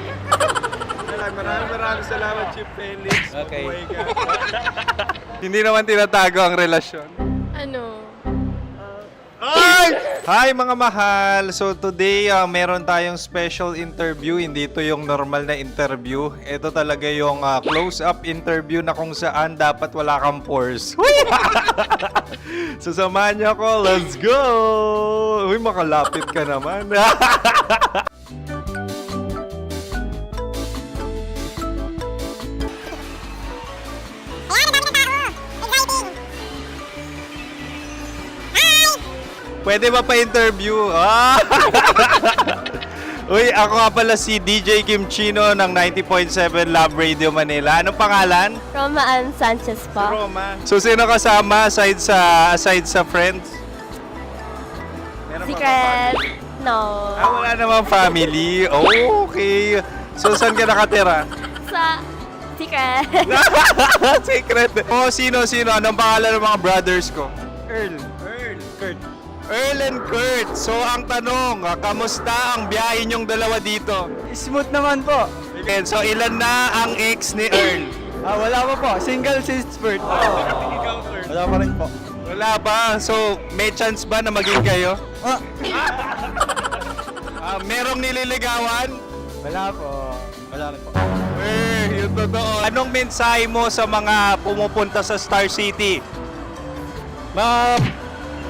Maraming salamat, Chief Felix. Okay. Hindi naman tinatago ang relasyon. Ano? Hi mga mahal! So today, meron tayong special interview. Hindi ito yung normal na interview. Ito talaga yung close-up interview na kung saan dapat wala kang pores. So samahan niyo ako. Let's go! Uy, makalapit ka naman. Pwede ba pa-interview? Ah! Uy, ako nga pala si DJ Kim Chino ng 90.7 Love Radio Manila. Anong pangalan? Roma Ann Sanchez po. Roma. So, sino kasama aside sa friends? Meron Secret. No. Wala namang family. Oh, okay. So, saan ka nakatira? Sa Secret. Secret. Oh, sino? Anong pangalan ng mga brothers ko? Earl. Kurt. Earl and Kurt. So, ang tanong, kamusta ang biyahe niyong dalawa dito? Smooth naman po. Okay, so, ilan na ang ex ni Earl? Wala pa po. Single since birth. Wala pa rin po. Wala ba? So, may chance ba na maging kayo? Merong nililigawan? Wala po. Wala rin po. Yung totoo. Anong mensahe mo sa mga pumupunta sa Star City?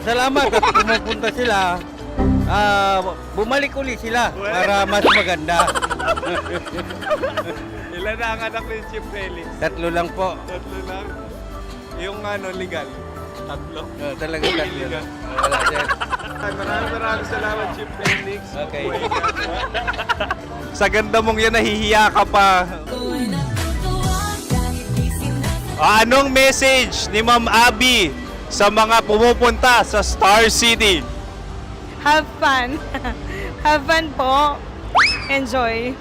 Salamat at pumupunta sila. Bumalik uli sila para mas maganda. Ilan na ang anak ni Chief Felix? 3 lang po. 3 lang? Yung legal? 3? Talaga 3 lang. Wala sir. Maraming salamat, Chief Felix. Okay. Sa ganda mong yan, nahihiya ka pa. Anong message ni Ma'am Abby sa mga pumupunta sa Star City? Have fun. Have fun po. Enjoy.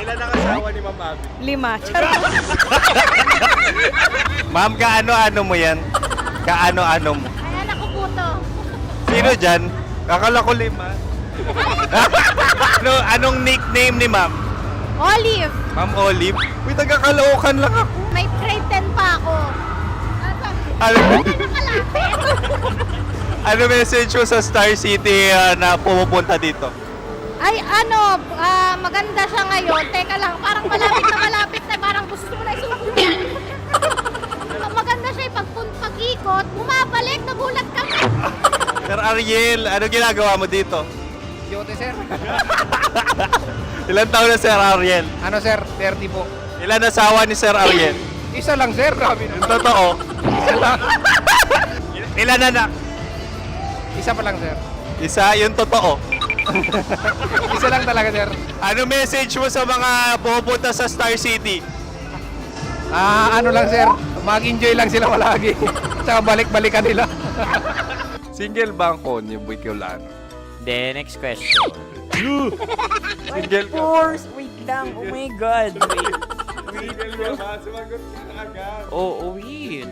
Ilan ang asawa ni Ma'am Abby? 5. Ma'am, kaano-ano mo yan? Kaano-ano mo? Ay, anak ko po to. Sino dyan? Akala ko 5. Anong nickname ni Ma'am? Olive. Ma'am Olive? Uy, taga-Caloocan lang ako. May grade 10 pa ako. Ano message mo sa Star City na pumupunta dito? Ay, maganda siya ngayon. Teka lang, parang malapit na. Parang gusto mo na isusunod. Maganda siya pag-ikot, bumabalik, nagulat ka. Sir Ariel, ano ginagawa mo dito? Yote sir. Ilan taon na Sir Ariel? Ano sir? 30 po. Ilan asawa ni Sir Ariel? Isa lang sir. Yung totoo? Isa lang. Ilan anak? Isa pa lang sir. Isa, yung totoo. Isa lang talaga sir. Ano message mo sa mga pumupunta sa Star City? Ano lang sir. Mag-enjoy lang sila palagi. Tsaka balik-balikan nila. Single ba ang konyo, Boy Kiolano? Then, next question. Single ka? Wait lang. Oh my God. Single ka ba? Sumagot ka na agad. Oh, wait.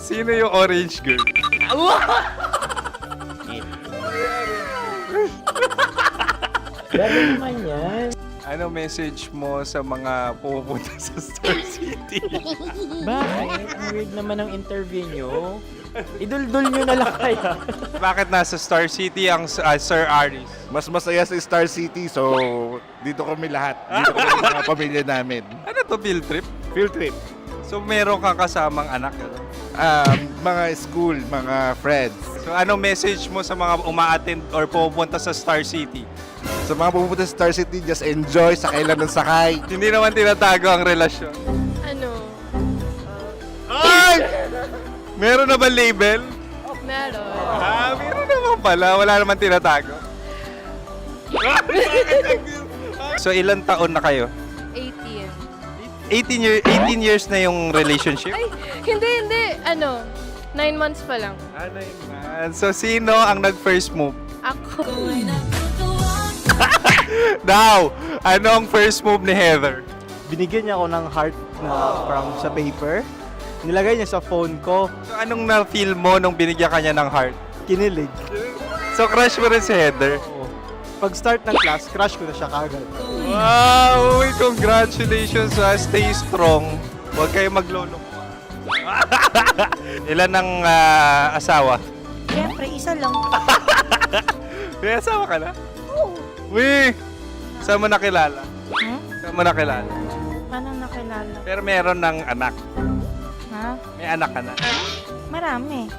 Sino yung orange girl? Grabe naman yan. Ano message mo sa mga pumupunta sa Star City? Bakit? Ang weird naman ang interview nyo. Idul-dul nyo na lang kaya. Bakit nasa Star City ang Sir Aris? Mas masaya sa Star City, so dito kami lahat. Dito kami mga pamilya namin. Ano to, field trip? Field trip. So meron kang kasamang anak? Mga school, mga friends. So ano message mo sa mga uma-attend or pumupunta sa Star City? Sa mga pupunta sa Star City, just enjoy, sakay lang ng sakay. Hindi naman tinatago ang relasyon. Ano? Ay! Meron na ba label? Meron. Meron naman pala. Wala naman tinatago. So ilan taon na kayo? 18. 18 years na yung relationship? Ay, hindi. 9 months pa lang. 9 months. So sino ang nag-first move? Ako. Now, anong first move ni Heather? Binigyan niya ako ng heart na from sa paper. Nilagay niya sa phone ko. So anong na-feel mo nung binigyan ka niya ng heart? Kinilig. So crush mo rin si Heather? Pag-start ng class, crush ko na siya kagad. Wow! Uy, congratulations ha. Stay strong. Huwag kayo maglolo. Ilan ang asawa? Siyempre, isa lang. May asawa ka na? Oo. Uy! Saan mo nakilala? Saan mo nakilala? Paano nakilala? Pero meron ng anak. Ha? May anak ka na. Marami.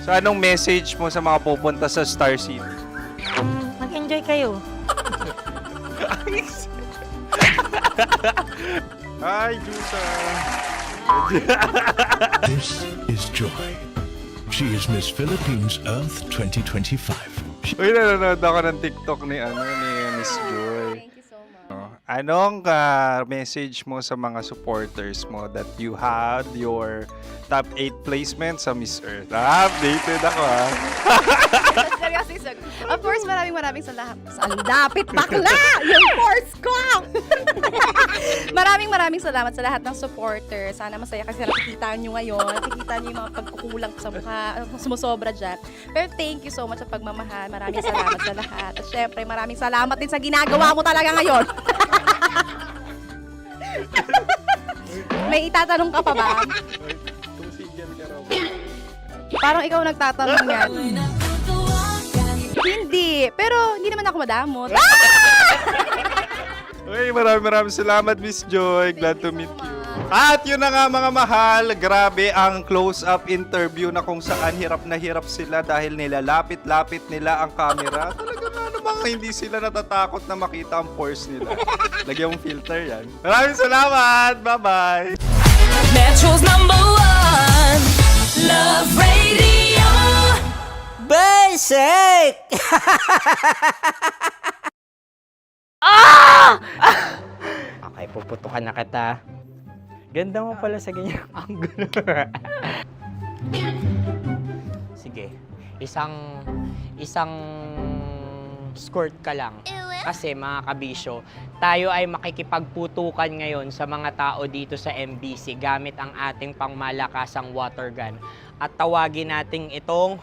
So anong message mo sa mga pupunta sa Star City? Mag-enjoy kayo. Hi, Juta! This is Joy. She is Miss Philippines Earth 2025. Uy, nanonood ako ng TikTok ni Miss Joy. Thank you so much. Anong message mo sa mga supporters mo that you had your top 8 placement sa Miss Earth? Updated ako Seryoso, of course, maraming salamat. Ang dapit bakla! Yung course ko! maraming salamat sa lahat ng supporters. Sana masaya kasi nakikita nyo ngayon. Nakikita nyo yung mga pagkukulang ko sa mukha, sumusobra dyan. Pero thank you so much sa pagmamahal. Maraming salamat sa lahat. At syempre, maraming salamat din sa ginagawa mo talaga ngayon. May itatanong ka pa ba? Parang ikaw nagtatanong yan. Hindi. Pero hindi naman ako madamot. Uy, maraming salamat, Miss Joy. Glad to meet you. At yun na nga mga mahal, grabe ang close-up interview na kung saan hirap na hirap sila dahil nilalapit-lapit nila ang camera. Talaga nga namang hindi sila natatakot na makita ang pores nila. Lagyan mong filter yan. Maraming salamat! Bye-bye! Metro's #1 Love Radio. Basic! Okay, puputukan na kita. Ganda mo pala sa ganyang angulo. Sige, isang skirt ka lang. Kasi mga kabisyo, tayo ay makikipagputukan ngayon sa mga tao dito sa MBC gamit ang ating pangmalakasang water gun. At tawagin natin itong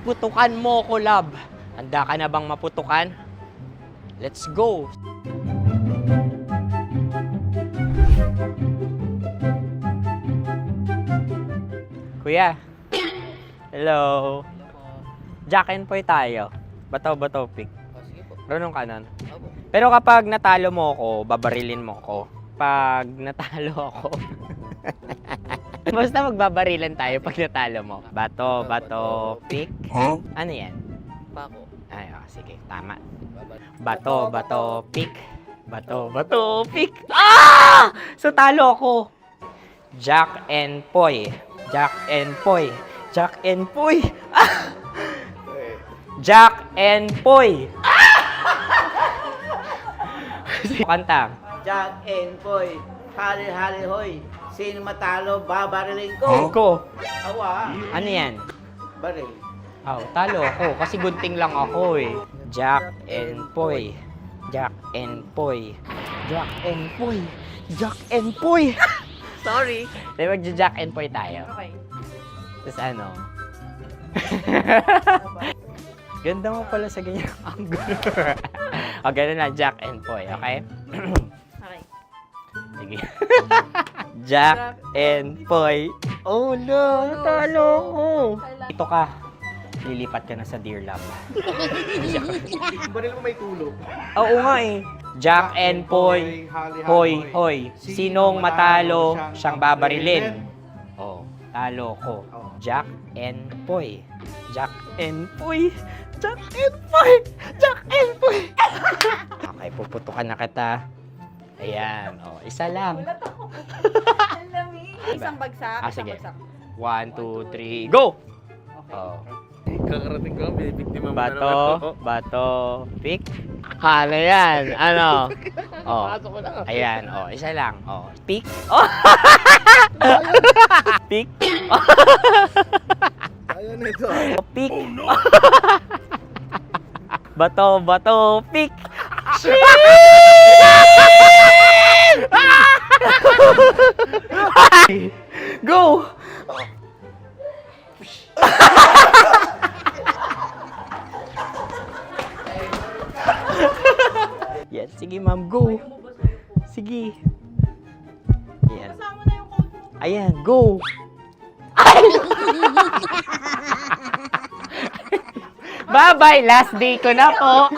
putukan mo ko, love. Handa ka na bang maputukan? Let's go! Kuya. Hello. Jack and Poy tayo. Bato-bato pick. Runong kanan. Pero kapag natalo mo ako, babarilin mo ako. Pag natalo ako, basta magbabarilan tayo pag natalo mo. Bato, pick. Huh? Ano yan? Bako. Ay, sige, tama. Bato, pick. Bato, pick. Ah! So talo ako. Jack and Poy. Jack and Poy. Jack and Poy. Ah! Jack and Poy. Kanta. Jack and Poy, hali-hali hoy. Sino matalo, babariling ko. Ko. Awa. Ano yan? Baril. Oh, talo ako kasi gunting lang ako eh. Jack and Poy. Jack and Poy. Jack and Poy. Jack and Poy. Sorry. Di magja-Jack and Poy tayo. Okay. Tapos ano? Ganda mo pala sa ganyang angulo. O, ganun na, Jack and Poy, okay? Okay. Sige. Jack and Poy. Oh no, natalo ko. Ito ka. Lilipat ka na sa Dear Love. Baril mo may tulog. Oo nga eh. Jack and Poy. Hoy. Sinong matalo, siyang babarilin. Oh, talo ko. Jack and Poy. Jack and Poy. Jack and Poy. Jack and Poy. Okay, puputukan na kita. Ayan. Oh, isa lang. Isang bagsak. Ah, sige. 1, 2, 3, go! Oh. Kakarating ko, may biktima mo na naman ako. Bato, pick. Ano yan? Ano? Oh. Ayan, oh, isa lang. Oh, pick. Oh. Pick. Ayan ito. Pick. Bato, pick. Go! Yan, sige ma'am, go. Sige. Yan. Ayan, go. Bye-bye, last day ko na po.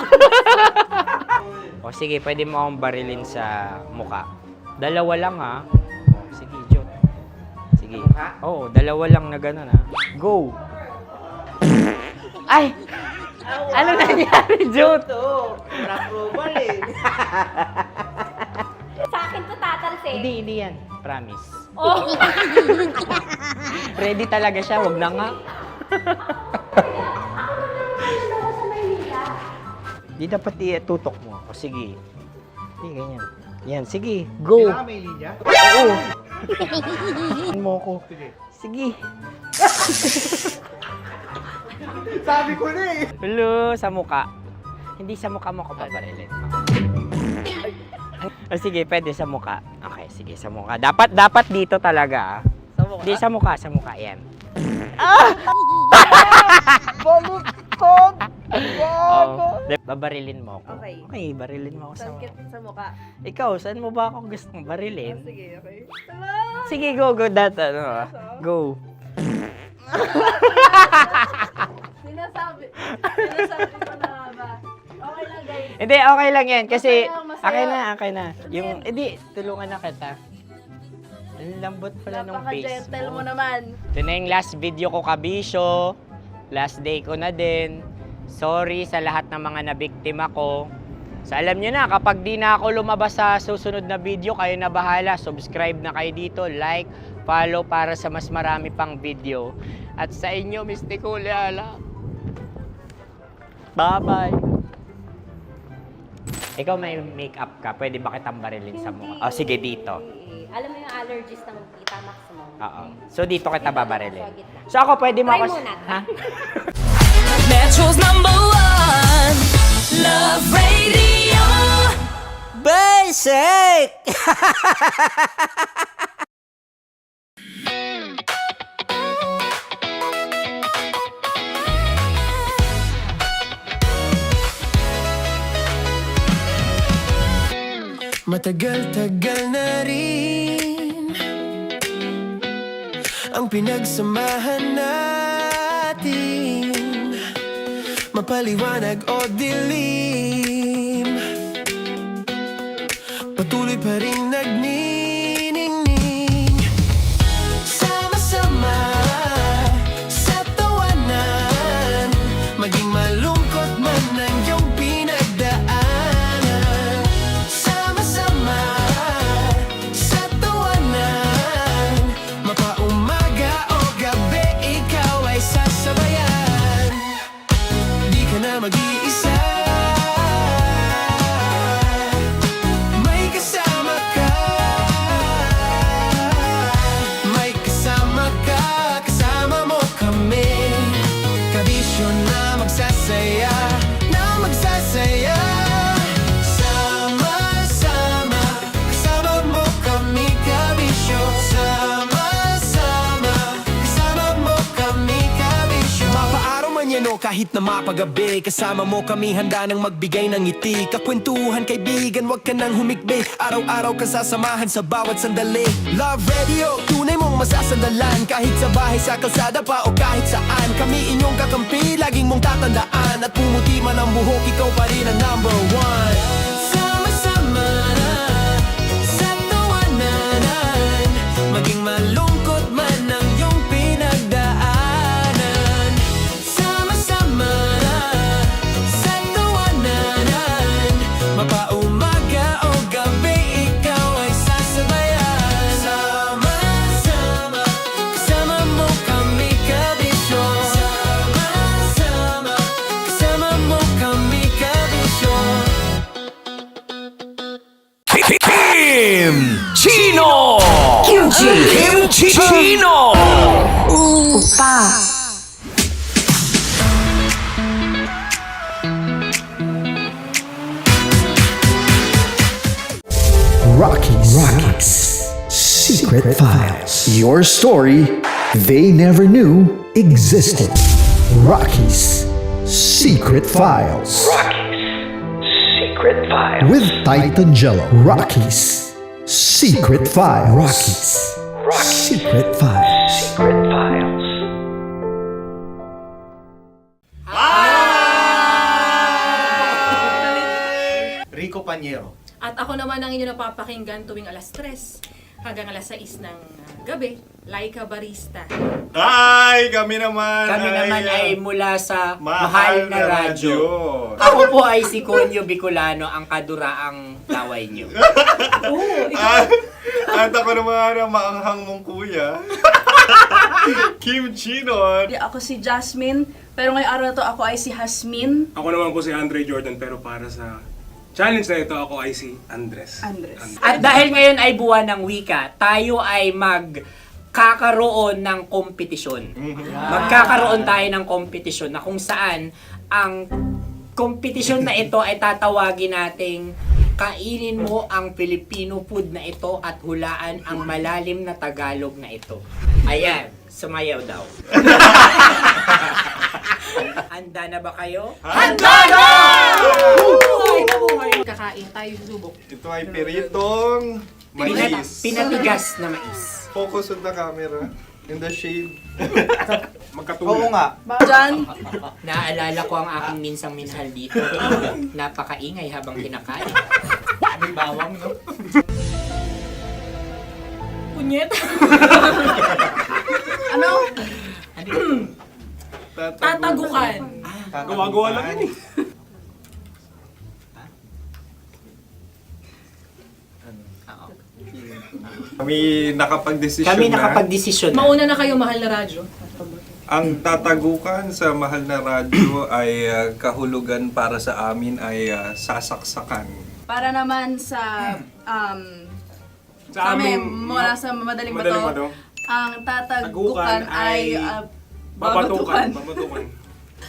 O sige, pwede mo akong barilin sa muka. Dalawa lang ha. O, sige, Jot. Sige. Oo, dalawa lang na gano'n ha. Go. Ay! Ano nangyari, Jot? Approval eh. Sa akin to tatalsin. Hindi yan. Promise. Oh. Ready talaga siya, wag na nga. Di dapat itutok mo. O sige. Hindi, ganyan. Yan, sige. Go. Kailangan may linya? Oo. Mo ko. Sige. Sabi ko na eh. Hello, sa muka. Hindi sa muka mo ko babarilin. O sige, pwede sa muka. Okay, sige, sa muka. Dapat dito talaga. Sa muka? Hindi, sa muka. Yan. Ah! Baluktot! Oh, babarilin mo ako. Okay. Okay, barilin mo ako sa muka. Sa mukha. Ikaw, saan mo ba ako gustong barilin? Sige, okay. Sige, go. Go. Sinasabi ko na ba? Okay lang, guys. Hindi, okay lang yan. Kasi, Masaya, masaya. okay na. Yung, hindi, tulungan na kita. Ang lambot pala ng face Napaka-gentle mo mo. naman. Ito na yung last video ko, kabisyo. Last day ko na din. Sorry sa lahat ng mga nabiktima ko. So alam nyo na, kapag di na ako lumabas sa susunod na video, kayo na bahala. Subscribe na kayo dito, like, follow para sa mas marami pang video. At sa inyo, Mistiko Leala. Bye-bye. Ikaw may makeup ka, pwede ba kitang barilin sa mukha? Oh, sige, dito. Alam mo yung allergies ng tita Max mo? Oo. So dito kita babarilin. So ako pwede mo Try ako... muna. Ha? Metro's number one, Love Radio. Basic! Matagal-tagal na rin ang pinagsamahan natin, mapaliwanag o dilim, patuloy pa rin nagniningning. Sama-sama sa tawanan, maging malungkot man ang iyong pinagdaanan. Sama-sama sa tawanan, mapaumaga o gabi, ikaw ay sasabayan. Di ka na mag-iisa, may kasama ka. May kasama ka, kasama mo kami. Kabisyo na magsasaya, na magsasaya. Sama-sama, kasama mo kami, kabisyo. Sama-sama, kasama mo kami, kabisyo. Mapaaraw man yan o kahit na mapagabi, kasama mo kami, handa nang magbigay ng ngiti. Kakwentuhan, kaibigan, wag ka nang humikbi. Araw-araw kasasamahan sa bawat sandali. Love Radio, tunay mong masasandalan. Kahit sa bahay, sa kalsada pa o kahit saan, kami inyong kakampi, laging mong tatandaan. At pumuti man ang buhok, ikaw pa rin ang number one. Sama-sama sa tawanan, maging malungkot man ang iyong pinagdaanan. Sama-sama sa tawanan, mapaumaga o gabi, ikaw ay sasabayan. Sama-sama, kasama mo kami, kabisyo. Sama-sama, kasama mo kami, kabisyo. Kim Chino! Kim Chino! Rockies Secret Files. Your story they never knew existed. Rockies Secret Files. Secret Files. With Titan Jello. Rockies Secret Files. Rockies Secret Files. Secret Files. Rico Panyero. At ako naman ang inyo napapakinggan tuwing alas 3 hanggang alas 6 ng gabi, Laika Barista. Hi! Kami naman! Kami naman ay mula sa Mahal na Radyo. Ako po ay si Conyo Bicolano, ang kaduraang laway nyo. At At ako naman ang maanghang mong kuya. Kim Chinon. Ako si Jasmine, pero ngayong araw na to ako ay si Hasmin. Ako naman po si Andre Jordan, pero para sa challenge na ito, ako ay si Andres. At dahil ngayon ay buwan ng wika, tayo ay magkakaroon ng kompetisyon. Magkakaroon tayo ng kompetisyon na kung saan ang kompetisyon na ito ay tatawagin nating kainin mo ang Filipino food na ito at hulaan ang malalim na Tagalog na ito. Ayan, sumayaw daw. Handa na ba kayo? Handa na! Buhay na buhay. Kakain tayo subok. Ito ay piritong mais. Pinatigas na mais. Focus on the camera. In the shade. Magkatulad. Oo nga. Diyan. Naalala ko ang aking minsang minhal dito. Napakaingay habang kinakain. May bawang, no? Punyet. Ano? Tatagukan. Gawa-gawa lang yun eh. Kami nakapag-desisyon Kami na. nakapag-desisyon na. Mauna na kayo, mahal na radyo. Ang tatagukan sa mahal na radyo ay kahulugan para sa amin ay sasaksakan. Para naman sa Sa kami, amin, mula sa madaling Madaling bato, Bato. ang tatagukan ay babatukan.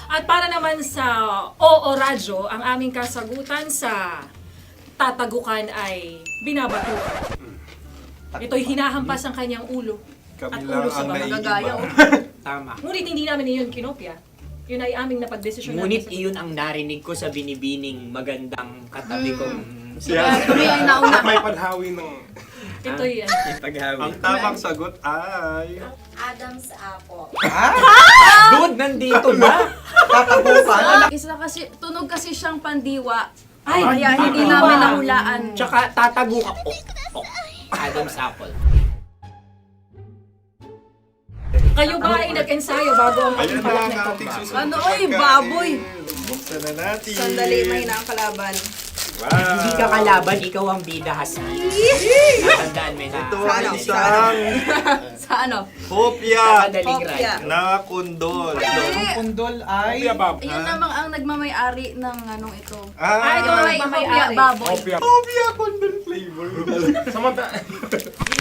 At para naman sa Oo Radyo, ang aming kasagutan sa tatagukan ay binabatukan. Ito'y hinahampas ang kanyang ulo. Kami At lang ulo sa ang magagaya. Tama. Ngunit hindi namin iyon kinopya. Yun ay aming napagdesisyon Ngunit namin. iyon ang narinig ko sa binibining magandang katabi kong kami ang nauna. May padhawi ng... Ito'y Ang tamang sagot ay... Adam's apple. Dude, nandito ba? Tatagukan? Isa kasi, tunog kasi siyang pandiwa. Ay, Kaya hindi pandiwa. namin nahulaan. Tsaka tatagukan. Adam's apple. Kayo ba ay nag-ensayo bago ang Ayan pagpalak na na ang ito? ating susunod Ano, na oy, pagkain. baboy. Buksan na natin. Sandali, mahina ang kalaban. Wow. Hindi ka kalaban, ikaw ang bida, Hasmin. Natandaan mo na. Ito ang isang Sa ano? hopya Madaling Hopya. ride. na kundol. Ang kundol ay... Yun namang ang nagmamay-ari ng anong ito. Ah, ito ay hopya baboy. hopya kundol flavor.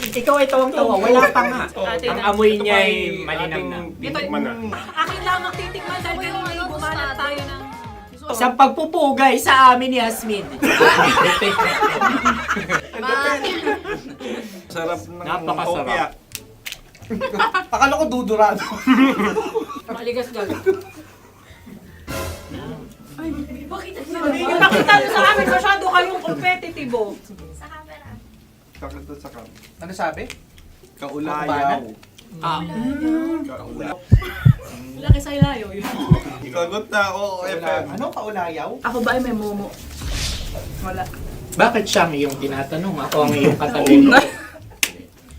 Ikaw ay tawang-tawa, wala pa nga. Ang amoy niya ay malinang na. Titikman na. Akin lamang titikman dahil pero may bumanat tayo ng... Sa pagpupugay sa amin ni Hasmin. Sarap ng Napakasarap. hopya. Akala ko dudurado. Maligas gal. Ay, bakit? Ipakita nyo sa amin masyado kayong competitive. Sakit sa kam. Ano sabi? Kaulayaw. Laki sa ilayo yun. Sagot na, oo, FM. Ano kaulayaw? Ako ba ay may momo? Wala. Bakit siya ang iyong tinatanong? Ako ang iyong katabi.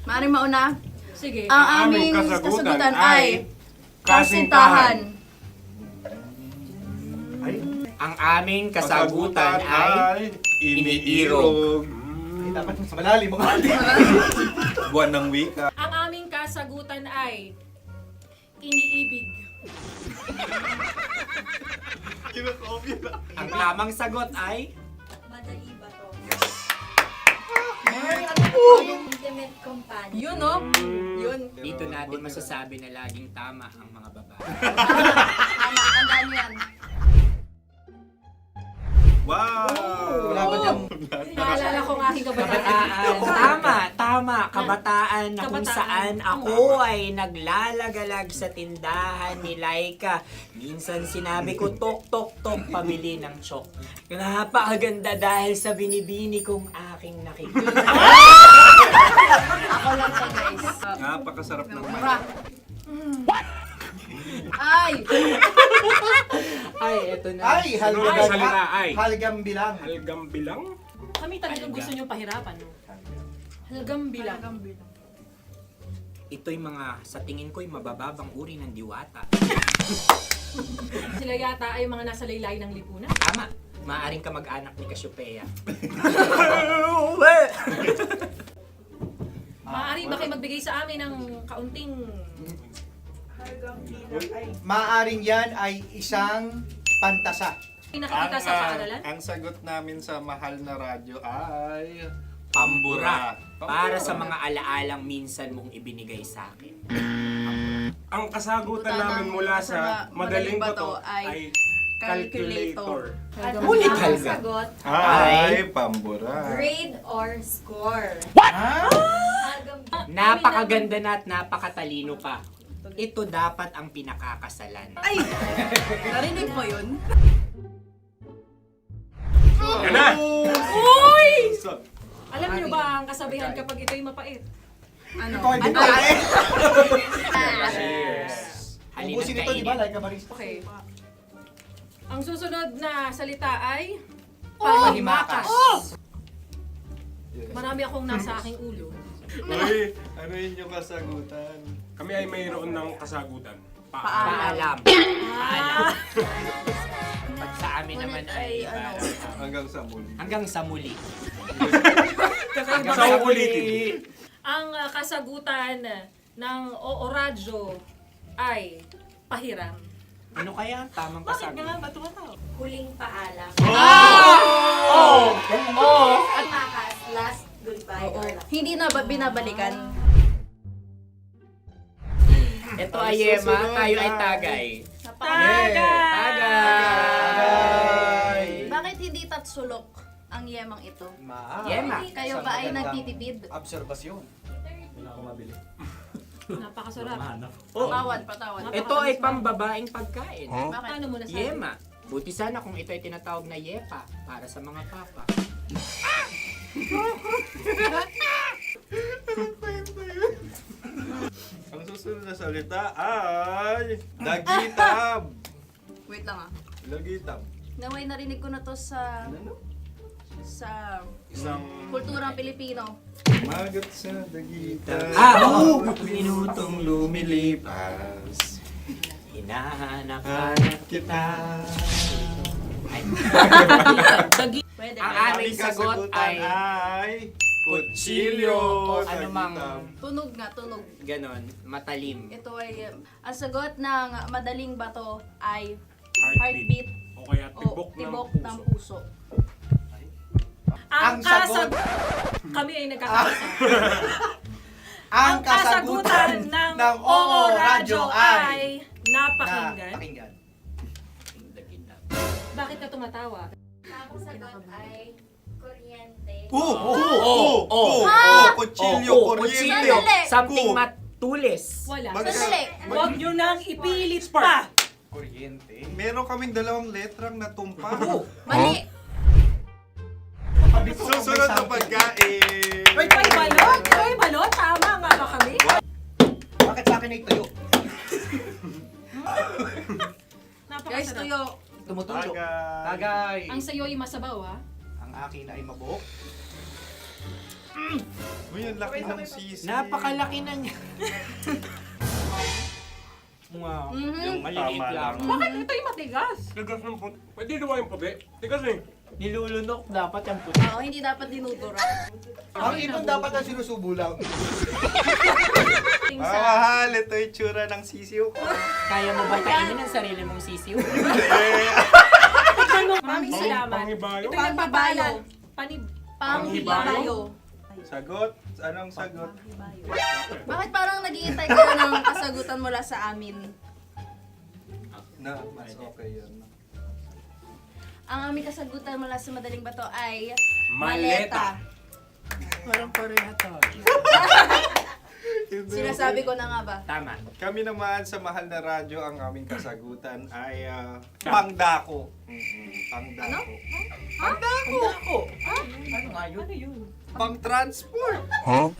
Maaaring mauna. Sige. Ang aming kasagutan ay kasintahan. Ang aming kasagutan ay iniirog. Dapat mas malalim mga Buwan ng wika. Ang aming kasagutan ay iniibig. Kinakopya na. Ang tamang sagot ay Madali ba to? Intimate companion. Yun, no? Yun. dito natin masasabi na laging tama ang mga babae. Tama, tandaan nyo yan. Wow! Wala ba dyan? Naalala ko ang aking kabataan. Tama. Kabataan na kung Kabataan. saan ako ay naglalagalag sa tindahan ni Laika. Minsan sinabi ko, tok, pamili ng chok. Napakaganda dahil sa binibini kong aking nakikita. Ako lang siya, guys. Napakasarap ng Mura. Ay! Ay, eto na. Ay, salita, ay. halgam bilang. Halgam bilang? Kami talagang gusto nyo pahirapan. No? Halagang bilang. Ito'y mga, sa tingin ko'y mabababang uri ng diwata. Sila yata ay mga nasa laylay ng lipunan. Tama. Maaring ka mag-anak ni Cassiopeia. magbigay sa amin ng kaunting... Maaring yan ay isang pantasa. Nakikita sa paaralan? Ang sagot namin sa mahal na radyo ay... Pambura. Para sa mga alaalang minsan mong ibinigay sa akin. Ang kasagutan namin mula sa madaling bato ay calculator. Ulikal ka. Sagot, Ay, pambura. grade or score. Napakaganda na at napakatalino pa. Ito dapat ang pinakakasalan. Ay! Narinig mo yun? Yan na! Uy! Alam niyo ba ang kasabihan kapag ito'y mapait? Ano? Cheers! Ubusin ito, di ba? Like a barista. Okay. Ang susunod na salita ay... Panimakas. Marami akong nasa aking ulo. Uy, ano yun yung kasagutan? Kami ay mayroon ng kasagutan. Paalam. Paalam. Pag sa amin naman ay... Hanggang sa muli. Hanggang sa muli. Kakaiba Sa kasi ulitin. ang kasagutan ng Oo Radyo ay pahiram. Ano kaya ang tamang Bakit kasagutan? nga ba tumatawa? Huling paalam. Oh! At makas, last goodbye or last. Hindi na ba binabalikan? Ito ay Yema, tayo ay Tagay. Tagay! Bakit hindi tatsulok ang yemang ito? Yema. Kayo ba ay nagtitipid? Obserbasyon. Napakasarap. Patawad. Ito ay pambabaeng pagkain. Bakit? Ano mo nasabi? Yema. Buti sana kung ito ay tinatawag na Yepa para sa mga papa. Ang susunod na salita ay... Dagitab! Wait lang ah. Dagitab. Naway narinig ko na to sa Isang... kulturang Pilipino. Magat sa dagitab. Oo! Minutong lumilipas. Hinahanap-hanap kita. Ay. Pwede. Ang ba? aming sagot ay kutsilyo o anumang Tunog nga, tunog. ganon, matalim. Ito ay, ang sagot ng madaling bato ay Heartbeat. heartbeat O kaya o tibok tibok ng ng puso. puso. Ang sagot- Kami ay nagkakaisa. Ang kasagutan ng Oo Radyo ay... napakinggan. Pakinggan. Bakit ka tumatawa? Ang sagot ay kuryente. Kutsilyo, kuryente. Sandali. Something matulis. Wala. Sandali. Huwag nyo nang ipilit pa. Kuryente. Meron kaming dalawang letrang natumpa. Mali. Susunod na pagkain. May balot? May balot? Tama nga ba kami? Bakit sa akin ay tuyo? Guys, Napakasarap. tuyo. Tumutulo. Tagay. Tagay. Ang sayo ay masabaw, ha? Ang akin ay mabuhok. Uy, ang laki ng sisi. Napakalaki na niya. Wow. Yung maliliit Tama lang. lang. Bakit ito'y matigas? Tigas ng puti. Pwede nawa yung puti. Tigas eh. Nilulunok dapat yung puti. Oo, hindi dapat dinudura. Ang ibon dapat ang sinusubo lang. Mahal, ito yung tsura ng sisiw ko. Kaya mo ba kainin ang sarili mong sisiw? Maraming salamat. Panghibayo. Ito yung papalan. Panghibayo. Sagot? Anong sagot? Bakit parang naghihintay ka ng kasagutan mula sa amin? Na, mas okay yun. Ang aming kasagutan mula sa madaling bato ay Maleta. Parang parehata. Sinasabi ko na nga ba? Tama. Kami naman sa mahal na radyo, ang aming kasagutan ay pangdako. Pangdako. Pangdako. Ano nga yun? Ano yun? Pang-transport.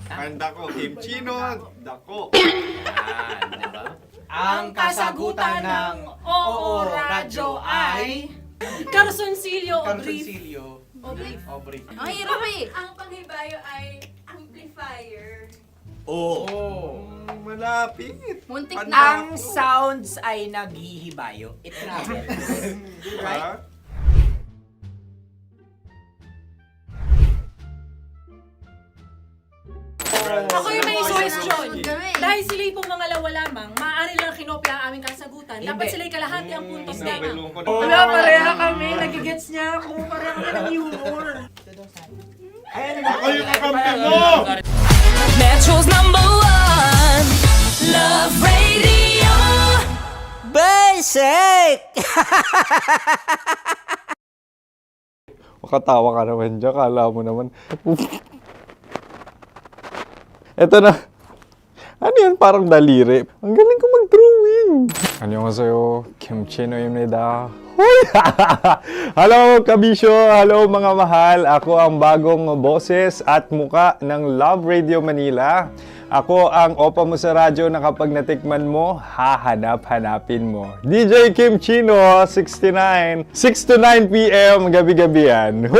Pangdako, kimchino, dako. Yan, diba? Ang kasagutan ng Oo Radyo ay... Carsoncillo o brief. Carsoncillo. O brief. O brief. Ang hirap eh. Ang panghibayo ay amplifier. Oo. Malapit. Muntik Pangdako. na. Ang sounds ay naghihibayo. It travels. Diba? Ako yung may suggestion. Dahil sila pong mga lawa lamang, maaari lang kinopya ang aming kasagutan. Dapat sila'y kalahati ang puntos lamang. Wala, pareha kami. Nagigets niya ako. Pareha kami ng humor. Ako yung kakampi mo! Metro's #1 Love Radio. Basic! Makatawa ka naman dyan, kala mo naman. Eto na. Ano yan? Parang daliri. Ang galing ko mag-drawing. Annyeonghaseyo. Kimchi-noimnida. Hello, kabisyo. Hello, mga mahal. Ako ang bagong boses at muka ng Love Radio Manila. Ako ang opa mo sa radyo na kapag natikman mo, hahanap-hanapin mo. DJ Kim Chino, 69. 6 to 9 p.m. gabi-gabi yan.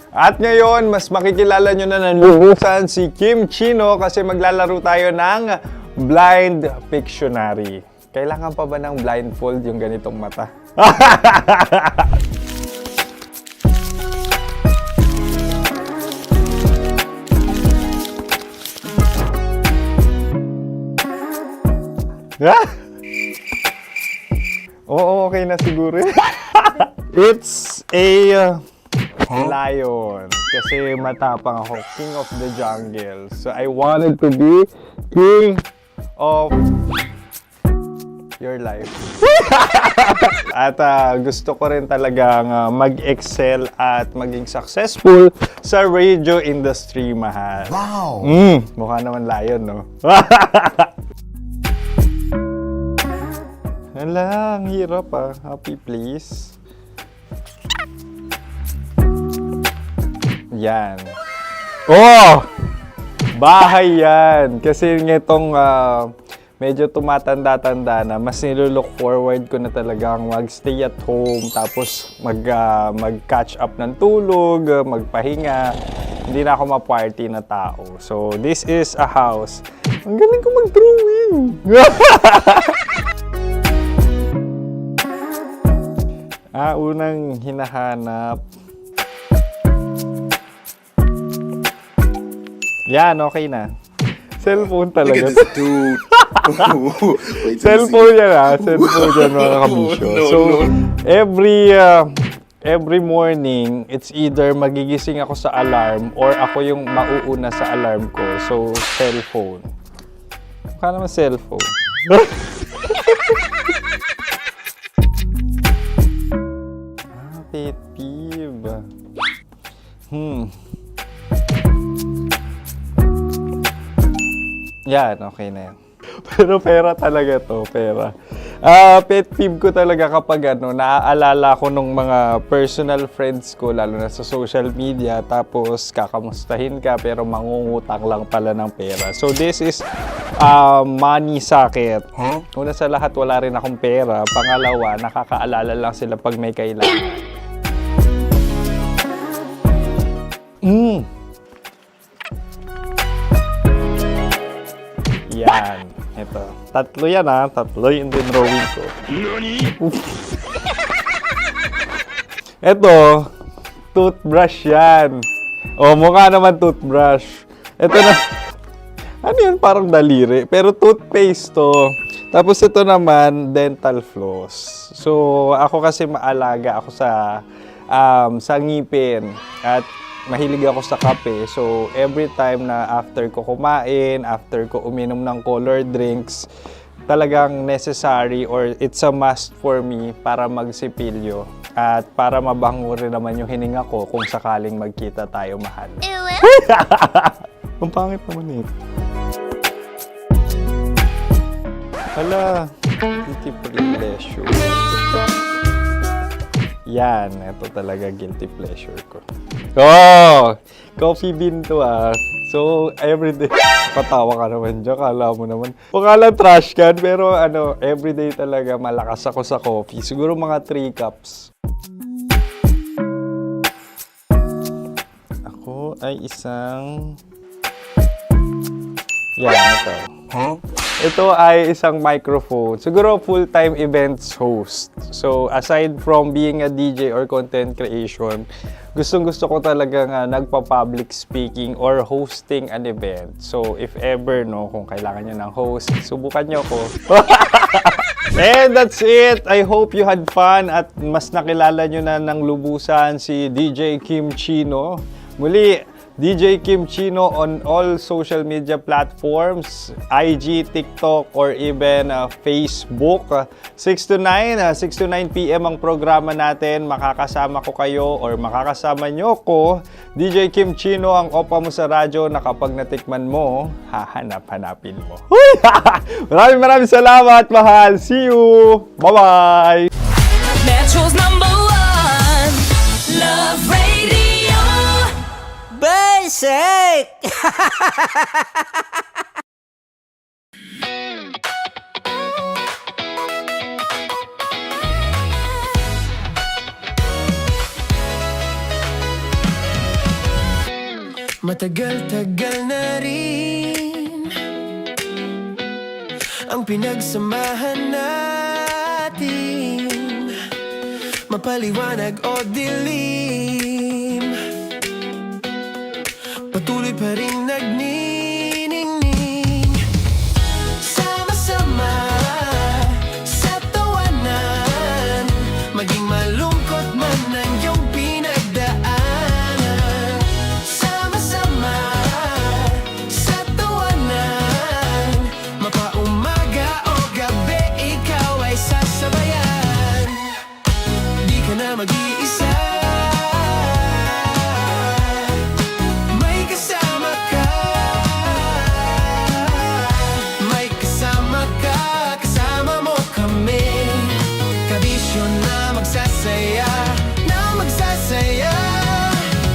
At ngayon, mas makikilala nyo na ng luhusan si Kim Chino kasi maglalaro tayo ng Blind Pictionary. Kailangan pa ba ng blindfold yung ganitong mata? Oo, okay na siguro. It's a lion. Kasi matapang ako. King of the jungle. So I wanted to be king of your life. At gusto ko rin talagang mag-excel at maging successful sa radio industry, mahal. Wow! Mukha naman lion, no? Hala, ang hirap ah. Happy, please. Yan. Oh! Bahay yan. Kasi nitong medyo tumatanda-tanda na, mas nilulook forward ko na talagang mag-stay at home, tapos mag-catch up ng tulog, magpahinga. Hindi na ako ma-party na tao. So, this is a house. Ang galing ko mag-drawing! Unang hinahanap. Yan, okay na. Cellphone talaga. Cellphone yan Cellphone yan, mga kabisyo. So, every morning, it's either magigising ako sa alarm or ako yung mauuna sa alarm ko. So, cellphone. Mukha naman cellphone. Pet peeve. Yan, okay na yan. Pero pera talaga to, pera. Pet peeve ko talaga kapag naaalala ko nung mga personal friends ko, lalo na sa social media, tapos kakamustahin ka pero mangungutang lang pala ng pera. So this is money sakit. Una sa lahat, wala rin akong pera. Pangalawa, nakakaalala lang sila pag may kailangan. Yan. Ito. Tatlo yan Tatlo yung dinrawing ko. Ito. Toothbrush yan. O, mukha naman toothbrush. Ito na. Ano yan? Parang daliri. Pero toothpaste to. Tapos ito naman, dental floss. So, ako kasi maalaga ako sa ngipin. At mahilig ako sa kape. So, every time na after ko kumain, after ko uminom ng colored drinks, talagang necessary or it's a must for me para magsipilyo. At para mabango rin naman yung hininga ko kung sakaling magkita tayo, mahal. Ang pangit naman ito. Hala, guilty pleasure. Yan, ito talaga guilty pleasure ko. Oh! Coffee bean to So, everyday. Patawa ka naman dyan, kala mo naman. Mukha lang trash can, pero everyday talaga malakas ako sa coffee. Siguro mga 3 cups. Ako ay isang... Yan, ito. Ito ay isang microphone. Siguro full-time events host. So, aside from being a DJ or content creation, gustong-gusto ko talagang nagpa-public speaking or hosting an event. So, if ever, no, kung kailangan nyo ng host, subukan nyo ko. And that's it. I hope you had fun at mas nakilala nyo na ng lubusan si DJ Kim Chino. Muli, DJ Kim Chino on all social media platforms, IG, TikTok, or even Facebook. 6 to 9 p.m. ang programa natin. Makakasama ko kayo or makakasama nyo ko. DJ Kim Chino, ang opa mo sa radyo na kapag natikman mo, hahanap-hanapin mo. Maraming salamat, mahal. See you! Bye-bye! Metro's #1 Love Radio. Basic! Matagal-tagal na rin ang pinagsamahan natin, mapaliwanag o dilim, patuloy pa rin nagniningning. Sama-sama sa tawanan, maging malungkot man ang iyong pinagdaanan. Sama-sama sa tawanan, mapaumaga o gabi, ikaw ay sasabayan. Di ka na mag-iisa, may kasama ka. May kasama ka, kasama mo kami. Kabisyo na magsasaya, na magsasaya.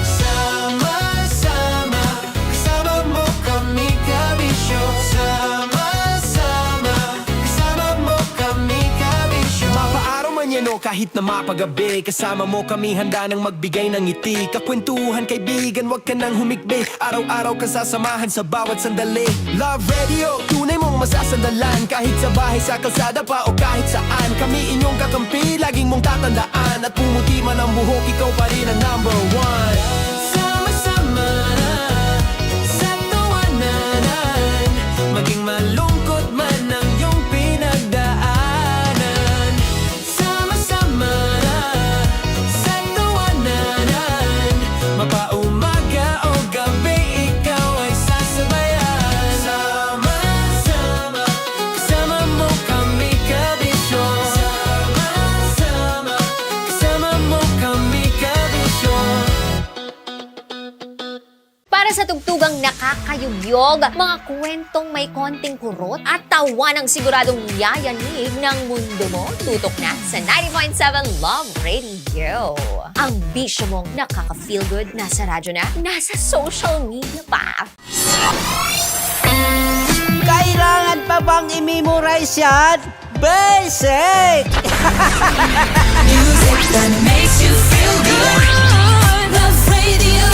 Sama-sama, kasama mo kami, kabisyo. Sama-sama, kasama mo kami, kabisyo. Mapaaraw man yan o kahit na mapagabi, kasama mo kami, handa nang magbigay ng ngiti. Kakwentuhan, kaibigan, wag ka nang humikbi. Araw-araw ka sasamahan sa bawat sandali. Love Radio, tunay mong masasandalan. Kahit sa bahay, sa kalsada pa o kahit saan, kami inyong kakampi, laging mong tatandaan. At pumuti man ang buhok, ikaw pa rin ang #1. Sama-sama sa tawanan, maging malungkot man ang iyong pinagdaanan. Sama-sama sa tawanan, mapaumaga o gabi, ikaw ay sasabayan. Sama-sama, kasama mo kami, kabisyo. Sama-sama, kasama mo kami, kabisyo. Para sa tugtugang nakakayugyog, mga kwentong may konting kurot at tawa ng siguradong yayanig ng mundo mo, tutok na sa 90.7 Love Radio. Ang bisyo mong nakaka-feel good, nasa radyo na, nasa social media pa. Kailangan pa bang i-memorize yan? Basic! Music that makes you feel good. Love Radio.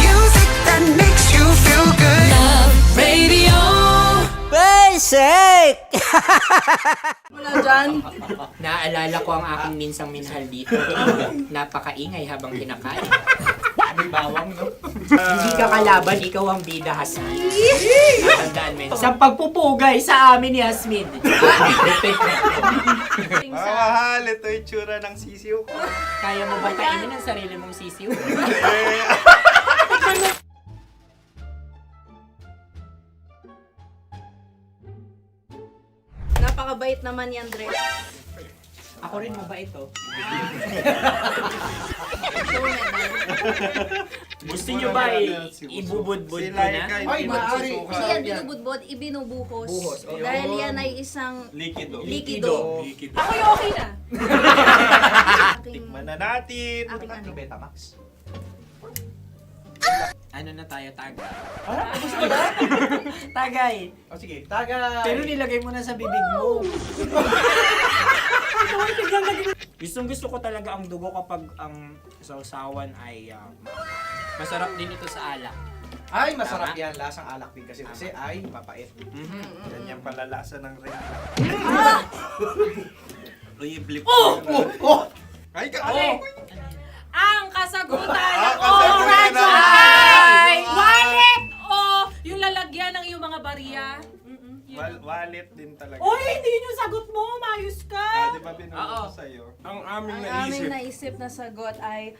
Music that makes you feel good. Love Radio. Basic! Wala dyan. Naalala ko ang aking minsang minahal dito. Napakaingay habang kinakain. May bawang, no? Hindi ka kalaban, ikaw ang bida, Hasmin. Tandaan mo yun. Sa pagpupugay sa amin ni Hasmin. Mahal, ito yung tsura ng sisiw ko. Kaya mo ba kainin ang sarili mong sisiw? Napakabait naman yan, Dre. Ako rin mabait, oh. Gusto nyo ba ibubudbud ko na? Ay, maaari. Hindi yan binubudbod, ibinubuhos. Buhos, okay. Dahil yan ay isang Likido. likido. Ako yung okay na. Tikman na natin. Aking ano? Betamax. Ano na tayo, tagay? Gusto mo na? Tagay! O sige. Tagay. Pero nilagay mo na sa bibig mo. Gustong-gusto ko talaga ang dugo kapag ang sausawan ay masarap din ito sa alak. Ay, masarap yan. Lasang alak din kasi ay mapait. Ganyan pala lasa ng ring. Uy, blip. Ay, Ang kasagutan ng kasagutan oras ay wallet o yung lalagyan ng iyong mga barya. Wallet din talaga. Uy, hindi yun yung sagot mo. Mayos ka. Di ba binulong ko sa'yo? Ang aming Ang aming naisip na sagot ay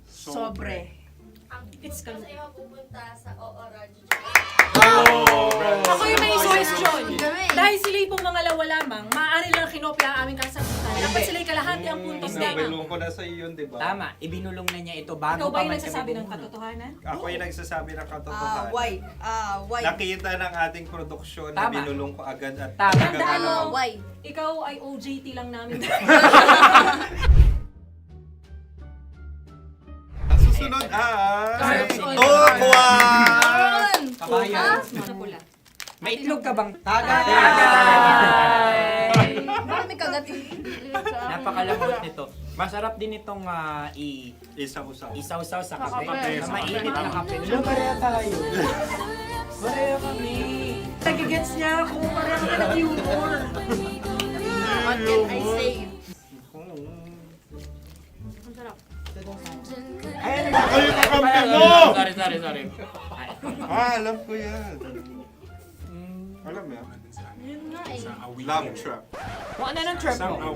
sobre. It's Kasi mapupunta sa OO-Radio. Ako yung may suggestion. Dahil sila yung mangalawa lamang, maaari lang kinopya ang aming kasagutan. Dapat sila yung kalahati ang puntos lamang. Binulong ko na sa'yo yun, di ba? Tama, ibinulong na niya ito bago Ikaw ba pa yung man nagsasabi kami ng katotohanan? Ako yung nagsasabi ng katotohanan. Why? Nakita ng ating produksyon na Tama. binulong ko agad at Tandaan mo, Why? ikaw ay OJT lang namin. Ang susunod ay... Cards on Tokwan! Kabayan. Pula. May itlog ka bang? Tagay! Marami kagat. Napakalambot nito. Masarap din itong Isaw-saw. isaw-saw sa kape. kape. Sa mainit na kape. Alam, pareha tayo. Pareha kami. Nagigets niya ako. Pareho ka ng humor. What can I say? Ay, kayo kakampi mo! Sorry. Alam ko yan. Alam mo yan? Love trap. Kung ano ng trap mo?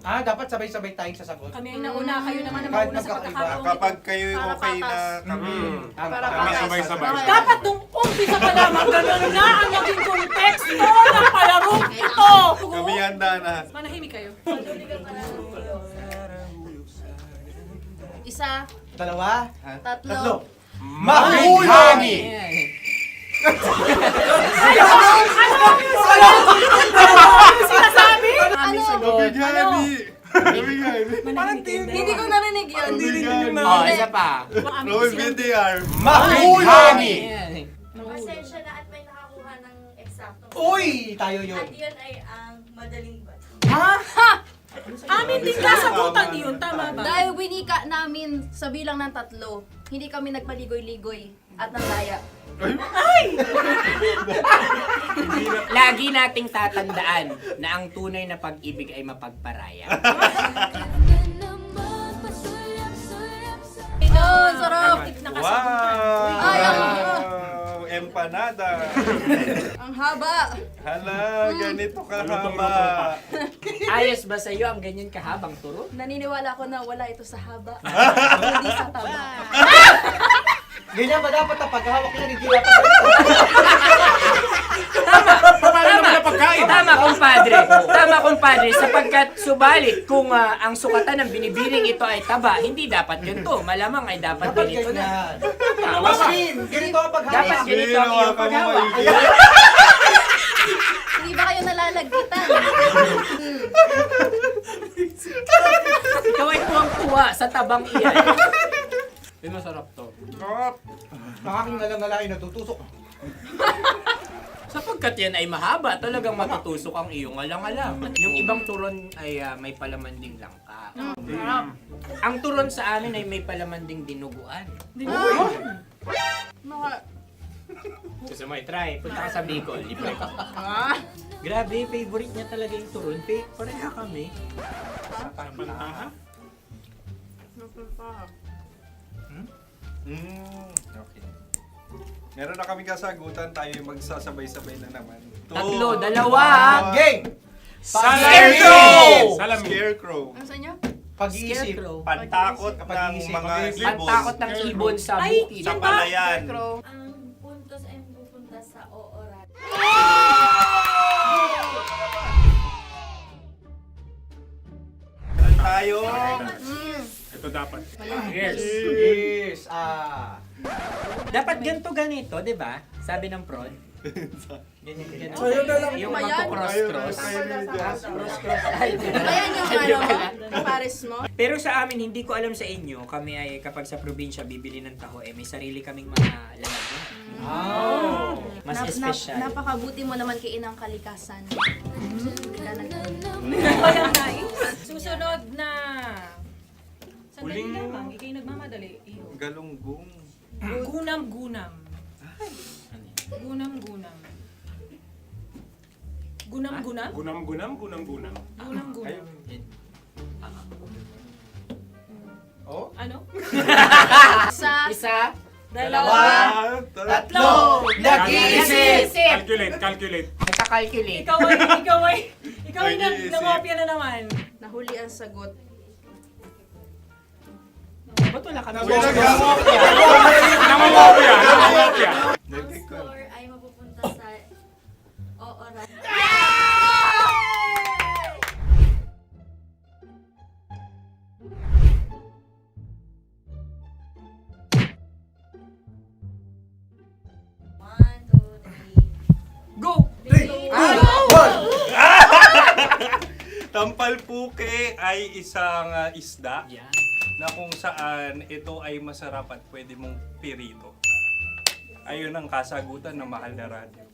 Dapat sabay-sabay tayong sasagot. Kami ay nauna, kayo naman ang Kahit mauna sa magkakaiba. pagkakataon. Kapag kayo okay na kami, kami sabay-sabay. Dapat nung umpisa pa lamang, ganun na ang naging konteksto ng palarong ito. Kami handa na. Manahimik kayo. Isa, Dalawa. tatlo. Mahulani! Sinasabi? Hindi ko narinig yun. Oh, isa pa. Roll VTR. Mahulani! Pasensya na at may nakakuha ng eksakto. Uy! Tayo yun. At yun ay ang madaling ba? Amin din kasagutan yun, tama ba? Dahil winika namin sa bilang ng 3, hindi kami nagpaligoy-ligoy at nandaya. Lagi nating tatandaan na ang tunay na pag-ibig ay mapagparaya. Ito, sarap! Wow! Ay, Empanada. Ang haba! Hala, ganito kahaba. Ayos ba sa'yo ang ganyan kahabang turo? Naniniwala ko na wala ito sa haba. Hindi sa taba. Ganyan ba dapat ang paghawak niya? Hindi dapat ganito. Tama, kumpadre. Sapagkat subalit kung ang sukatan ng binibining ito ay taba, hindi dapat ganito. Malamang ay dapat ganito na. Ganito ang paghawak. Dapat ganito ang iyong paghawak. Hindi ba kayo nalalagkitan? Ikaw ay tuwang-tuwa sa tabang iyan. May masarap to. Nakaking nalang-nalain natutusok. Sapagkat yan ay mahaba, talagang matutusok ang iyong alang-alang. Yung ibang turon ay may palaman ding langka. Ang turon sa amin ay may palaman ding dinuguan. Gusto mo i-try? Punta ka sa Bicol, libre ka. Grabe, favorite niya talaga yung turon. Pareha kami. Okay. Meron na kaming kasagutan, tayo yung magsasabay-sabay na naman. 3, 2, Game! Scarecrow! Scarecrow. Ano sa inyo? Pag-iisip. Pantakot ng mga ibon. Pantakot ng ibon sa bukid. Sa palayan. Ang puntos ay pupunta sa OO-Radio. Tayo. Ito dapat. Yes. Dapat ganito, di ba? Sabi ng prod. Ganyan. Yung Ayan. magpo-cross-cross. Cross-cross. Ayan yung pares mo. Pero sa amin, hindi ko alam sa inyo, kami ay kapag sa probinsya bibili ng taho, may sarili kaming mga lalagyan. Mas espesyal. Napakabuti mo naman kay Inang Kalikasan. Ayan, nice. Susunod na. Sandali lamang, ikay nagmamadali. Iyo. Galunggong. Gunam-gunam. Gunam-gunam? Gunam-gunam, gunam-gunam. Gunam-gunam. Oh? Ano? Isa. Dalawa. Tatlo. Nag-iisip. Calculate. Nagka-calculate. Ikaw ay nangopya na naman. Nahuli ang sagot. Ba't wala kami? Nangungopia. Ang score ay mapupunta sa oras. Go! Tampalpuke ay isang isda na kung saan ito ay masarap at pwede mong pirito. Ayun ang kasagutan ng mahal na radyo.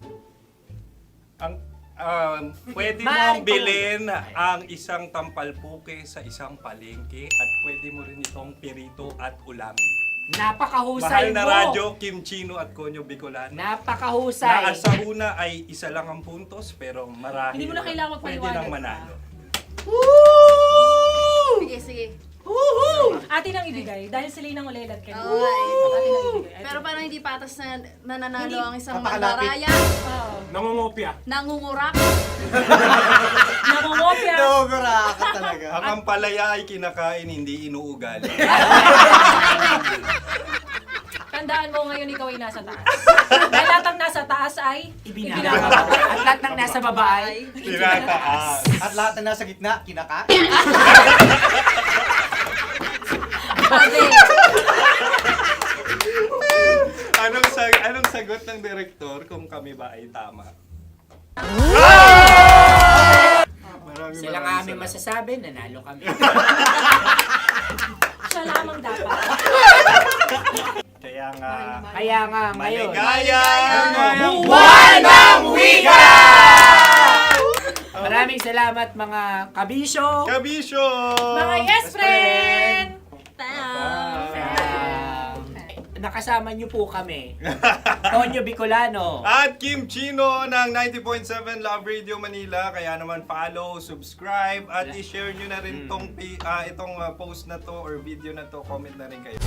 Pwede mong bilhin ang isang tampalpuke sa isang palengke at pwede mo rin itong pirito at ulamin. Napakahusay Mahal na mo! radyo, Kim Chino at Konyo Bicolano. Napakahusay! Na sa una ay isa lang ang puntos pero marahil Hindi mo na kailangan pwede magpaliwanag nang manalo. Sige. Atin ang ibigay dahil sila yung nangulelat kayo. Atin ang ibigay. Pero parang hindi patas na nananalo ang isang mandaraya. Nangungopia. Nangungurak. Nangungopia. Nangunguraka talaga. Ang ampalaya ay kinakain, hindi inuugali. Tandaan mo ngayon ikaw ay nasa taas. Dahil lahat ng nasa taas ay Ibinababa. At lahat ng nasa baba ay Tinataas. At lahat na nasa gitna, kinakain. Anong sagot ng direktor kung kami ba ay tama? Sila nga aming masasabi, nanalo kami. siya lamang dapat. Kaya nga ngayon. maligaya Buwan ng Wika! Maraming salamat mga kabisyo. Kabisyo! Mga yes friend! Nakasama niyo po kami. Konyo Bicolano. At Kim Chino ng 90.7 Love Radio Manila. Kaya naman follow, subscribe, at i-share nyo na rin itong post na to or video na to. Comment na rin kayo.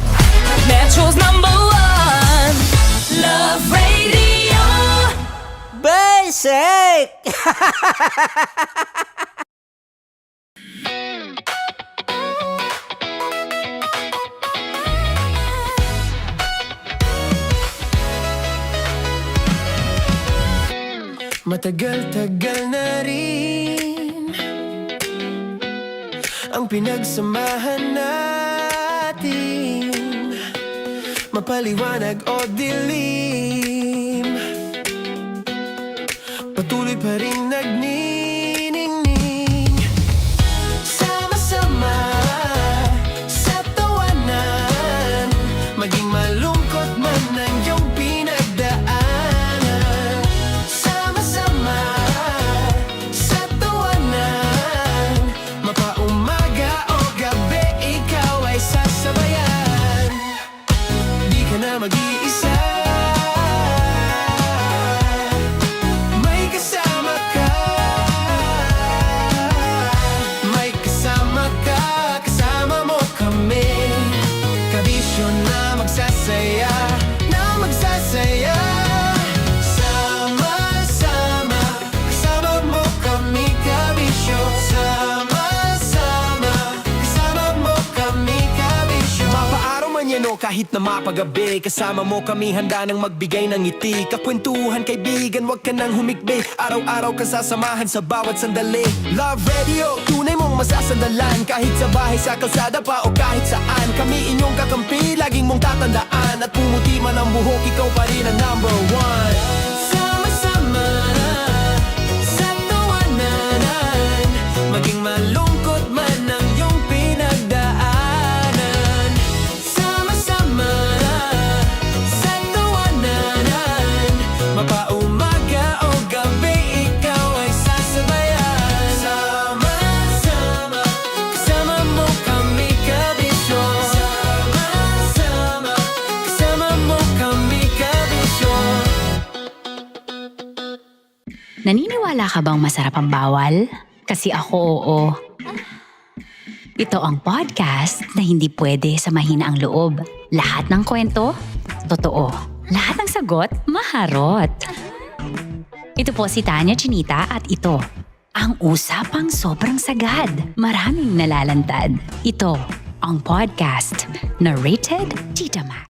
Metro's #1 Love Radio. Basic! Matagal-tagal na rin ang pinagsamahan natin, mapaliwanag o dilim, patuloy pa rin nagniningning. Sama-sama sa tawanan, maging malungkot man ang iyong pinagdaanan. Sama-sama sa tawanan, mapaumaga o gabi, ikaw ay sasabayan. Di ka na mag-iisa, may kasama ka. May kasama ka, kasama mo kami. Kabisyo na magsasaya, na magsasaya. Sama-sama, kasama mo kami, kabisyo. Sama-sama, kasama mo kami, kabisyo. Mapaaraw man yan o kahit na mapagabi, kasama mo kami, handa nang magbigay ng ngiti. Kakwentuhan, kaibigan, wag ka nang humikbi. Araw-araw ka sasamahan sa bawat sandali. Love Radio, tunay mong masasandalan. Kahit sa bahay, sa kalsada pa o kahit saan, kami inyong kakampi, laging mong tatandaan. At pumuti man ang buhok, ikaw pa rin ang #1. Sama-sama sa tawanan, maging malungkot man ang iyong pinagdaanan. Sama-sama sa tawanan, mapaumaga o gabi, ikaw ay sasabayan. Sama-sama, kasama mo kami, kabisyo. Sama-sama, kasama mo kami, kabisyo. Naniniwala ka bang masarap ang bawal? Kasi ako oo. Ito ang podcast na hindi pwede sa mahina ang loob. Lahat ng kwento, totoo. Lahat ng sagot, maharot. Ito po si Tanya Chinita at ito, ang usapang sobrang sagad. Maraming nalalantad. Ito, ang podcast na Rated Tita Mac.